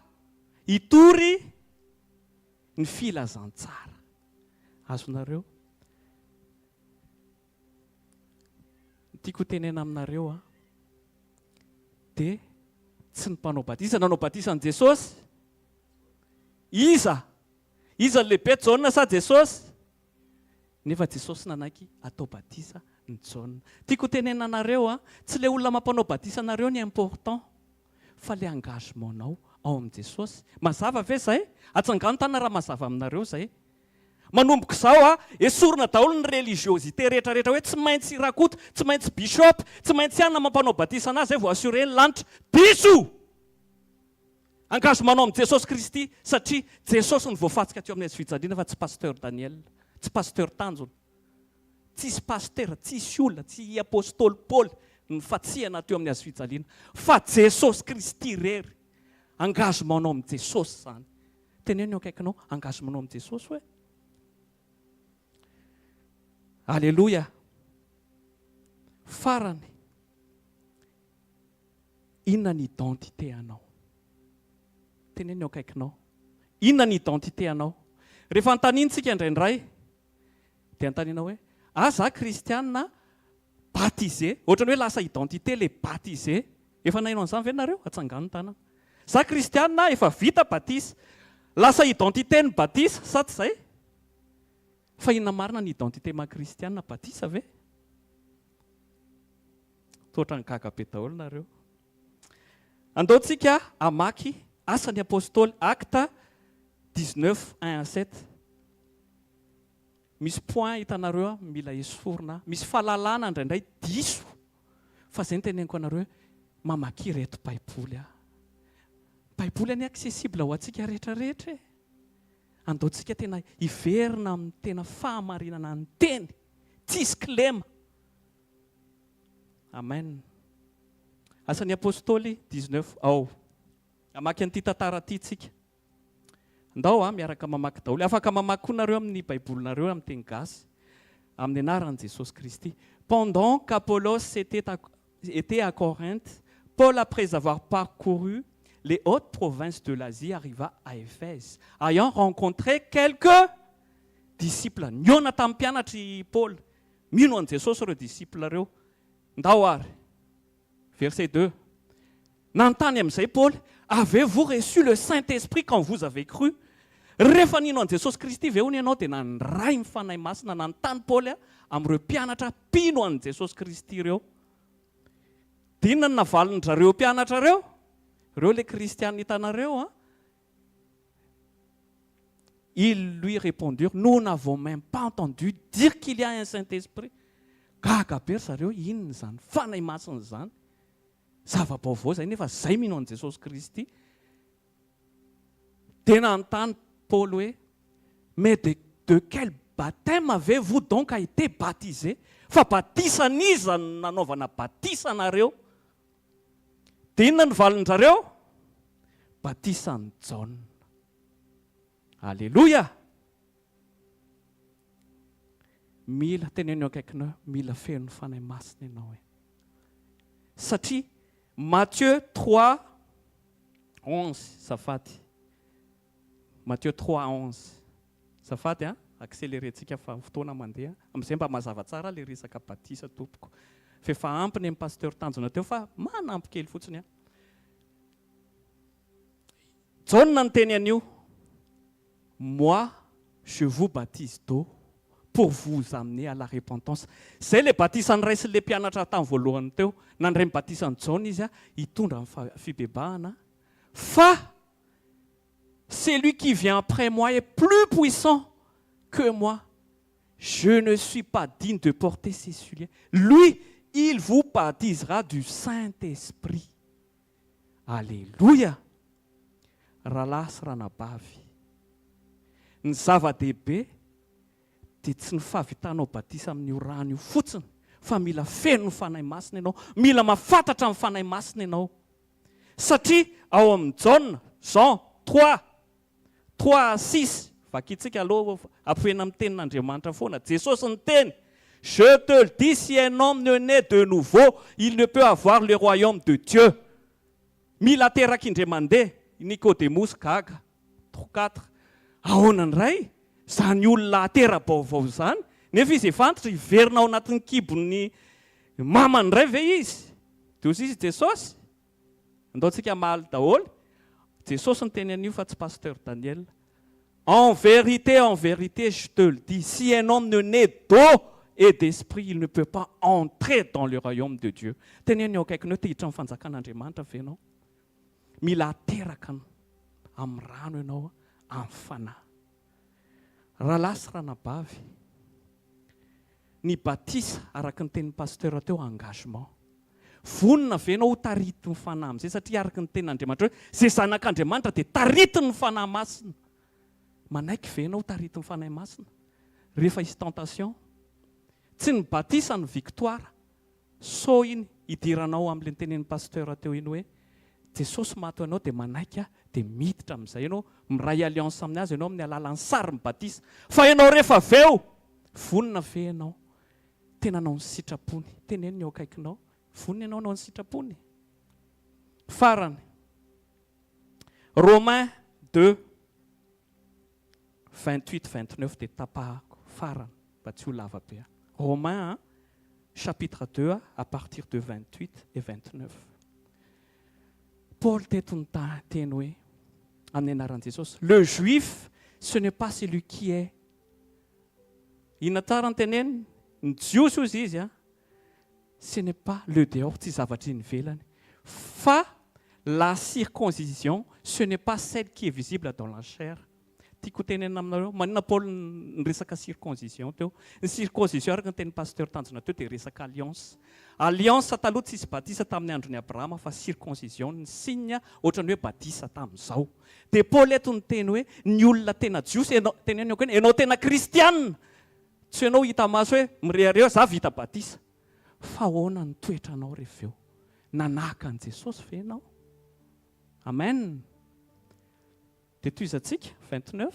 hitory ny filazantsara. Azonareo? Tiako tenena aminareo dia tsy ny mpanao batisa nanao batisa an' Jesosy. Iza lehibe Jaona sa Jesosy? Nefa Jesosy nanaiky atao batisa ny Jaona. Tiako tenena anareo tsy ilay olona mampanao batisa anareo ny important, fa ilay engagementanao ao amin'i Jesosy. Mazava ve zay? Atsangano tana raha mazava aminareo zay. Manomboka izao esorina daholo ny religiosité rehetrarehetra hoe tsy maintsy rakoto, tsy maintsy bishop, tsy maintsy anona mampanao batisa anazy zay vao assuré ny lanitra. Diso! Engagementanao amin'i Jesosy Kristy satria Jesosy ny voafatsika teo amin'ny fijaliana fa tsy pasteur Daniel, tsy pasteur Tanjona, tsisy pasteur, tsisy olona, tsy apôstoly Paul, ny fatsiana teo amin'ny azo fijaliana fa Jesosy Kristy rery engagementanao amin'ny Jesosy zany. Teneno eo akaikinao engagementanao amin'ny Jesosy hoe. Alléluia. Farany. Inona ny identité anao? Teneno eo akaikinao. Inona ny identité anao? Rehefa antanintsika indraindray dia antaninao hoe za kristiana baptisé, ohatrany hoe lasa identité le baptisé. Efa nainao an'izany ve nareo? Atsangano tanana. Za kristiana efa vita batisa. Lasa identité ny batisa sa tsy zay? Fa inona marina ny identité ma kristiana batisa ve? Totra ny gaga be daholo nareo. Andaontsika hamaky asan'ny apôstôly acte 19:1-7. Misy point hitanareo mila esorina, misy fahalalana indraindray diso. Fa zay ny teneniko anareo mamaky reto baiboly. Baiboly any accessible ho antsika rehetrarehetra. Andaontsika tena hiverina amin'ny tena fahamarinana ny teny. Tsisy klema. Amen. Asan'ny apôstôly 19 ao. Amaky an'ity tantara ity tsika. Ndao miaraka mamaky daholo. Afaka mamaky koa nareo amin'ny baibolinareo amin'ny teny gasy. Amin'ny anaran'i Jesosy Kristy. Pendant qu'Apollos était à Corinthe, Paul, après avoir parcouru les hautes provinces de l'Asie, arriva à Éphèse, ayant rencontré quelques disciples. Niona tamin'ny mpianatry Paul. Mino an'i Jesosy ireo disciples reo. Ndao ary. Verset 2. Nantany amin'izay Paul, avez-vous reçu le Saint-Esprit quand vous avez cru? Rehefa nino an'i Jesosy Kristy ve hono ianao dia nandray mifanahy masina nantany Paul amin'ireo mpianatra mpino an'i Jesosy Kristy ireo. Dia inona ny navalin-drareo mpianatra ireo? Ireo le kristiana hitanareo. Ils lui répondirent, nous n'avons même pas entendu dire qu'il y a un Saint-Esprit. Gaga be zareo, inona zany? Fanahy masina zany. Zava-baovao zay nefa zay mino an'i Jesosy Kristy. Dia nantany Paul hoe, mais de quel baptême avez-vous donc été baptisé? Fa batisan'iza nanaovana batisanareo. Dia inona ny valin-jareo? Batisan'i John. Alléluia. Mila teneneo akaikinao, mila feno fanahy masina ianao hoe. Satria Matthieu 3:11 safady. Matthieu 3:11 safady accélérentsika fa fotoana mandeha. Amin'izay mba mazava tsara le resaka batisa tompoko. Fefa ampiny amin'ny pasteur tanjona teo fa manampy kely fotsiny. John ny teny an'io. Moi, je vous baptise d'eau pour vous amener à la repentance. C'est le baptisany ray sy le mpianatra tamin'ny voalohany teo. Nandray mibatisany John izy hitondra amin'ny fibebahana. Fa celui qui vient après moi est plus puissant que moi. Je ne suis pas digne de porter ses souliers. Lui, il vous baptisera du Saint-Esprit. Alléluia. Ralasy ranabavy. Ny zava-dehibe dia tsy ny fahavitanao batisa amin'io rano io fotsiny, fa mila feno ny fanahy masina ianao, mila mahafantatra ny fanahy masina ianao. Satria ao amin'ny Jean 3:6 vakitsika aloha apoena amin'ny tenin'Andriamanitra foana. Jesosy ny teny, je te le dis, si un homme ne naît de nouveau, il ne peut avoir le royaume de Dieu. Mila terak'indray mandeha, Nicodémus gaga 4. Ahoana ray, zany olona atera-baovao zany, nefa izy efa antitra hiverina ao anatin'ny kibon'ny mamany ray ve izy? Dia izy Jesosy. Andaontsika mahaly daholo. Jesosy ny teny an'io fa tsy pasteur Daniel. En vérité, je te le dis, si un homme ne naît d'eau et d'esprit, il ne peut pas entrer dans le royaume de Dieu. Teny an'io akaikinao te hiditra amin'ny fanjakan'Andriamanitra ve ianao? Mila ateraka amin'ny rano ianao amin'ny fanahy. Ralasy ranabavy. Ny batisa araka ny tenin'ny pasteur teo engagement. Vonona ve ianao ho tarity ny fanahy amin'izay satria araka ny tenin'Andriamanitra hoe izay zanak'Andriamanitra dia tarity ny fanahy masina. Manaiky ve ianao ho tarity ny fanahy masina? Rehefa hisy tentation, tsy ny batisa ny victoire, so iny idiranao amin'ilay tenen'ny pasteur teo iny hoe Jesosy mato anao dia manaika dia miditra amin'izay ianao miray alliance amin'ny azy ianao amin'ny alalan'ny sary mibatisa fa ianao rehefa avy eo vonona ve ianao tena anao ny sitrapony teneno ny eo akaikinao vonona ianao anao ny sitrapony farany Romains 2 28-29 dia tapahako farany mba tsy ho lava be Romains chapitre 2 à partir de 28 et 29 Paul teny hoe amin'ny anaran'i Jesosy le juif ce n'est pas celui qui est inona tsara ny teneny ny jiosy ozy izy ce n'est pas le dehors tsy zavatra ivelany fa la circoncision ce n'est pas celle qui est visible dans la chair tiako tenena aminareo manina Paul ny resaka circoncision teo ny circoncision araka ny teny pasteur tanjona teo dia resaka alliance taloha tsisy batisa tamin'ny andron'ny Abrahama fa circoncision ny signe ohatrany hoe batisa tamin'izao dia Paul eto ny teny hoe ny olona tena jiosy teneny hoe ianao tena kristianina tsy ianao hita maso hoe mirehareo za vita batisa fa ahoana ny toetranao rehefa eo nanahaka an' Jesosy ve ianao amen dia toizantsika 29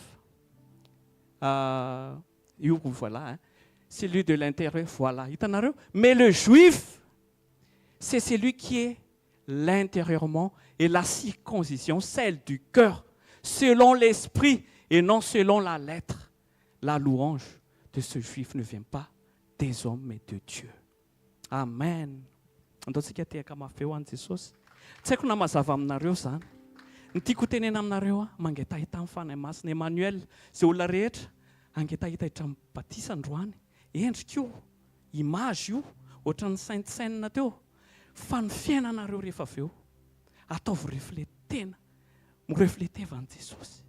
voilà celui de l'intérieur voilà hitanareo mais le juif c'est celui qui est l'intérieurement et la circoncision celle du cœur selon l'esprit et non selon la lettre la louange de ce juif ne vient pas des hommes mais de Dieu amen andaontsika tehaka mafy eo an' Jesosy tsy haiko na mazava aminareo zany ny tiako tenena aminareo mangetahita amin'ny fanahy masina Emmanuel izay olona rehetra angetahita hitra batisa androany endrika io image io ohatran'ny sainte-saine teo fa ny fiainanareo rehefa avy eo ataovy refletena mirefleteva an' Jesosy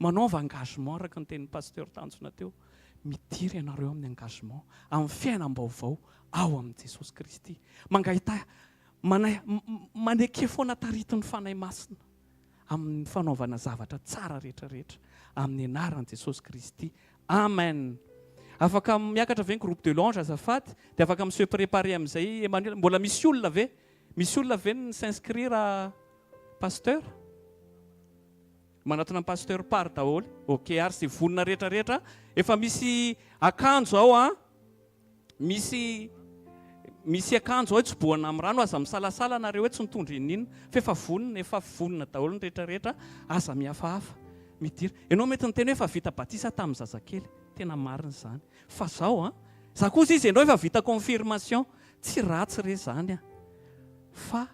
manaova engagement araka ny tenin'ny pasteur tanjona teo midiry ianareo amin'ny engagement amin'ny fiainam-baovao ao amin'i Jesosy Kristy mangahita maneke foana taritin'ny fanahy masina amin'ny fanaovana zavatra tsara rehetrarehetra amin'ny anaran'i Jesosy Kristy amen afaka miakatra ve ny groupe de louange azafady dia afaka monsieur préparer amin'izay Emmanuel mbola misy olona ve ny s'inscrire pasteur manatona pasteur par daholo ok ary sy vonona rehetrarehetra efa misy akanjo ao misy akanjo ao tsy boana amin'ny rano aza misalasala nareo hoe tsy mitondra inina fa efa vonona daholo ny rehetrarehetra aza mihafahafa midira ianao mety nyteny hoe efa vita batisa tamin'ny zazakely tena marina zany fa zao za kosa izy ianao efa vita confirmation tsy ratsy re zany fa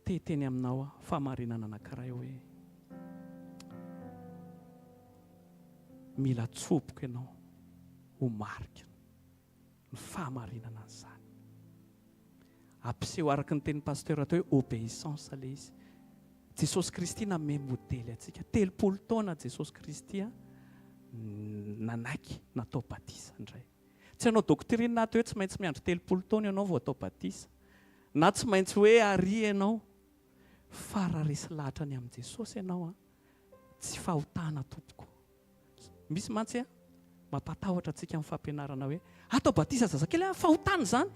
teny aminao fahamarinana anankiray hoe mila tsopoka ianao ho marika ny fahamarinana an'izany ampiseho araka ny tenin'ny pasteur atao hoe obéissance le izy Jesosy Kristy nanome modely atsika 30 taona Jesosy Kristy nanaiky natao batisa indray tsy hanao doctrine atao hoe tsy maintsy miandry 30 taona ianao vao atao batisa na tsy maintsy hoe ary ianao fa raha resy lahatra ny amin'i Jesosy ianao tsy fahotana tompoko misy mantsy mampatahotra antsika amin'ny fampianarana hoe atao batisa zazakely fahotana zany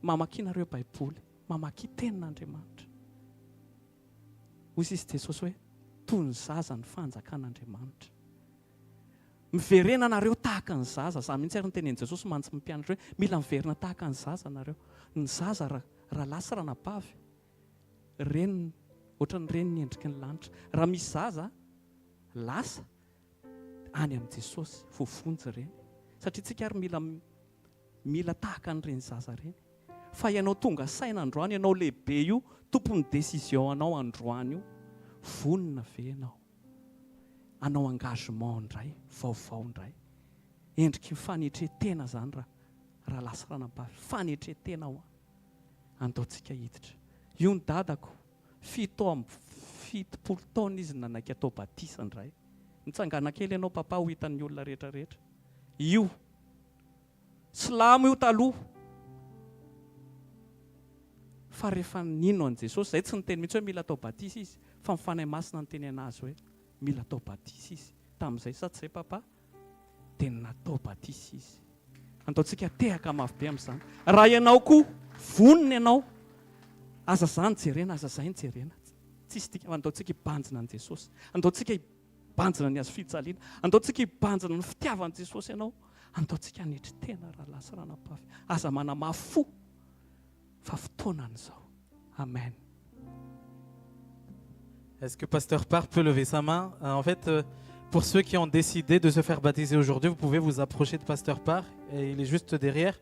mamakianareo baiboly mamaky tenin'Andriamanitra hoy izy Jesosy hoe toy ny zaza ny fanjakan'Andriamanitra miverena anareo tahaka ny zaza za mihitsy ary ny tenen'i Jesosy mantsy mimpianatra hoe mila miverina tahaka ny zaza anareo ny zaza raha lasy ranabavy reny ohatran'ny reny ny endriky ny lanitra raha misy zaza lasa any amin'i Jesosy voafonjy reny satria tsika ary mila tahaka an'ireny zaza reny fa ianao tonga saina androany ianao lehibe io tompony décision anao androany io vonona ve ianao anao engagement indray vaovao indray endriky fanetretena zany raha lasa ranabavy fanetretena ao andaontsika hiditra io ny dadako 70 taona izy nanaiky atao batisa indray nitsangana kely ianao papa ho hitan'ny olona rehetrarehetra io silamo io taloha fa rehefa nino an' Jesosy zay tsy niteny mihitsy hoe mila atao batisa izy fa mifanahy masina ny teny anazy hoe mila atao batisa izy tamin'izay sa tsy zay papa dia natao batisa izy Antaontsika tehaka mafy be amin'izany. Raha ianao koa vonona ianao, aza zany jerena, aza zay jerena. Tsisy tika, antaontsika hibanjina an' Jesosy. Antaontsika hibanjina ny azo fijaliana. Antaontsika hibanjina ny fitiavan'i Jesosy ianao. Antaontsika hanetry tena rahalahy sy ranabavy. Aza manamafy fo fa fotoanan'izao. Amen. Est-ce que Pasteur Parr peut lever sa main? En fait, pour ceux qui ont décidé de se faire baptiser aujourd'hui, vous pouvez vous approcher de Pasteur Parr. Et il est juste derrière.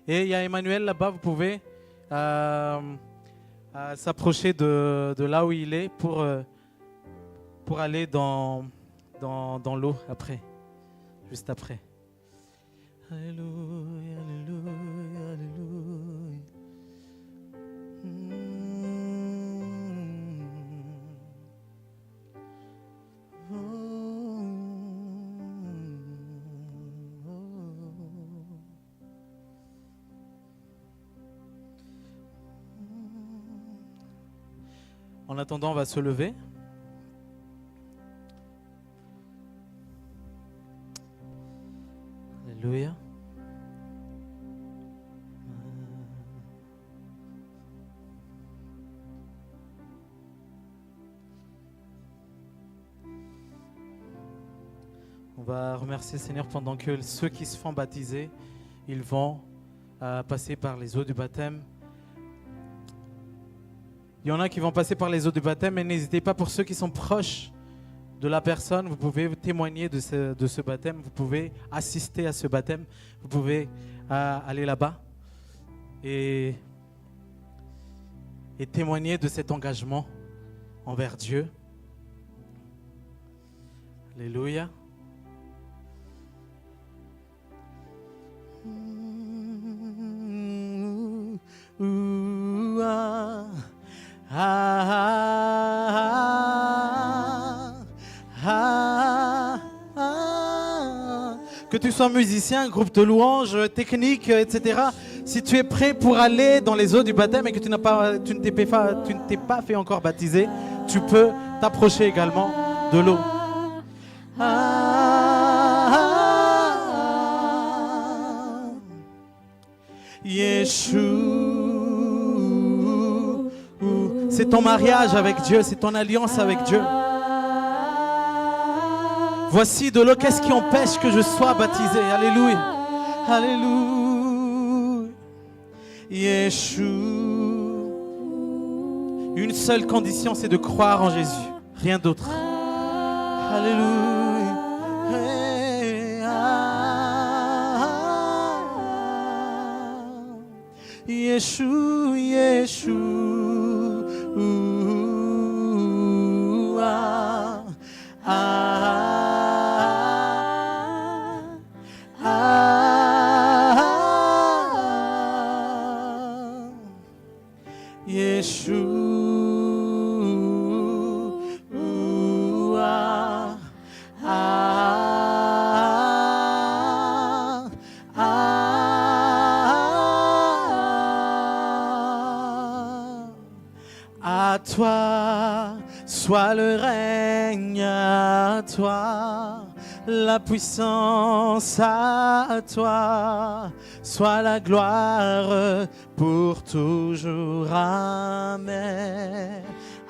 Et il y a Emmanuel là-bas, vous pouvez s'approcher de là où il est pour aller dans l'eau après, juste après. Alléluia, alléluia, alléluia. En attendant, on va se lever. Alléluia. On va remercier le Seigneur pendant que ceux qui se font baptiser, ils vont passer par les eaux du baptême. Il y en a qui vont passer par les eaux du baptême, mais n'hésitez pas, pour ceux qui sont proches de la personne, vous pouvez témoigner de ce baptême, vous pouvez assister à ce baptême, vous pouvez aller là-bas et témoigner de cet engagement envers Dieu. Alléluia. Que tu sois musicien, groupe de louanges, technique, etc. Si tu es prêt pour aller dans les eaux du baptême et que tu ne t'es pas fait encore baptiser, tu peux t'approcher également de l'eau. Yeshua. C'est ton mariage avec Dieu, c'est ton alliance avec Dieu. Voici de l'eau, qu'est-ce qui empêche que je sois baptisé? Alléluia. Alléluia. Yeshua. Une seule condition, c'est de croire en Jésus. Rien d'autre. Alléluia. Yeshua, Yeshua. À toi soit le règne, à toi la puissance, à toi soit la gloire pour toujours. Amen.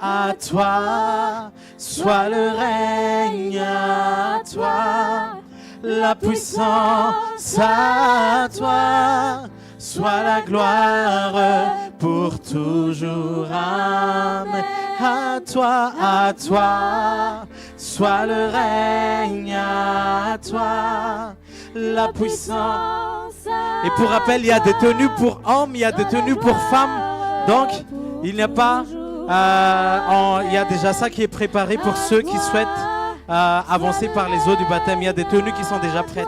À toi soit le règne, à toi la puissance, à toi soit la gloire pour toujours. Amen. À toi soit le règne, à toi la puissance. Et pour rappel, il y a des tenues pour hommes, il y a des tenues pour femmes. Donc, il n'y a pas... il y a déjà ça qui est préparé pour ceux qui souhaitent avancer par les eaux du baptême. Il y a des tenues qui sont déjà prêtes.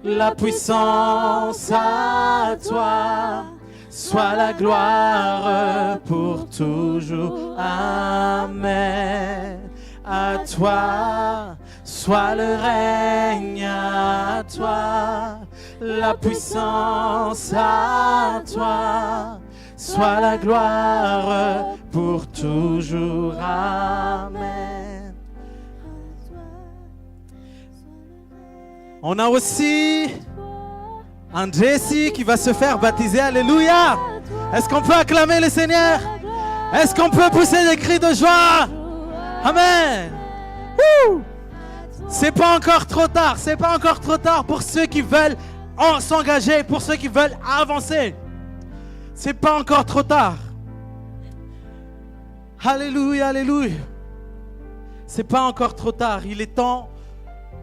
La puissance à toi, soit la gloire pour toujours. Amen. À toi, soit le règne, à toi la puissance, à toi soit la gloire pour toujours. Amen. On a aussi Un Jesse qui va se faire baptiser. Alléluia. Est-ce qu'on peut acclamer le Seigneur? Est-ce qu'on peut pousser des cris de joie? Amen. Wouh. C'est pas encore trop tard. C'est pas encore trop tard pour ceux qui veulent s'engager, pour ceux qui veulent avancer. C'est pas encore trop tard. Alléluia, alléluia. C'est pas encore trop tard. Il est temps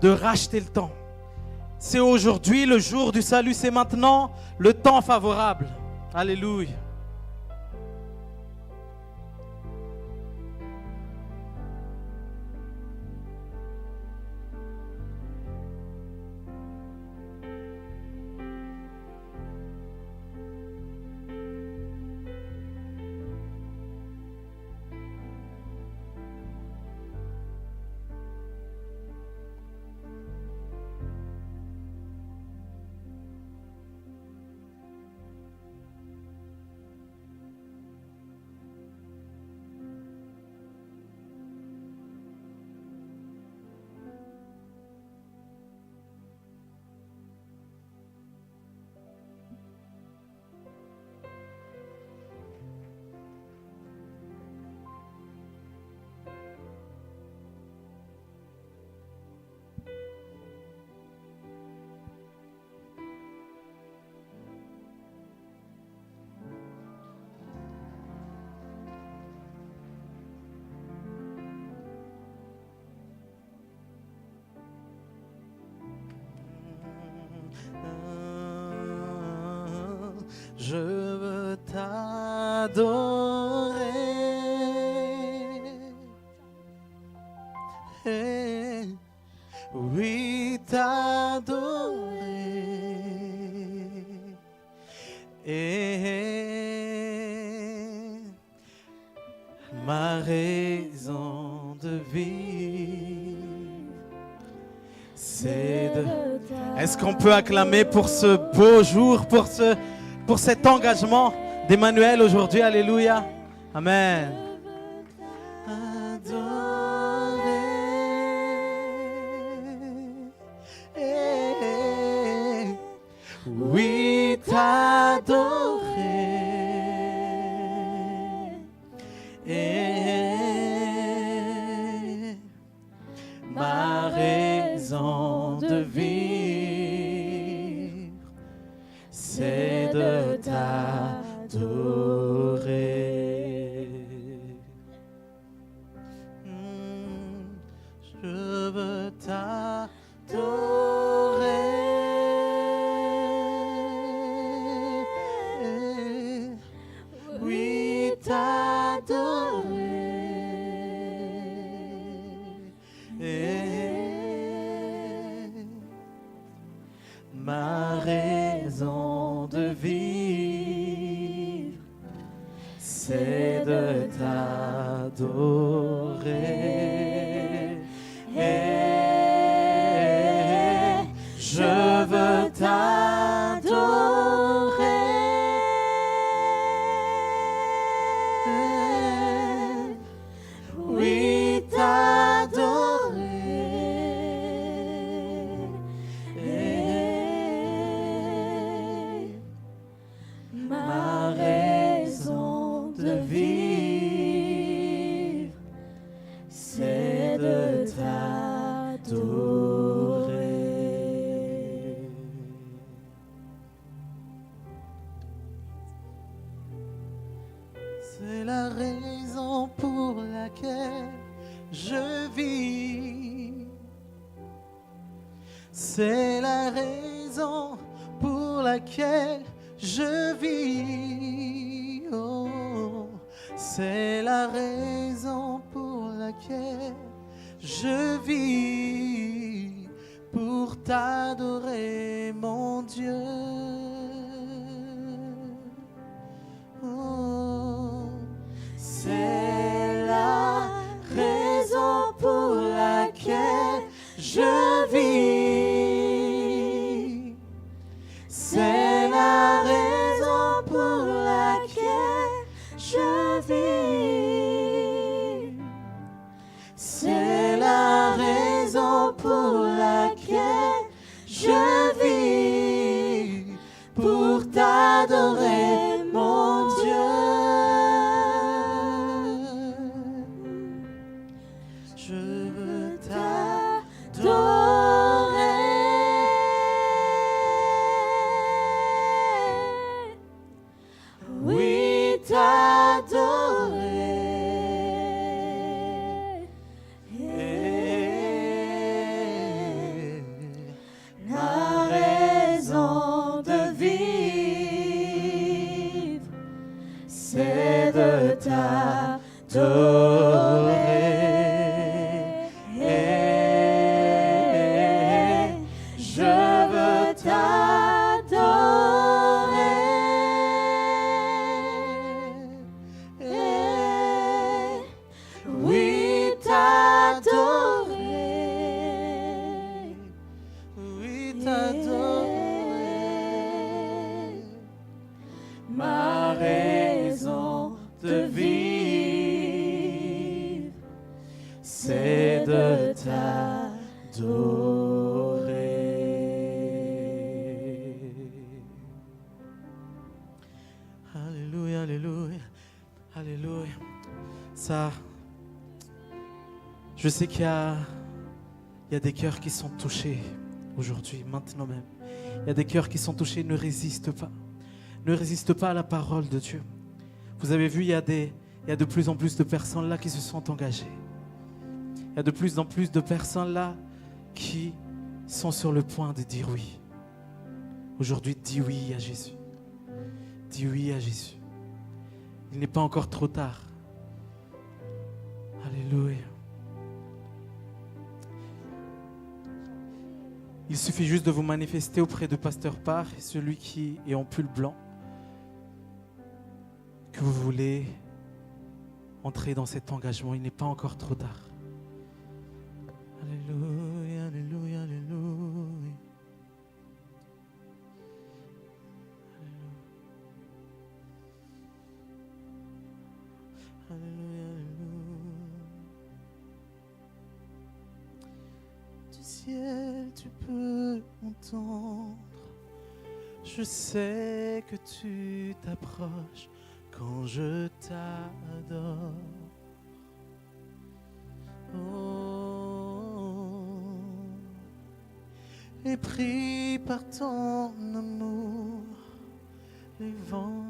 de racheter le temps. C'est aujourd'hui le jour du salut. C'est maintenant le temps favorable. Alléluia. Je veux t'adorer. Oui, t'adorer. Ma raison de vivre, c'est de... Est-ce qu'on peut acclamer pour ce beau jour, pour cet engagement d'Emmanuel aujourd'hui? Alléluia. Amen. Adorer. Oui, t'adorer. Ma raison de vivre, c'est de t'adorer. Je veux t'adorer. Oui, t'adorer. Ma raison de vivre, c'est de t'adorer. Je veux t'adorer. Oui, t'adorer. Ma raison de vivre, c'est de t'adorer. C'est la raison pour laquelle je vis. C'est la raison pour laquelle je vis. Oh, c'est la raison pour laquelle je vis, pour t'adorer, mon Dieu. Oh, c'est la raison pour laquelle je vis. C'est la raison pour laquelle je vis. C'est la raison pour laquelle je vis, Je veux t'adorer. Oui, t'adorer. Oui, t'adorer. Ma raison de vivre, c'est de t'adorer. Alléluia, alléluia, alléluia. Ça, je sais qu'il y a des cœurs qui sont touchés aujourd'hui, maintenant même. Il y a des cœurs qui sont touchés, ne résistent pas. Ne résiste pas à la parole de Dieu. Vous avez vu, il y a de plus en plus de personnes là qui se sont engagées. Il y a de plus en plus de personnes là qui sont sur le point de dire oui. Aujourd'hui, dis oui à Jésus. Dis oui à Jésus. Il n'est pas encore trop tard. Alléluia. Il suffit juste de vous manifester auprès de Pasteur Parr, celui qui est en pull blanc, que vous voulez entrer dans cet engagement. Il n'est pas encore trop tard. Alléluia, alléluia, alléluia. Alléluia, alléluia. Du ciel, tu peux entendre. Je sais que tu t'approches quand je t'adore. Oh, et pris par ton amour, les vents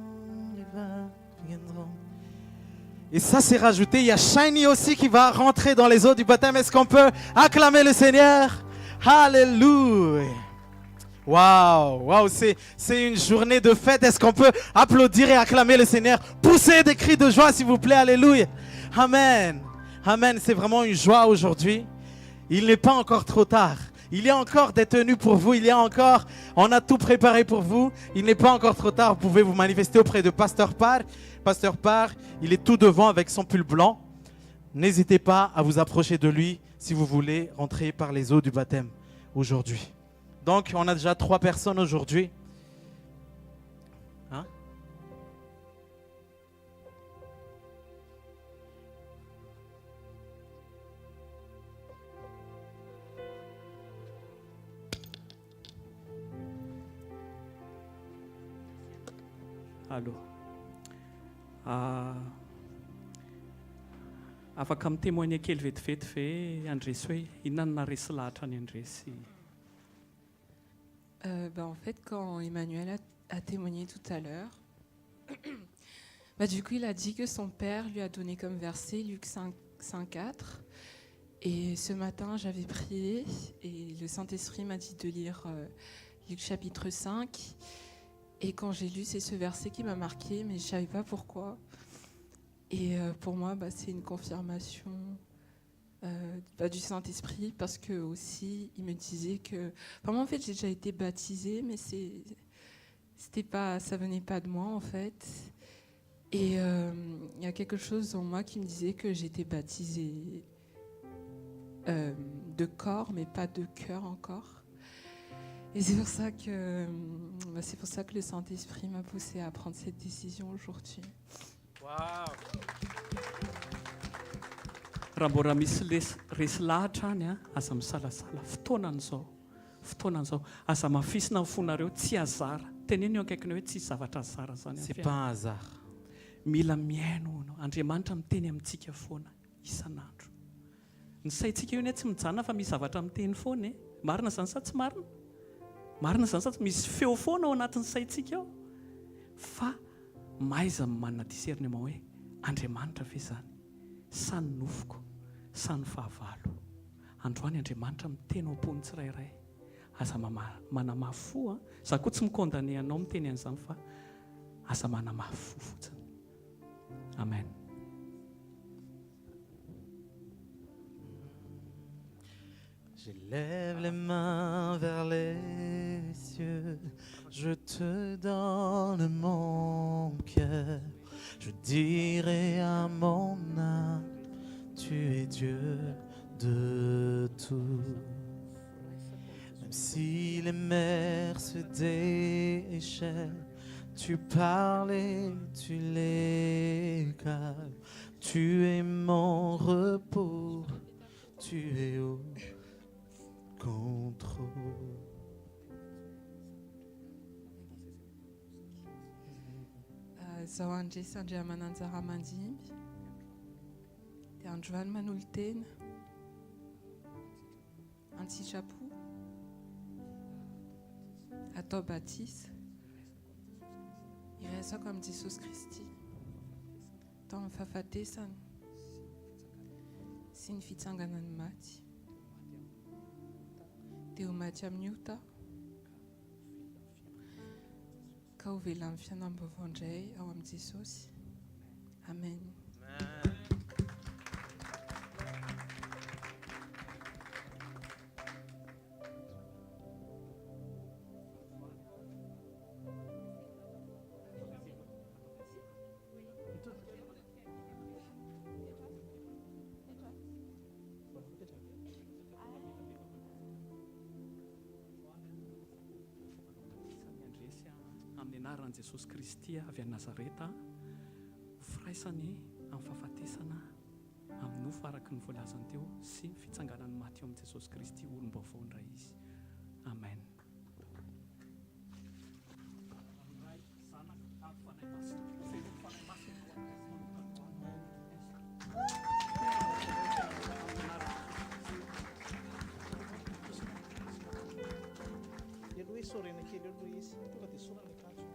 viendront. Et ça, c'est rajouté. Il y a Shiny aussi qui va rentrer dans les eaux du baptême. Est-ce qu'on peut acclamer le Seigneur? Alléluia. Waouh, waouh, c'est une journée de fête. Est-ce qu'on peut applaudir et acclamer le Seigneur? Poussez des cris de joie, s'il vous plaît. Alléluia. Amen. Amen. C'est vraiment une joie aujourd'hui. Il n'est pas encore trop tard. Il y a encore des tenues pour vous. On a tout préparé pour vous. Il n'est pas encore trop tard. Vous pouvez vous manifester auprès de Pasteur Parr. Pasteur Parr, il est tout devant avec son pull blanc. N'hésitez pas à vous approcher de lui si vous voulez rentrer par les eaux du baptême aujourd'hui. Donc, on a déjà 3 personnes aujourd'hui. Hein? Allô. Afaka mitémoigner kely vetivety ve Andresy hoe inona naresy lahatra any Andresy? En fait, quand Emmanuel a témoigné tout à l'heure, du coup, il a dit que son père lui a donné comme verset Luc 5:4. Et ce matin, j'avais prié et le Saint-Esprit m'a dit de lire Luc chapitre 5. Et quand j'ai lu, c'est ce verset qui m'a marqué, mais je ne savais pas pourquoi. Et pour moi, c'est une confirmation du Saint-Esprit, parce que aussi, il me disait que... Enfin, moi, en fait, j'ai déjà été baptisée, mais ça venait pas de moi, en fait. Et il y a quelque chose en moi qui me disait que j'étais baptisée de corps, mais pas de cœur encore. Et c'est pour ça que le Saint-Esprit m'a poussée à prendre cette décision aujourd'hui. Wow. Raha mbola misy resy lahatra any aza misalasala fotoanan'izao aza mafisina fonareo tsy azara teneny eo akaikiny hoe tsy zavatra azara zany. C'est pas un hasard. Mila miaino Andriamanitra miteny amintsika foana isan'andro. Ny saintsika io tsy mijanona fa misy zavatra miteny foana. Marina zany sa tsy marina? Marina zany sa misy feo foana ao anatin'ny saintsika ao. Fa maiza manana discernement hoe Andriamanitra ve zany? Sa ny nofoko, sa ny fahavalo. Androany Andriamanitra miteny ao am-pony tsirairay. Aza manamafy fo. Za koa tsy mikondane anao miteny an'izany fa aza manamafy fo fotsiny. Amen. J'élève les mains vers les cieux, je te donne mon cœur. Je dirai à mon âme, tu es Dieu de tout. Même si les mers se déchaînent, tu parles et tu les calmes. Tu es mon repos, tu es au contrôle. Zaho andresy andriamananjara mandimby dia androany manolo tena antsitrapo atao batisa iresako amin'i Jesosy Kristy tao amin'ny fahafatesany sy ny fitsanganany maty dia ho maty amin'ny ota ka ho vela amin'ny fiainam-baovao indray ao amin'i Jesosy. Amen. Amin'ny anaran'i Jesosy Kristy avy any Nazareta, ho firaisany amin'ny fahafatesana amin'ny nofo araka ny voalazany teo sy ny fitsanganany maty eo amin'i Jesosy Kristy olom-baovao indray izy. Amen. Sorena kely aloha izy tonga dia sorana akanjo.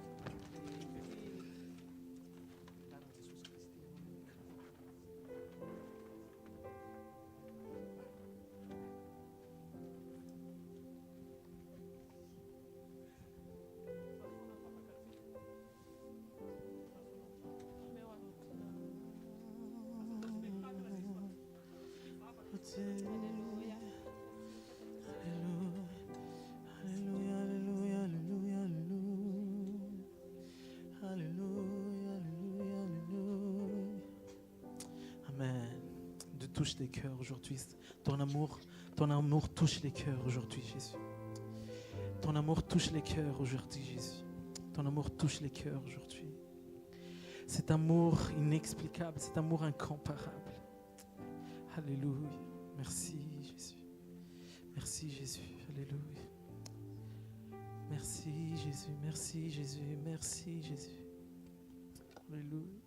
Touche les cœurs aujourd'hui. Ton amour touche les cœurs aujourd'hui, Jésus. Ton amour touche les cœurs aujourd'hui, Jésus. Ton amour touche les cœurs aujourd'hui. Cet amour inexplicable, cet amour incomparable. Alléluia. Merci, Jésus. Merci, Jésus. Alléluia. Merci, Jésus. Merci, Jésus. Merci, Jésus. Alléluia.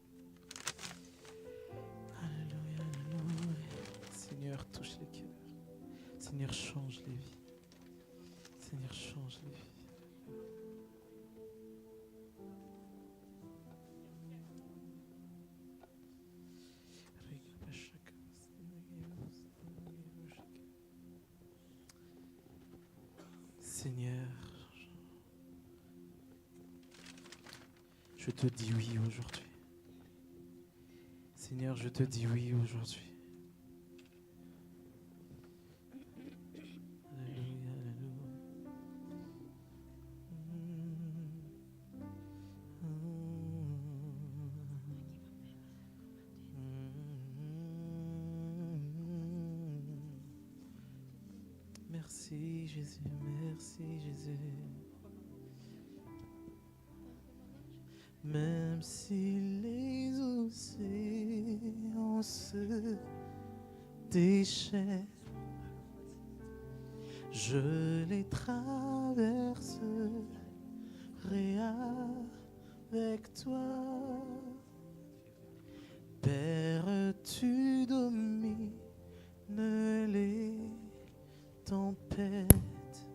Seigneur, touche les cœurs. Seigneur, change les vies. Seigneur, change les vies. Seigneur, je te dis oui aujourd'hui. Seigneur, je te dis oui aujourd'hui. Merci Jésus, merci Jésus. Même si les océans se déchaînent, je les traverserai avec toi. Père, tu domines les tempêtes,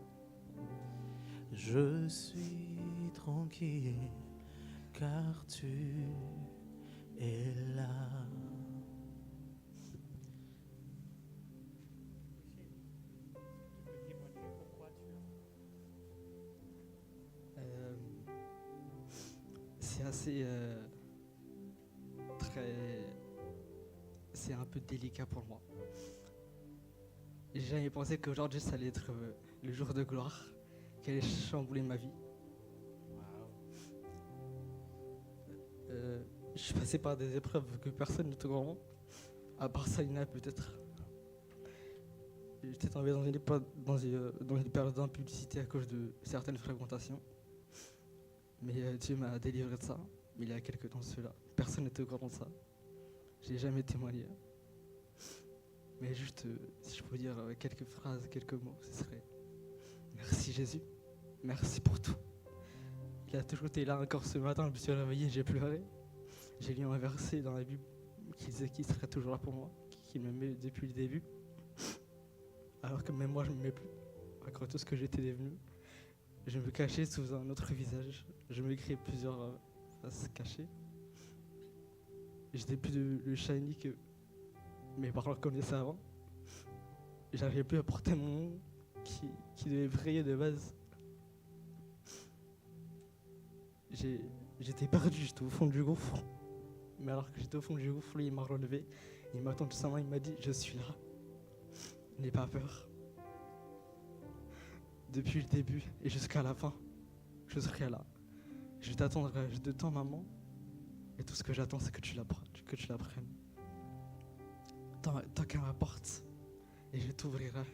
je suis tranquille car tu es là. C'est assez c'est un peu délicat pour moi. J'ai jamais pensé qu'aujourd'hui ça allait être le jour de gloire, qui allait chambouler ma vie. Je suis passé par des épreuves que personne ne te comprend, à part Salina peut-être. J'étais tombé dans une période d'impulsité à cause de certaines fréquentations. Mais Dieu m'a délivré de ça. Mais il y a quelques temps de cela. Personne n'était au courant de ça. J'ai jamais témoigné. Mais juste, si je peux dire quelques phrases, quelques mots, ce serait merci Jésus. Merci pour tout. Il a toujours été là encore ce matin. Je me suis réveillé, j'ai pleuré. J'ai lu un verset dans la Bible qui disait qu'il serait toujours là pour moi, qu'il m'aimait depuis le début. Alors que même moi, je ne m'aimais plus. Après tout ce que j'étais devenu, je me cachais sous un autre visage. Je me créais plusieurs faces cachées. J'étais plus le shiny que mes parents connaissaient avant. J'arrivais plus à porter mon nom qui devait briller de base. J'étais perdu, j'étais au fond du gouffre. Mais alors que j'étais au fond du gouffre, lui, il m'a relevé. Il m'a tendu sa main, il m'a dit, je suis là. N'aie pas peur. Depuis le début et jusqu'à la fin, je serai là. Je t'attendrai, je t'attends maman. Et tout ce que j'attends, c'est que tu la prennes. Tant qu'à ma porte. Et je t'ouvrirai.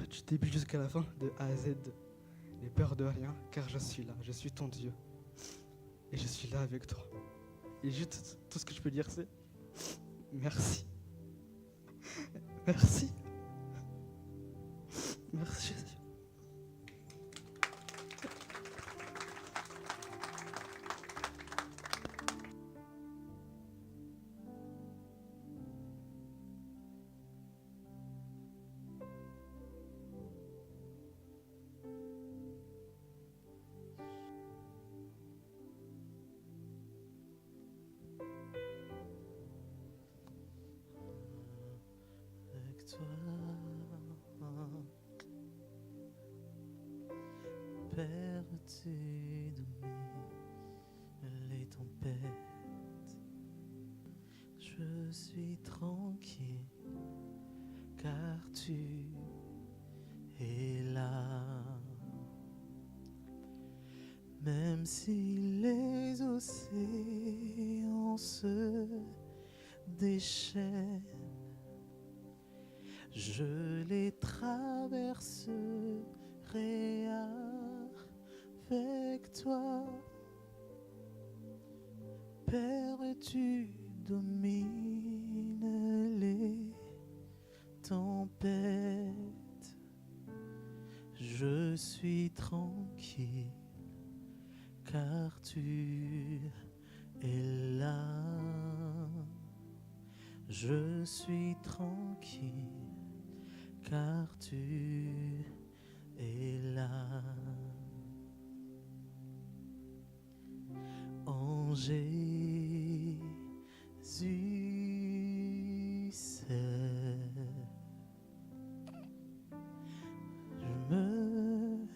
Du début jusqu'à la fin, de A à Z. N'aie peur de rien, car je suis là. Je suis ton Dieu. Et je suis là avec toi. Et juste, tout ce que je peux dire, c'est merci. Merci. Merci Jésus. Avec toi, perdu de les tempêtes, je suis tranquille car tu es là. Même si les océans se déchaînent, je les traverserai avec toi. Père, tu domines les tempêtes. Je suis tranquille car tu es là. Je suis tranquille car tu es là. En Jésus seul, je me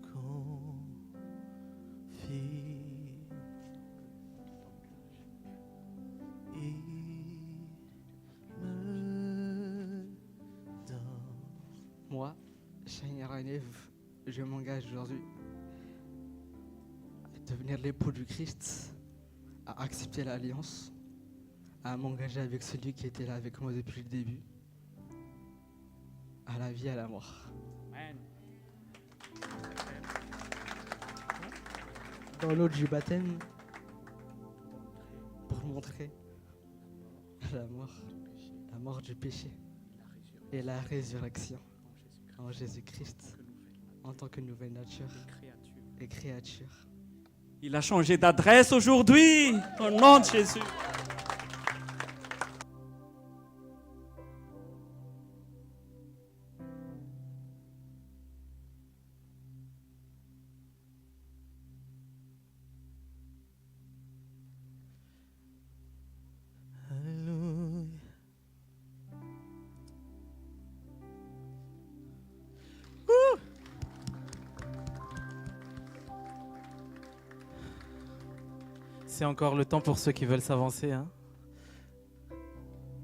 confie. Moi, Shania Ranev, je m'engage aujourd'hui à devenir l'époux du Christ, à accepter l'alliance, à m'engager avec celui qui était là avec moi depuis le début, à la vie, à la mort. Amen. Dans l'eau du baptême, pour montrer la mort du péché et la résurrection en Jésus-Christ, en tant que nouvelle nature et créature. Il a changé d'adresse aujourd'hui, au nom de Jésus. Alléluia. C'est encore le temps pour ceux qui veulent s'avancer.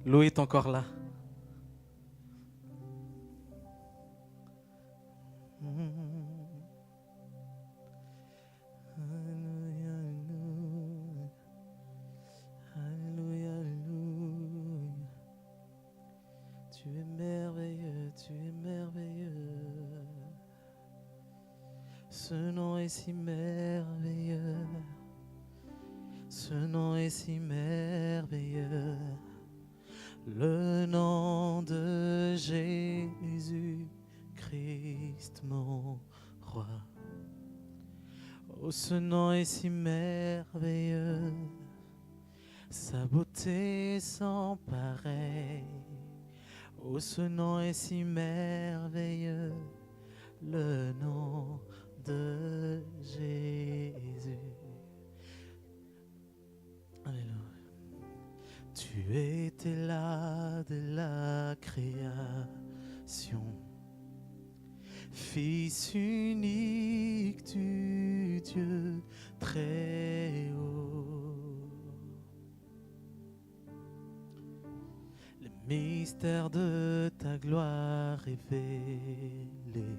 Louis est encore là. Alléluia, alléluia, alléluia. Tu es merveilleux, tu es merveilleux. Ce nom est si merveilleux. Ce nom est si merveilleux. Le nom de Jésus-Christ, mon roi. Oh, ce nom est si merveilleux. Sa beauté est sans pareil. Oh, ce nom est si merveilleux. Le nom de Jésus. Alléluia. Tu étais là de la création, Fils unique du Dieu très haut. Les mystères de ta gloire révélés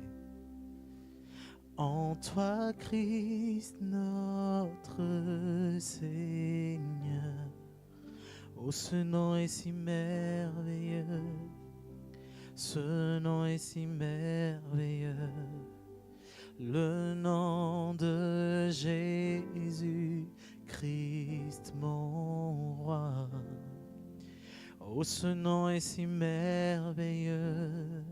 en toi, Christ, notre Seigneur. Oh, ce nom est si merveilleux, ce nom est si merveilleux, le nom de Jésus-Christ, mon roi. Oh, ce nom est si merveilleux,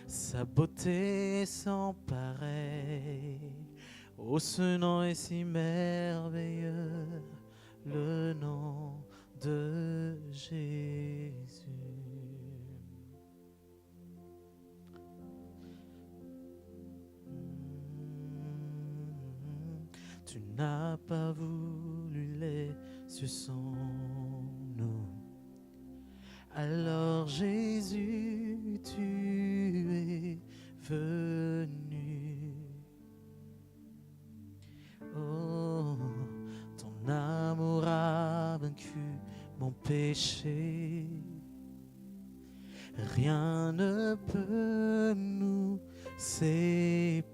sa beauté est sans pareil. Oh, ce nom est si merveilleux, le nom de Jésus. Tu n'as pas voulu les cieux sans nous. Alors Jésus, tu es venu. Oh, ton amour a vaincu mon péché. Rien ne peut nous séparer.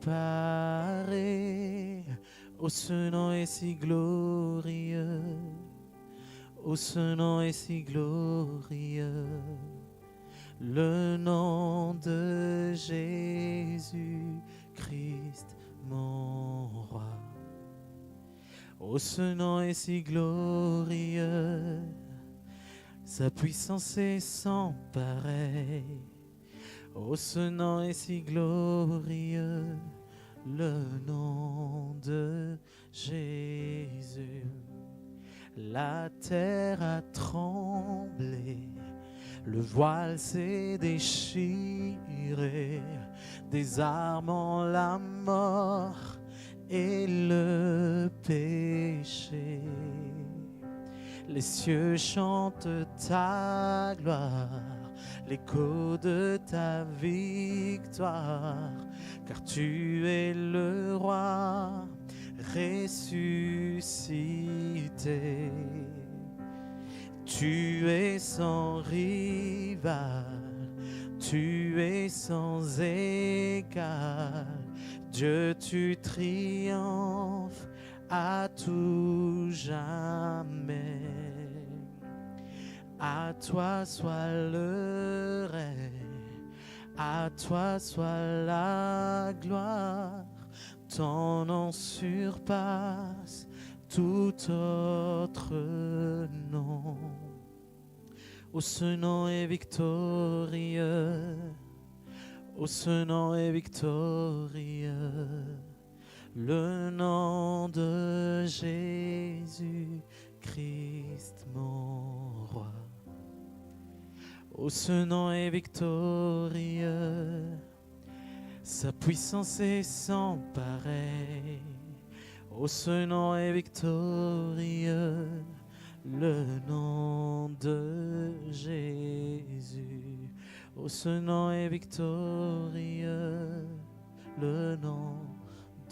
Oh, ce nom est si glorieux. Oh, ce nom est si glorieux. Le nom de Jésus-Christ, mon roi. Oh, ce nom est si glorieux. Sa puissance est sans pareil. Oh, ce nom est si glorieux. Le nom de Jésus. La terre a tremblé, le voile s'est déchiré, désarmant la mort et le péché. Les cieux chantent ta gloire, l'écho de ta victoire, car tu es le roi ressuscité. Tu es sans rival, tu es sans égal. Dieu, tu triomphes à tout jamais. À toi soit le règne, à toi soit la gloire. Ton nom surpasse tout autre nom. Oh, ce nom est victorieux. Oh, ce nom est victorieux. Le nom de Jésus-Christ, mon roi. Oh, ce nom est victorieux. Sa puissance est sans pareil. Oh, ce nom est victorieux. Le nom de Jésus. Oh, ce nom est victorieux. Le nom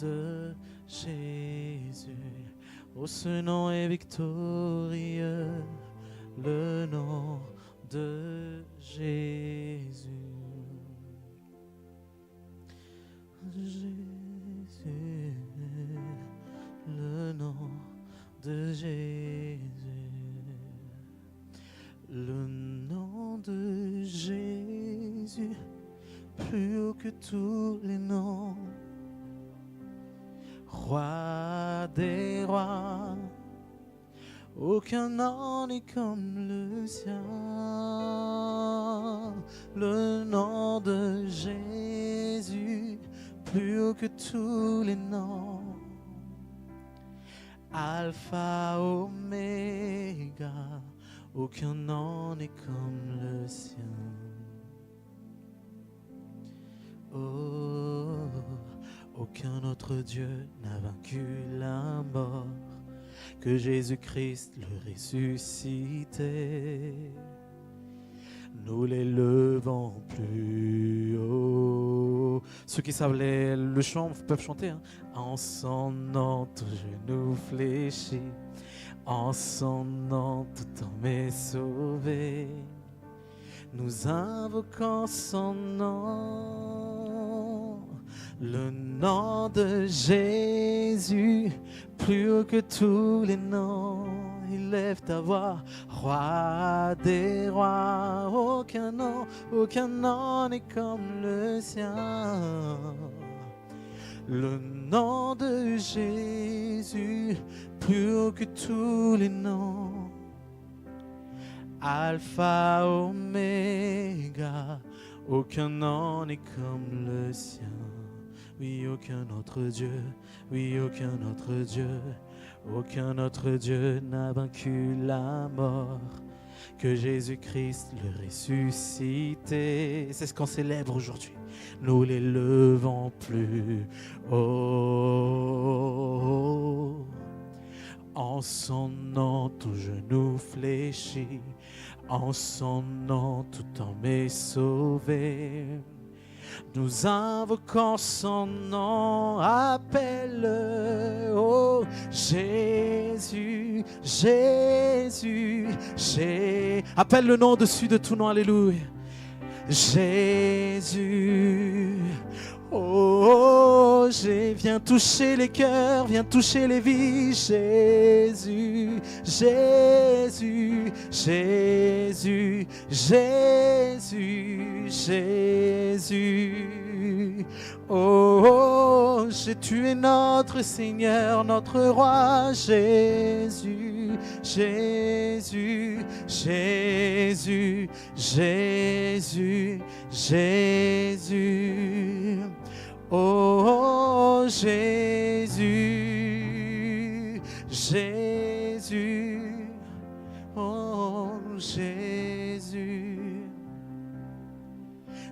de Jésus. Oh, ce nom est victorieux. Le nom de Jésus. Le nom de Jésus, plus haut que tous les noms. Roi des rois, aucun nom n'est comme le sien. Le nom de Jésus, plus haut que tous les noms. Alpha, Oméga, aucun nom n'est comme le sien. Oh, aucun autre Dieu n'a vaincu la mort que Jésus-Christ le ressuscité. Nous l'élevons plus haut. Ceux qui savent le chant peuvent chanter. Hein. En son nom, tout genou fléchit. En son nom, tout homme est sauvé. Nous invoquons son nom. Le nom de Jésus, plus haut que tous les noms. Élève ta voix, roi des rois. Aucun nom n'est comme le sien. Le nom de Jésus, plus haut que tous les noms. Alpha, Oméga, aucun nom n'est comme le sien. Oui, aucun autre Dieu, oui, aucun autre Dieu. Aucun autre Dieu n'a vaincu la mort que Jésus-Christ le ressuscité. C'est ce qu'on célèbre aujourd'hui. Nous l'élevons plus haut. En son nom, tout genou fléchit. En son nom, tout homme est sauvé. Nous invoquons son nom, appelle-le, oh Jésus, Jésus, Jésus. Appelle le nom au-dessus de tout nom, alléluia. Jésus, oh, viens toucher les cœurs, viens toucher les vies. Jésus, Jésus, Jésus, Jésus, Jésus. Oh, tu es notre Seigneur, notre Roi. Jésus, Jésus, Jésus, Jésus, Jésus. Oh Jésus, Jésus, oh Jésus,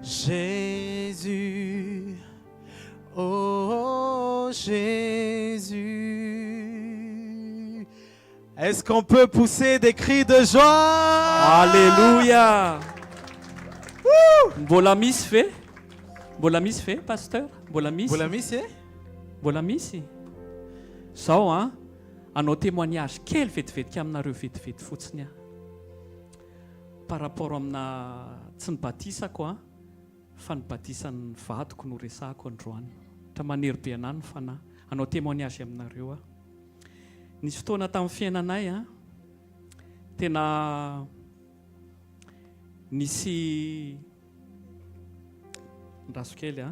Jésus, oh Jésus. Est-ce qu'on peut pousser des cris de joie? Alléluia. Mbola misy fe? Mbola misy fe, pasteur? Mbola misy e? Mbola misy. Zao anao témoignage kely vetivetika aminareo vetivety fotsiny par rapport amina tsy nibatisako fa nibatisan'ny vadiko no resahako androany. Tra manery be anany ny fanahy. Anao témoignage aminareo Nisy fotoana tamin'ny fiainanay tena nisy ndaso kely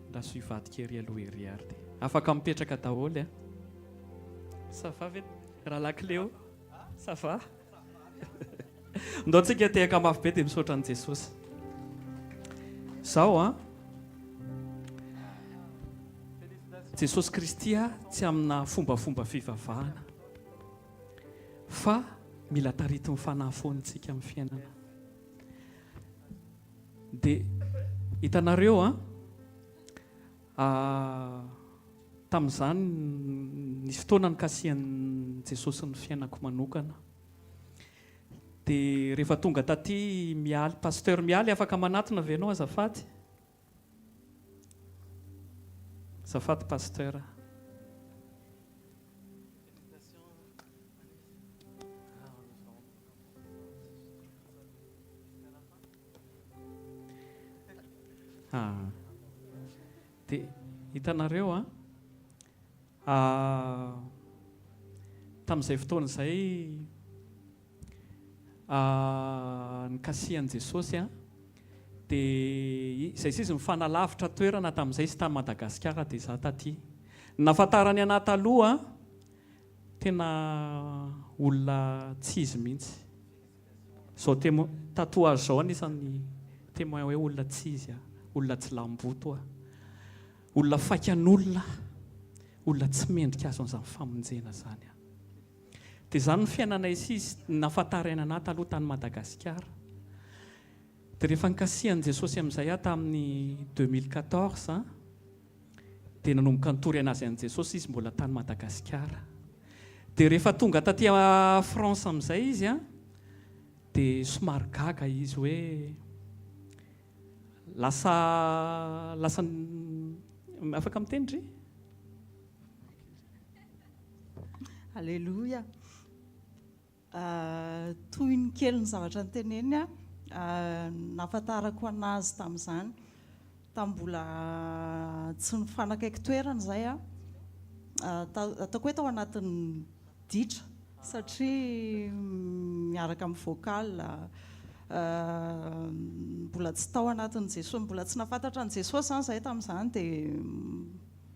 ndaso ivadika ery aloha ery ary de afaka mipetraka daholo ça va ve raha lakleo ça va ndao tsika tehaka mafy be de misaotra an' Jesosy zao Jesosy Kristy tsy amina fombafomba fivavahana fa mila tarity mifanahy foantsika amin'ny fiainana. Dia hitanareo tamin'izany nisy fotoana nikasihan'i Jesosy ny fiainako manokana. Dia rehefa tonga taty mialy, pasteur mialy afaka manatona ve ianao azafady? Azafady pasteur. Dia hitanareo tamin'izay fotoana izay nikasihan Jesosy a dia izay sisa mifanalavitra toerana tamin'izay sy tamin'ny Madagasikara dia izaho taty nafantarany anahy taloha tena olona tsy izy mihitsy zao tatouage zao anisan'ny témoin hoe olona tsy izy olona tsy lamboto olona faikan'olona olona tsy mendrika azo an'izany famonjena zany dia izany ny fiainanay sisy nafataraina anahy taloha tany Madagasikara dia rehefa nikasihan Jesosy amin'izay tamin'ny 2014 dia nanomboka nitory anazy an'i Jesosy izy mbola tany Madagasikara dia rehefa tonga taty France amin'izay izy dia somary gaga izy hoe lasa afaka mitendry Alléluia. Toy ny kely ny zavatra nyteneny nafantarako anazy tamin'izany tambola tsy nifanakaiky toerana izay ataoko hoe tao anatin'ny ditra satria miaraka amin'ny vocal mbola tsy tao anatin'ny Jesosy mbola tsy nafantatra ny Jesosy zany izay tamin'izany dia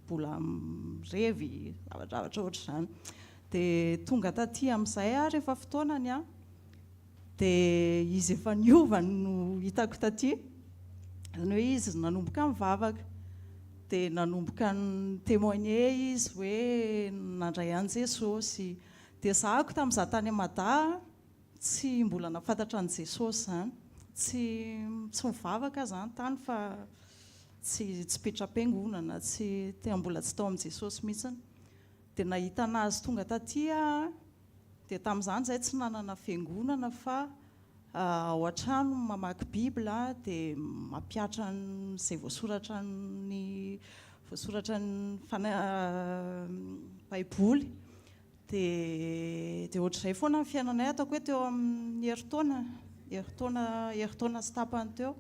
mbola mirevy zavatra ohatr'izany dia tonga taty amin'izay rehefa fotoanany dia izy efa niova no hitako taty izany hoe izy nanomboka mivavaka dia nanomboka ny témoigner izy hoe nandray an'i Jesosy dia zahako tamin'izaho tany Amada tsy mbola nafantatra an'i Jesosy zany tsy mivavaka zany tany fa tsy petra-piangonana tsy mbola tsy tao amin'i Jesosy mihitsiny dia nahita anazy tonga taty dia tamin'izany izay tsy nanana fiangonana fa ao an-trano mamaky Bibla dia mampiatra izay voasoratra ny Baiboly dia ohatr'izay foana ny fiainanay ataoko hoe teo amin'ny heritaona sy tapany teo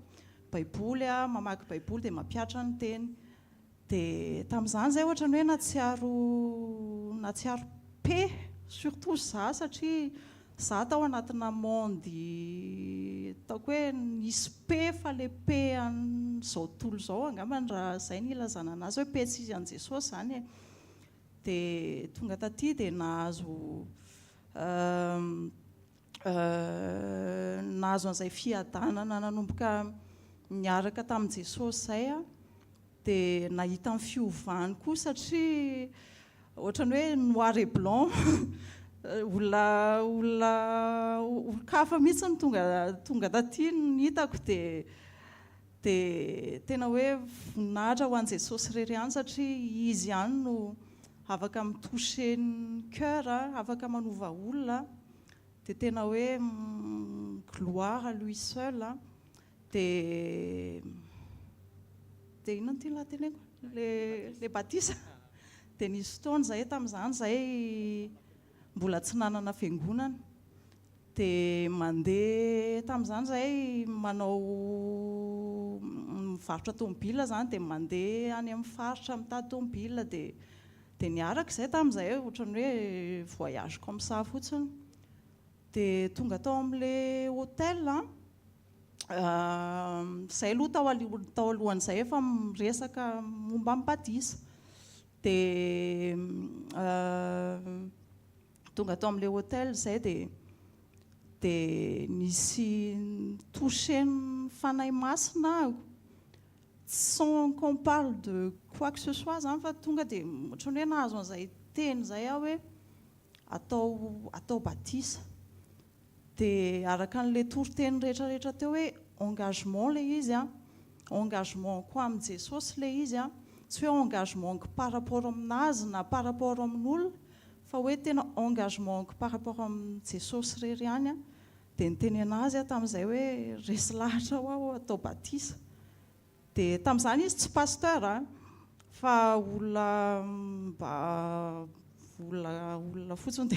Baiboly mamaky Baiboly dia mampiatra ny teny dia tamin'izany izay ohatra ny hoe natsiaro pe surtout za satria za tao anatina monde ataoko hoe nisy pe fa le pe an'izao tontolo izao angambany raha izay ny ilazana anazy hoe pe tsy izy an'i Jesosy zany dia tonga taty dia nahazo an'izay fiadanana nanomboka niaraka tamin'i Jesosy izay dia nahita ny fiovany koa satria ohatrany hoe noir et blanc olon-kafa mihitsy ny tonga taty ny hitako dia tena hoe voninahitra ho an'i Jesosy rery ihany satria izy ihany no afaka mitoucher ny cœur afaka manova olona dia tena hoe gloire à lui seul dia inona ty lahy teneko le batisa dia nisy fotoana izay tamin'izany izay mbola tsy nanana fiangonana dia mandeha tamin'izany izay manao mivarotra tomobila zany dia mandeha any amin'ny faritra mitady tomobila dia niaraka izay tamin'izay ohatrany hoe voyage comme ça fotsiny dia tonga tao amin'ilay hôtel izay aloha tao alohan'izay efa miresaka momba amin'ny batisa dia tonga tao amin'ilay hôtel izay dia nisy toucher ny fanahy masina sans qu'on parle de quoi que ce soit zany fa tonga dia ohatrany hoe nahazo an'izay teny izay hoe atao batisa dia araka n'ilay toriteny rehetrarehetra teo hoe engagement le izy engagement koa amin'i Jesosy le izy tsy hoe engagement par rapport aminazy na par rapport amin'olona fa hoe tena engagement par rapport amin'ny Jesosy rery ihany dia niteny anazy tamin'izay hoe resy lahatra ho atao batisa dia tamin'izany izy tsy pasteur fa olona fotsiny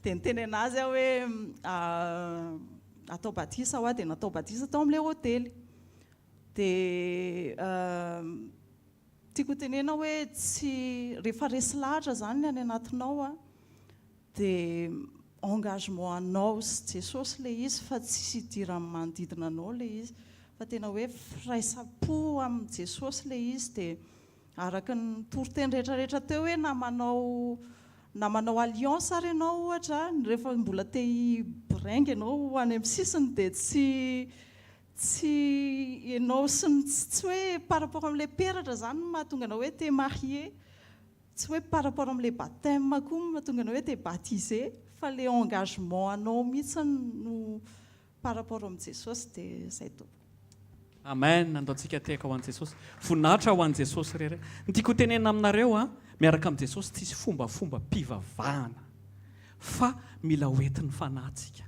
dia niteny anazy hoe atao batisa dia natao batisa tao amin'ilay hôtely dia tiako tenena hoe tsy rehefa resy lahatra zany ny any anatinao a dia engagement anao sy Jesosy le izy fa tsy hidirany manodidina anao le izy fa tena hoe firaisapo amin'ny Jesosy le izy dia araka ny toroteny rehetrarehetra teo hoe na manao alliance ary ianao ohatra rehefa mbola te hibraingy ianao any amin'ny sisiny dia tsy ianao tsy hoe par rapport amin'ilay peratra zany mahatonga anao hoe te marié tsy hoe par rapport amin'ilay baptême koa mahatonga anao hoe te baptisé fa le engagement anao mihitsy no par rapport amin'ny Jesosy dia izay tompoko. Amen. Andaontsika tehaka ho an'i Jesosy. Voninahitra ho an'i Jesosy rere. Ny tiako tenena aminareo miaraka amin'ny Jesosy tsy misy fombafomba mpivavahana fa mila hoentin'ny fanahintsika.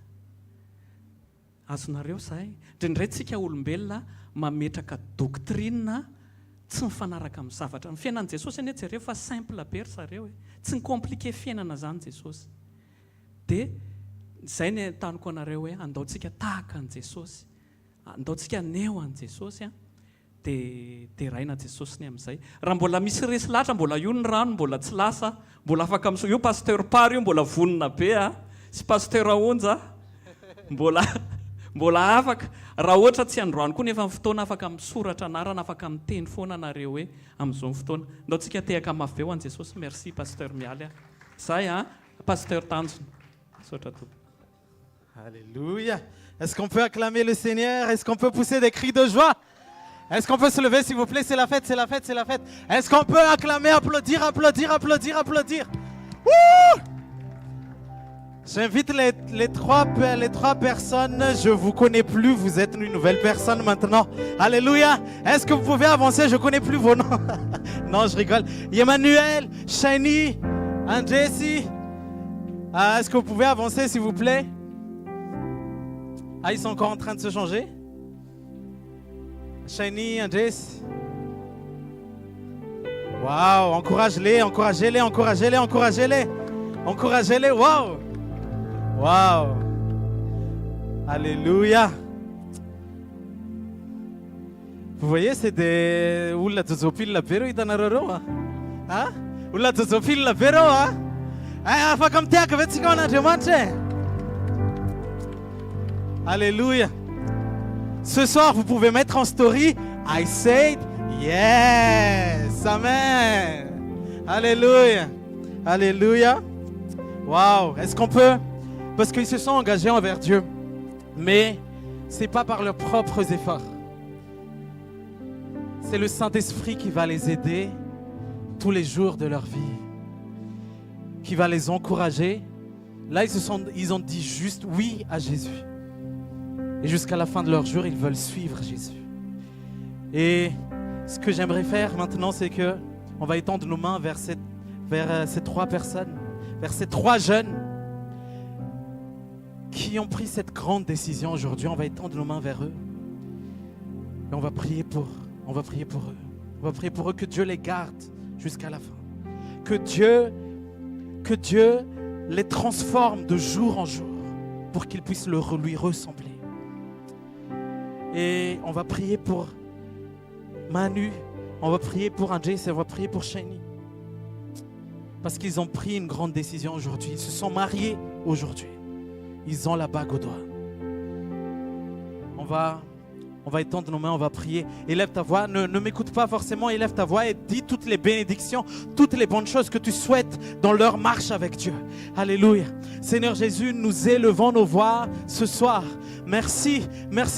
Azonareo izay? Indraindray tsika olombelona mametraka doctrine tsy mifanaraka amin'ny zavatra. Ny fiainan'i Jesosy anie jereo fa simple be ry zareo tsy ny compliqué fiainana zany Jesosy. Dia izay ny tanoko anareo hoe andaontsika tahaka an'i Jesosy. Andaontsika neo an'i Jesosy dia raina Jesosy ny amin'izay. Raha mbola misy resy lahatra, mbola io ny rano, mbola tsy lasa, mbola afaka miso. Io pasteur Pary io mbola vonona be sy pasteur Aonja mbola afaka. Raha ohatra tsy androany koa nefa fotoana afaka misoratra anarana, afaka miteny foana anareo hoe amin'izao fotoana. Andaontsika tehaka mafy be ho an'i Jesosy. Merci pasteur Mialy. Zay pasteur Tanjona. Sotra tompoko. Alléluia. Est-ce qu'on peut acclamer le Seigneur? Est-ce qu'on peut pousser des cris de joie? Est-ce qu'on peut se lever s'il vous plaît? C'est la fête, c'est la fête, c'est la fête. Est-ce qu'on peut acclamer, applaudir, applaudir, applaudir, applaudir? Wouh! J'invite les trois personnes. Je ne vous connais plus, vous êtes une nouvelle personne maintenant. Alléluia. Est-ce que vous pouvez avancer? Je ne connais plus vos noms. Non, je rigole. Emmanuel, Shani, Andressi. Est-ce que vous pouvez avancer s'il vous plaît? Ils sont encore en train de se changer. Shiny, Andres. Waouh, encouragez-les, encouragez-les, encouragez-les, encouragez-les. Encouragez-les, waouh. Waouh. Alléluia. Vous voyez, c'est des... Oula Zozopil la Pero itanaroro. Hein? Oula Zozopil la Pero, hein? Fa comme t'es, que veux-tu qu'on a demandé? Alléluia. Ce soir, vous pouvez mettre en story I said yes. Amen. Alléluia. Alléluia. Waouh. Est-ce qu'on peut? Parce qu'ils se sont engagés envers Dieu. Mais ce n'est pas par leurs propres efforts. C'est le Saint-Esprit qui va les aider tous les jours de leur vie. Qui va les encourager. Là, ils ont dit juste oui à Jésus. Et jusqu'à la fin de leur jour, ils veulent suivre Jésus. Et ce que j'aimerais faire maintenant, c'est qu'on va étendre nos mains vers ces trois personnes, vers ces trois jeunes qui ont pris cette grande décision aujourd'hui. On va étendre nos mains vers eux. Et on va prier pour eux. On va prier pour eux que Dieu les garde jusqu'à la fin. Que Dieu les transforme de jour en jour pour qu'ils puissent lui ressembler. Et on va prier pour Manu, on va prier pour André, et on va prier pour Shani. Parce qu'ils ont pris une grande décision aujourd'hui. Ils se sont mariés aujourd'hui. Ils ont la bague au doigt. On va étendre nos mains, on va prier. Élève ta voix, ne m'écoute pas forcément, élève ta voix et dis toutes les bénédictions, toutes les bonnes choses que tu souhaites dans leur marche avec Dieu. Alléluia. Seigneur Jésus, nous élevons nos voix ce soir. Merci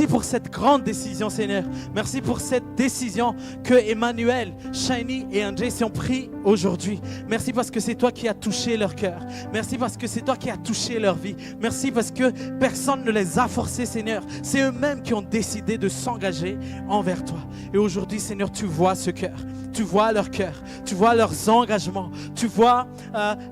pour cette grande décision, Seigneur. Merci pour cette décision que Emmanuel, Shiny et André ont pris aujourd'hui. Merci parce que c'est toi qui as touché leur cœur. Merci parce que c'est toi qui as touché leur vie. Merci parce que personne ne les a forcés, Seigneur. C'est eux-mêmes qui ont décidé de s'engager envers toi. Et aujourd'hui, Seigneur, tu vois ce cœur. Tu vois leur cœur. Tu vois leurs engagements. Tu vois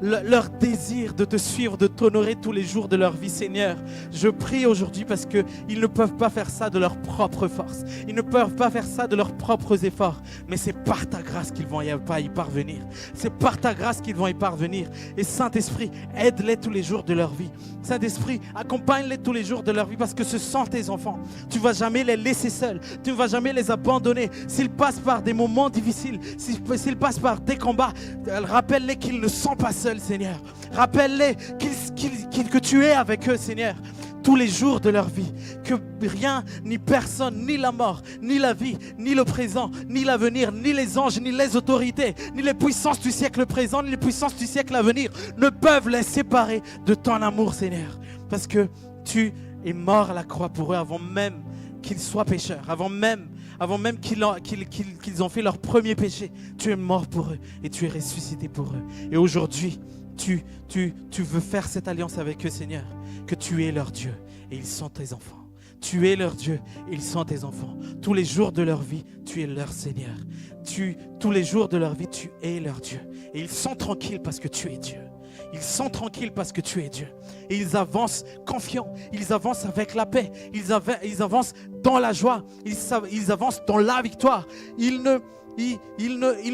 leur désir de te suivre, de t'honorer tous les jours de leur vie, Seigneur. Je prie aujourd'hui parce qu'ils ne peuvent pas faire ça de leur propre force. Ils ne peuvent pas faire ça de leurs propres efforts. Mais c'est par ta grâce qu'ils vont y parvenir. C'est par ta grâce qu'ils vont y parvenir. Et Saint-Esprit, aide-les tous les jours de leur vie. Saint-Esprit, accompagne-les tous les jours de leur vie parce que ce sont tes enfants. Tu ne vas jamais les laisser seuls. Tu ne vas jamais les abandonner. S'ils passent par des moments difficiles, difficiles, s'ils passent par des combats, rappelle-les qu'ils ne sont pas seuls, Seigneur. Rappelle-les que tu es avec eux, Seigneur, tous les jours de leur vie. Que rien, ni personne, ni la mort, ni la vie, ni le présent, ni l'avenir, ni les anges, ni les autorités, ni les puissances du siècle présent, ni les puissances du siècle à venir ne peuvent les séparer de ton amour, Seigneur. Parce que tu es mort à la croix pour eux avant même qu'ils soient pécheurs, avant même qu'ils ont fait leur premier péché. Tu es mort pour eux et tu es ressuscité pour eux. Et aujourd'hui, tu veux faire cette alliance avec eux, Seigneur, que tu es leur Dieu et ils sont tes enfants. Tu es leur Dieu et ils sont tes enfants. Tous les jours de leur vie, tu es leur Seigneur. Tous les jours de leur vie, tu es leur Dieu. Et ils sont tranquilles parce que tu es Dieu. Ils sont tranquilles parce que tu es Dieu. Et ils avancent confiants. Ils avancent avec la paix. Ils avancent dans la joie. Ils avancent dans la victoire. Ils ne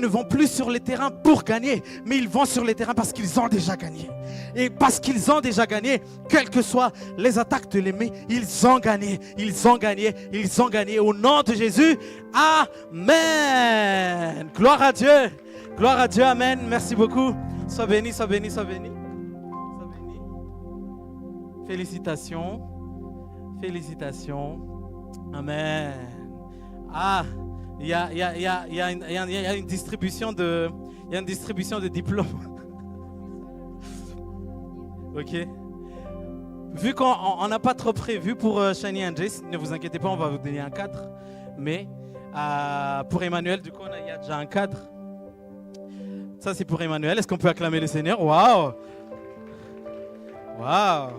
vont plus sur les terrains pour gagner, mais ils vont sur les terrains parce qu'ils ont déjà gagné. Et parce qu'ils ont déjà gagné, quelles que soient les attaques de l'ennemi, ils ont gagné, ils ont gagné, ils ont gagné. Au nom de Jésus, Amen. Gloire à Dieu, Amen. Merci beaucoup. Sois béni, sois béni, sois béni. Sois béni. Félicitations, félicitations. Amen. Il y a une distribution de diplômes. Ok. Vu qu'on n'a pas trop prévu pour Shani et Jess, ne vous inquiétez pas, on va vous donner un cadre. Mais pour Emmanuel, du coup, il y a déjà un cadre. Ça, c'est pour Emmanuel. Est-ce qu'on peut acclamer le Seigneur? Waouh! Waouh!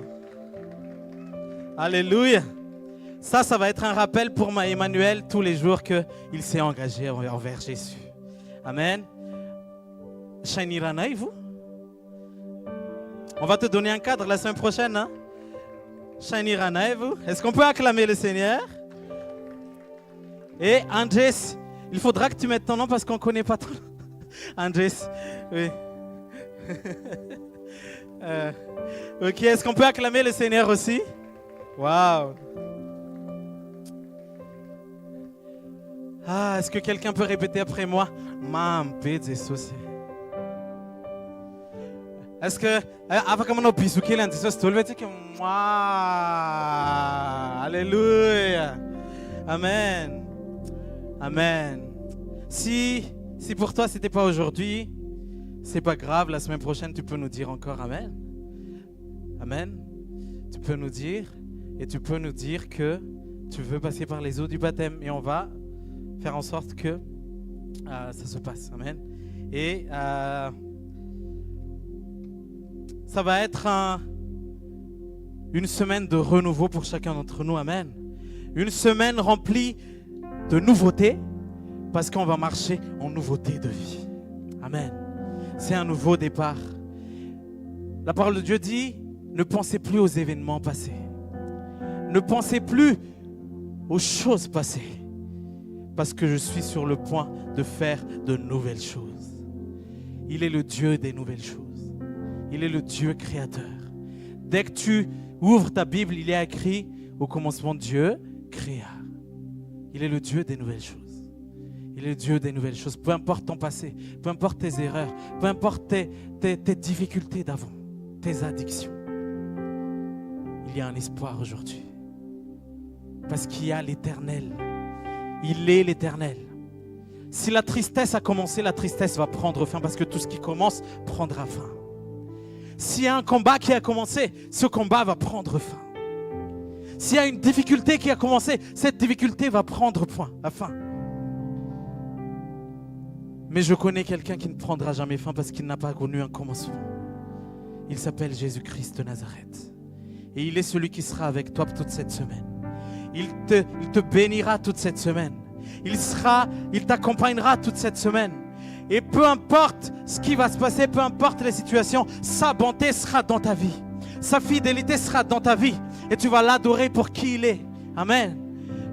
Alléluia! Ça va être un rappel pour Emmanuel tous les jours qu'il s'est engagé envers Jésus. Amen. Shani Rana, et vous? On va te donner un cadre la semaine prochaine. Hein? Shani Rana, et vous? Est-ce qu'on peut acclamer le Seigneur? Et Andrés, il faudra que tu mettes ton nom parce qu'on ne connaît pas ton nom. Andrés, oui. Ok, est-ce qu'on peut acclamer le Seigneur aussi? Waouh! Est-ce que quelqu'un peut répéter après moi? Est-ce que Alléluia. Amen. Amen. Si pour toi c'était pas aujourd'hui, c'est pas grave, la semaine prochaine tu peux nous dire encore Amen. Amen. Tu peux nous dire que tu veux passer par les eaux du baptême et on va faire en sorte que ça se passe. Amen. Et ça va être une semaine de renouveau pour chacun d'entre nous. Amen. Une semaine remplie de nouveautés parce qu'on va marcher en nouveauté de vie. Amen. C'est un nouveau départ. La parole de Dieu dit, ne pensez plus aux événements passés. Ne pensez plus aux choses passées. Parce que je suis sur le point de faire de nouvelles choses. Il est le Dieu des nouvelles choses. Il est le Dieu créateur. Dès que tu ouvres ta Bible, il est écrit au commencement Dieu créa. Il est le Dieu des nouvelles choses. Il est le Dieu des nouvelles choses. Peu importe ton passé, peu importe tes erreurs, peu importe tes difficultés d'avant, tes addictions. Il y a un espoir aujourd'hui. Parce qu'il y a l'Éternel. Il est l'Éternel. Si la tristesse a commencé, la tristesse va prendre fin parce que tout ce qui commence prendra fin. S'il y a un combat qui a commencé, ce combat va prendre fin. S'il y a une difficulté qui a commencé, cette difficulté va prendre fin. Mais je connais quelqu'un qui ne prendra jamais fin parce qu'il n'a pas connu un commencement. Il s'appelle Jésus-Christ de Nazareth. Et il est celui qui sera avec toi toute cette semaine. Il te bénira toute cette semaine. Il t'accompagnera toute cette semaine. Et peu importe ce qui va se passer, peu importe les situations, sa bonté sera dans ta vie. Sa fidélité sera dans ta vie. Et tu vas l'adorer pour qui il est. Amen.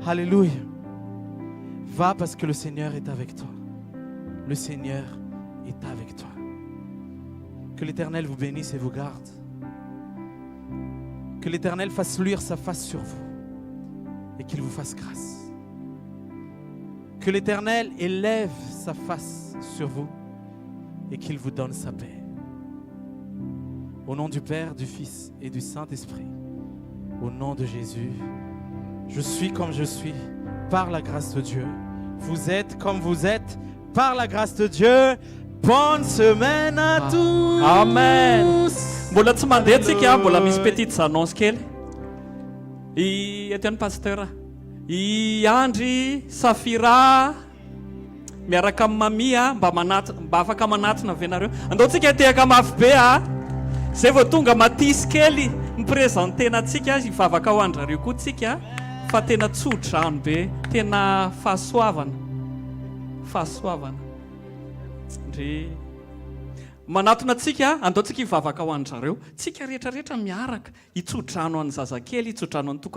Alléluia. Va parce que le Seigneur est avec toi. Le Seigneur est avec toi. Que l'Éternel vous bénisse et vous garde. Que l'Éternel fasse luire sa face sur vous. Et qu'il vous fasse grâce. Que l'Éternel élève sa face sur vous et qu'il vous donne sa paix. Au nom du Père, du Fils et du Saint-Esprit, au nom de Jésus, je suis comme je suis par la grâce de Dieu. Vous êtes comme vous êtes par la grâce de Dieu. Bonne semaine à tous. Amen. Mbola tsy mandeha tsika, mbola misy petite annonce kely. Eto ihany pasteur. I Andry Safira miaraka amin'ny mamia mba afaka manatona avy ianareo. Andao tsika tehaka mafy be a. Zay vao tonga matisy kely miprezentena antsika azy ivavaka ho andrareo koa tsika fa tena tsodrano be, tena fahasoavana. Fahasoavana. Ndre manatona antsika, andao tsika ivavaka ho andrareo. Tsika rehetrarehetra miaraka itsodrano an'ny zazakely, itsodrano an'ny